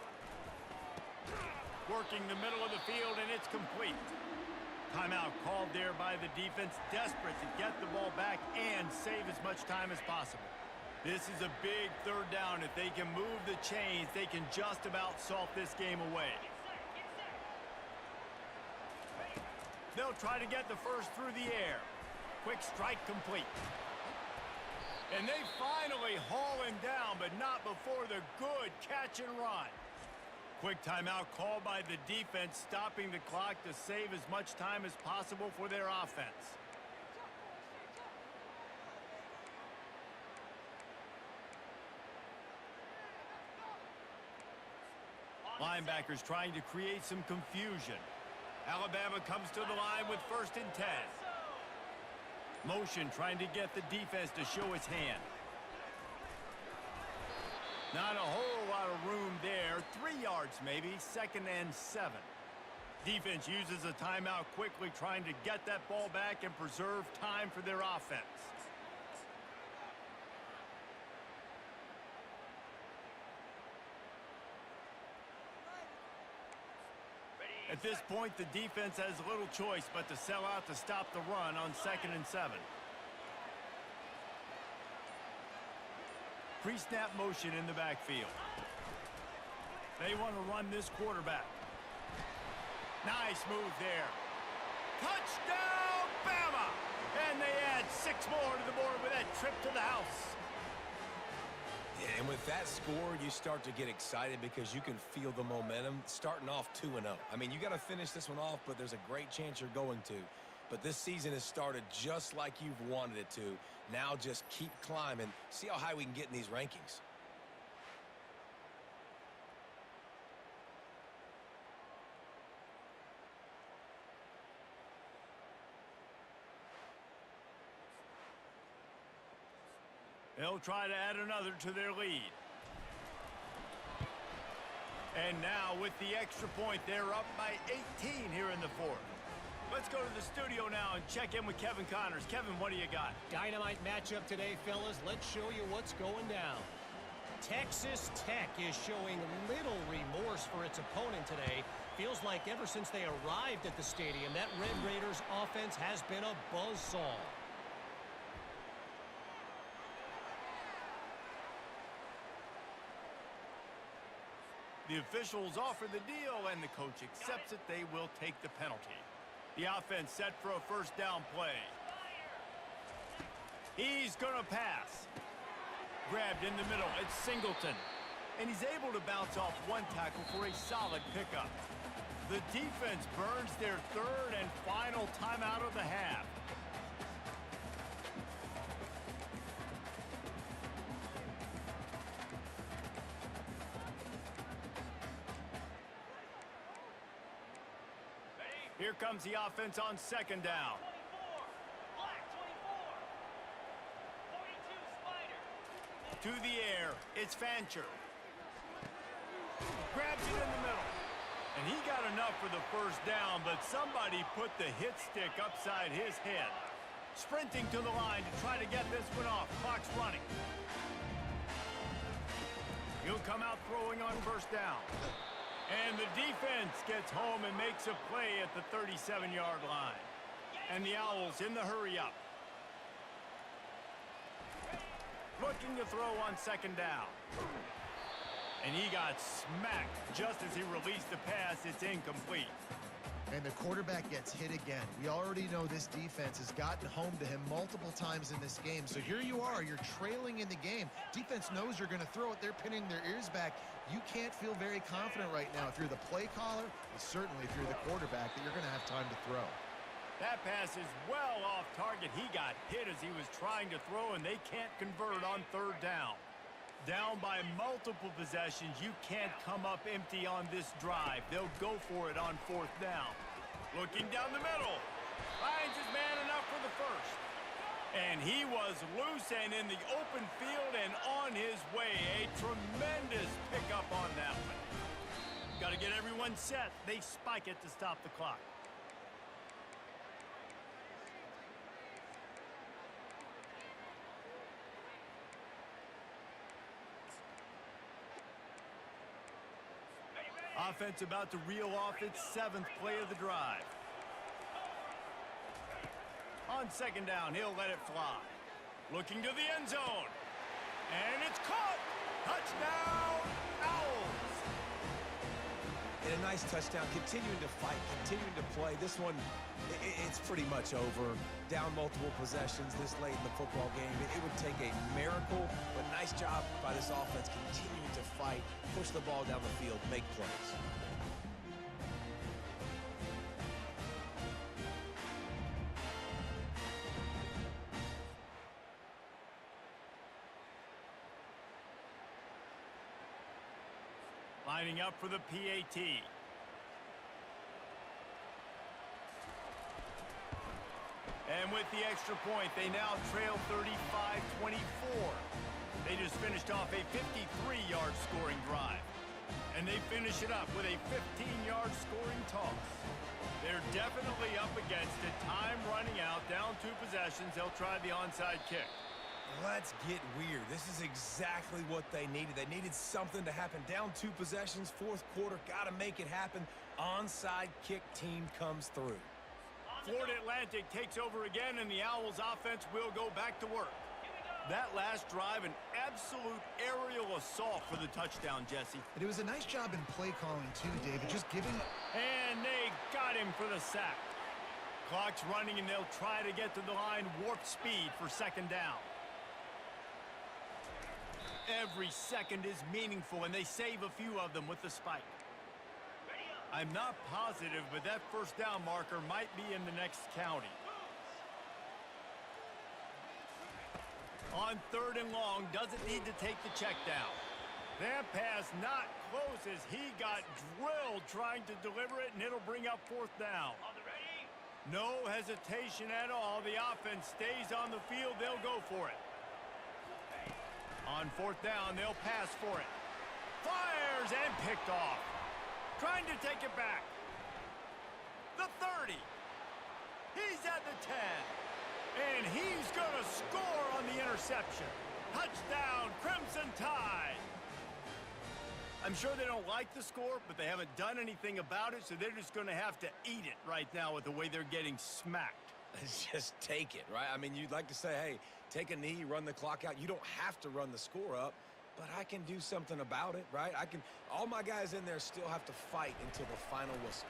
Working the middle of the field, and it's complete. Timeout called there by the defense, desperate to get the ball back and save as much time as possible. This is a big third down. If they can move the chains, they can just about salt this game away. They'll try to get the first through the air. Quick strike complete. And they finally haul him down, but not before the good catch and run. Quick timeout called by the defense, stopping the clock to save as much time as possible for their offense. Linebackers trying to create some confusion. Alabama comes to the line with 1st and 10. Motion trying to get the defense to show its hand. Not a whole lot of room there. 3 yards maybe, 2nd and 7. Defense uses a timeout quickly, trying to get that ball back and preserve time for their offense. At this point, the defense has little choice but to sell out to stop the run on 2nd and 7. Pre-snap motion in the backfield. They want to run this quarterback. Nice move there. Touchdown, Bama! And they add 6 more to the board with that trip to the house. Yeah, and with that score, you start to get excited because you can feel the momentum starting off 2-0. I mean, you got to finish this one off, but there's a great chance you're going to. But this season has started just like you've wanted it to. Now just keep climbing. See how high we can get in these rankings. They'll try to add another to their lead. And now with the extra point, they're up by 18 here in the 4th. Let's go to the studio now and check in with Kevin Connors. Kevin, what do you got? Dynamite matchup today, fellas. Let's show you what's going down. Texas Tech is showing little remorse for its opponent today. Feels like ever since they arrived at the stadium, that Red Raiders offense has been a buzzsaw. The officials offer the deal, and the coach accepts it. They will take the penalty. The offense set for a 1st down play. He's going to pass. Grabbed in the middle. It's Singleton. And he's able to bounce off one tackle for a solid pickup. The defense burns their 3rd and final timeout of the half. Here comes the offense on 2nd down. 24. Black 24. 42 Spider. To the air, it's Fancher. Grabs it in the middle. And he got enough for the 1st down, but somebody put the hit stick upside his head. Sprinting to the line to try to get this one off. Clock's running. He'll come out throwing on 1st down. And the defense gets home and makes a play at the 37-yard line. And the Owls in the hurry-up. Looking to throw on 2nd down. And he got smacked just as he released the pass. It's incomplete. And the quarterback gets hit again. We already know this defense has gotten home to him multiple times in this game. So here you are, you're trailing in the game. Defense knows you're going to throw it. They're pinning their ears back. You can't feel very confident right now if you're the play caller, and certainly if you're the quarterback, that you're going to have time to throw. That pass is well off target. He got hit as he was trying to throw, and they can't convert on 3rd down. Down by multiple possessions, you can't come up empty on this drive. They'll go for it on 4th down. Looking down the middle. Finds his man enough for the 1st. And he was loose and in the open field and on his way. A tremendous pickup on that one. Got to get everyone set. They spike it to stop the clock. Offense about to reel off its 7th play of the drive. On second down, he'll let it fly. Looking to the end zone. And it's caught! Touchdown, Owls! And a nice touchdown, continuing to fight, continuing to play. This one, it's pretty much over. Down multiple possessions this late in the football game. It would take a miracle, but nice job by this offense continuing to fight, push the ball down the field, make plays. Lining up for the PAT. And with the extra point, they now trail 35-24. They just finished off a 53-yard scoring drive. And they finish it up with a 15-yard scoring toss. They're definitely up against it. Time running out, down 2 possessions. They'll try the onside kick. Let's get weird. This is exactly what they needed. They needed something to happen. Down 2 possessions, 4th quarter. Got to make it happen. Onside kick team comes through. Florida Atlantic takes over again, and the Owls offense will go back to work. That last drive, an absolute aerial assault for the touchdown, Jesse. And it was a nice job in play calling, too, David. Just giving... And they got him for the sack. Clock's running, and they'll try to get to the line warp speed for second down. Every second is meaningful, and they save a few of them with the spike. I'm not positive, but that first down marker might be in the next county. On 3rd and long, doesn't need to take the check down. That pass not close as he got drilled trying to deliver it, and it'll bring up 4th down. No hesitation at all. The offense stays on the field. They'll go for it. On 4th down, they'll pass for it. Fires and picked off. Trying to take it back. The 30. He's at the 10. And he's going to score on the interception. Touchdown, Crimson Tide. I'm sure they don't like the score, but they haven't done anything about it, so they're just going to have to eat it right now with the way they're getting smacked. Just take it, right? I mean, you'd like to say, hey, take a knee, run the clock out. You don't have to run the score up, but I can do something about it, right? All my guys in there still have to fight until the final whistle.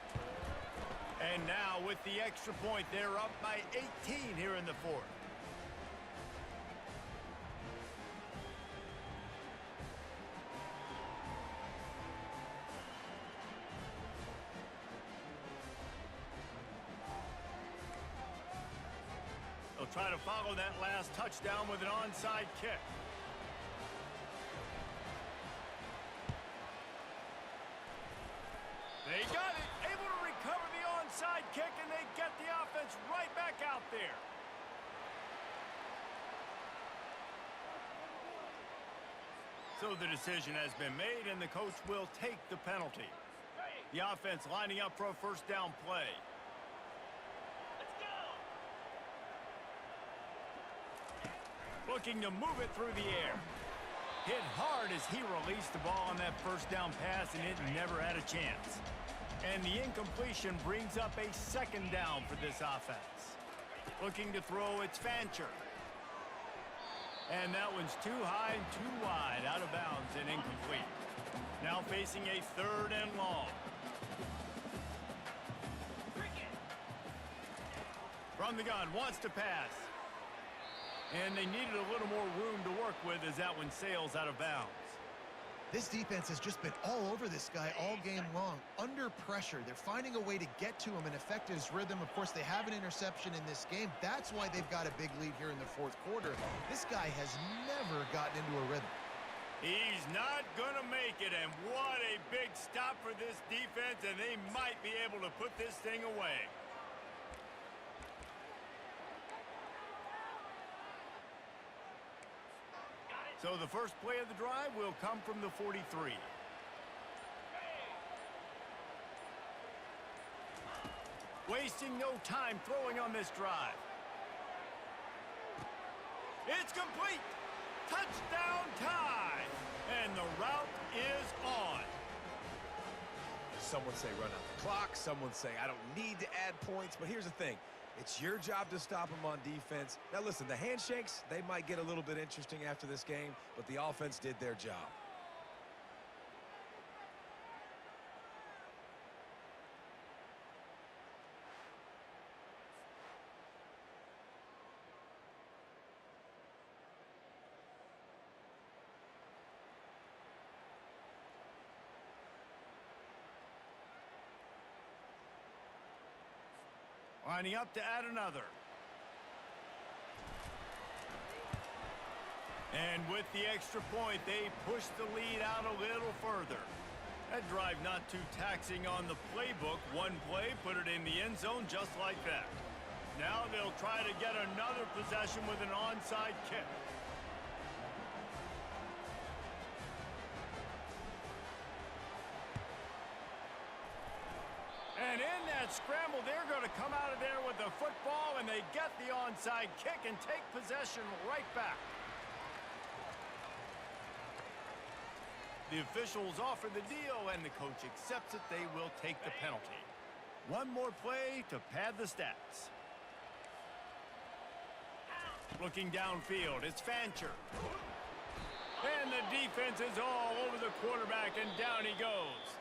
And now with the extra point, they're up by 18 here in the 4th. They'll try to follow that last touchdown with an onside kick. They got it, able to recover the onside kick, and they get the offense right back out there. So the decision has been made, and the coach will take the penalty. The offense lining up for a first down play. Looking to move it through the air. Hit hard as he released the ball on that first down pass, and it never had a chance. And the incompletion brings up a second down for this offense. Looking to throw, it's Fancher. And that one's too high and too wide, out of bounds and incomplete. Now facing a 3rd and long. From the gun, wants to pass. And they needed a little more room to work with as that one sails out of bounds. This defense has just been all over this guy all game long. Under pressure, they're finding a way to get to him and affect his rhythm. Of course, they have an interception in this game. That's why they've got a big lead here in the 4th quarter. This guy has never gotten into a rhythm. He's not going to make it, and what a big stop for this defense, and they might be able to put this thing away. So the first play of the drive will come from the 43. Wasting no time throwing on this drive. It's complete. Touchdown tie. And the route is on. Some would say run out the clock. Some would say I don't need to add points. But here's the thing. It's your job to stop them on defense. Now, listen, the handshakes, they might get a little bit interesting after this game, but the offense did their job. Lining up to add another. And with the extra point, they push the lead out a little further. That drive not too taxing on the playbook. One play, put it in the end zone just like that. Now they'll try to get another possession with an onside kick. And in that scramble, they're going to come out of there with the football, and they get the onside kick and take possession right back. The officials offer the deal, and the coach accepts it. They will take the penalty. One more play to pad the stats. Looking downfield, it's Fancher. And the defense is all over the quarterback, and down he goes.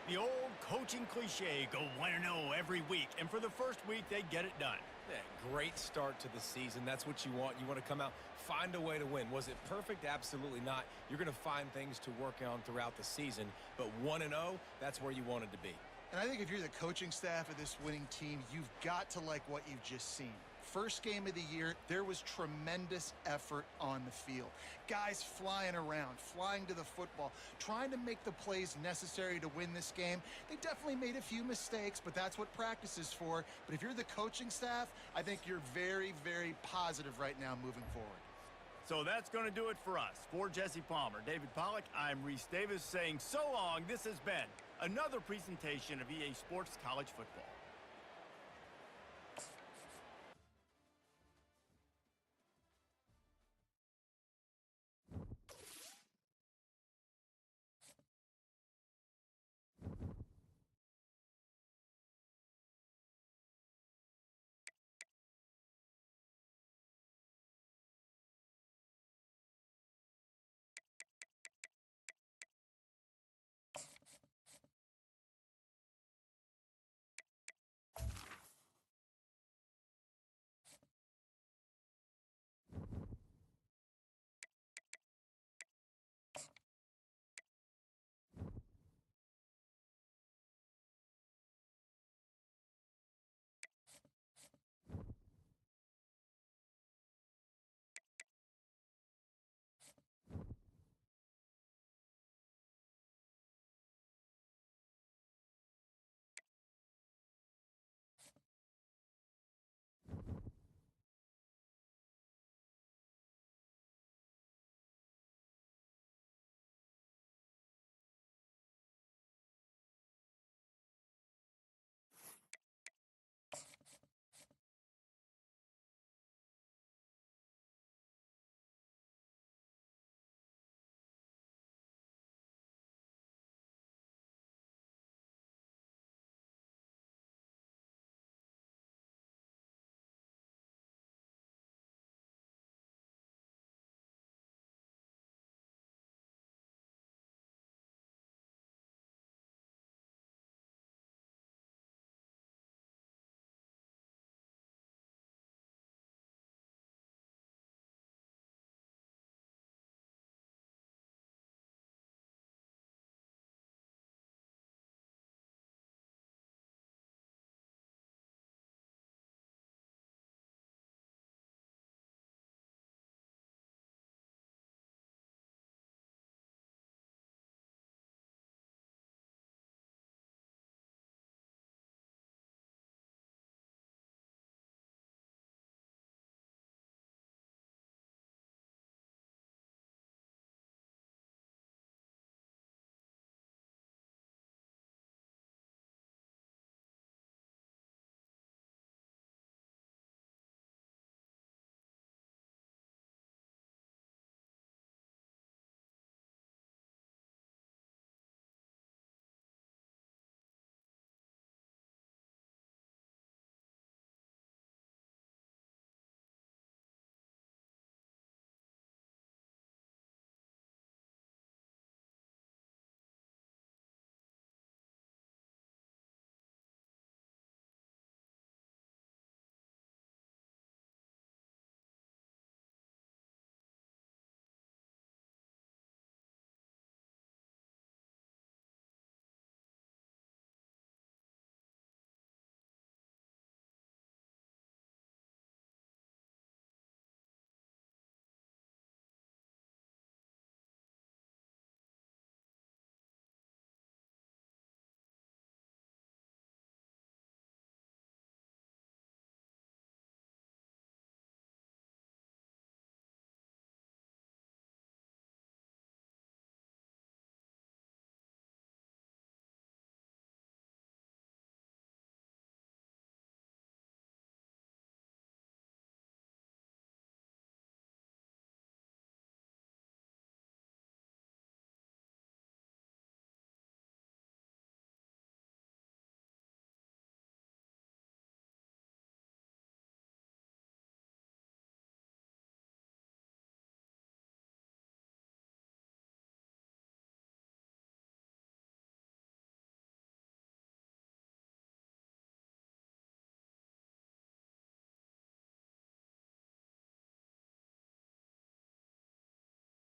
The old coaching cliche, go 1-0 every week. And for the first week, they get it done. Yeah, great start to the season. That's what you want. You want to come out, find a way to win. Was it perfect? Absolutely not. You're going to find things to work on throughout the season. But 1-0, that's where you wanted to be. And I think if you're the coaching staff of this winning team, you've got to like what you've just seen. First game of the year, there was tremendous effort on the field. Guys flying around, flying to the football, trying to make the plays necessary to win this game. They definitely made a few mistakes, but that's what practice is for. But if you're the coaching staff, I think you're very, very positive right now moving forward. So that's going to do it for us. For Jesse Palmer, David Pollack, I'm Reese Davis saying so long. This has been another presentation of EA Sports College Football.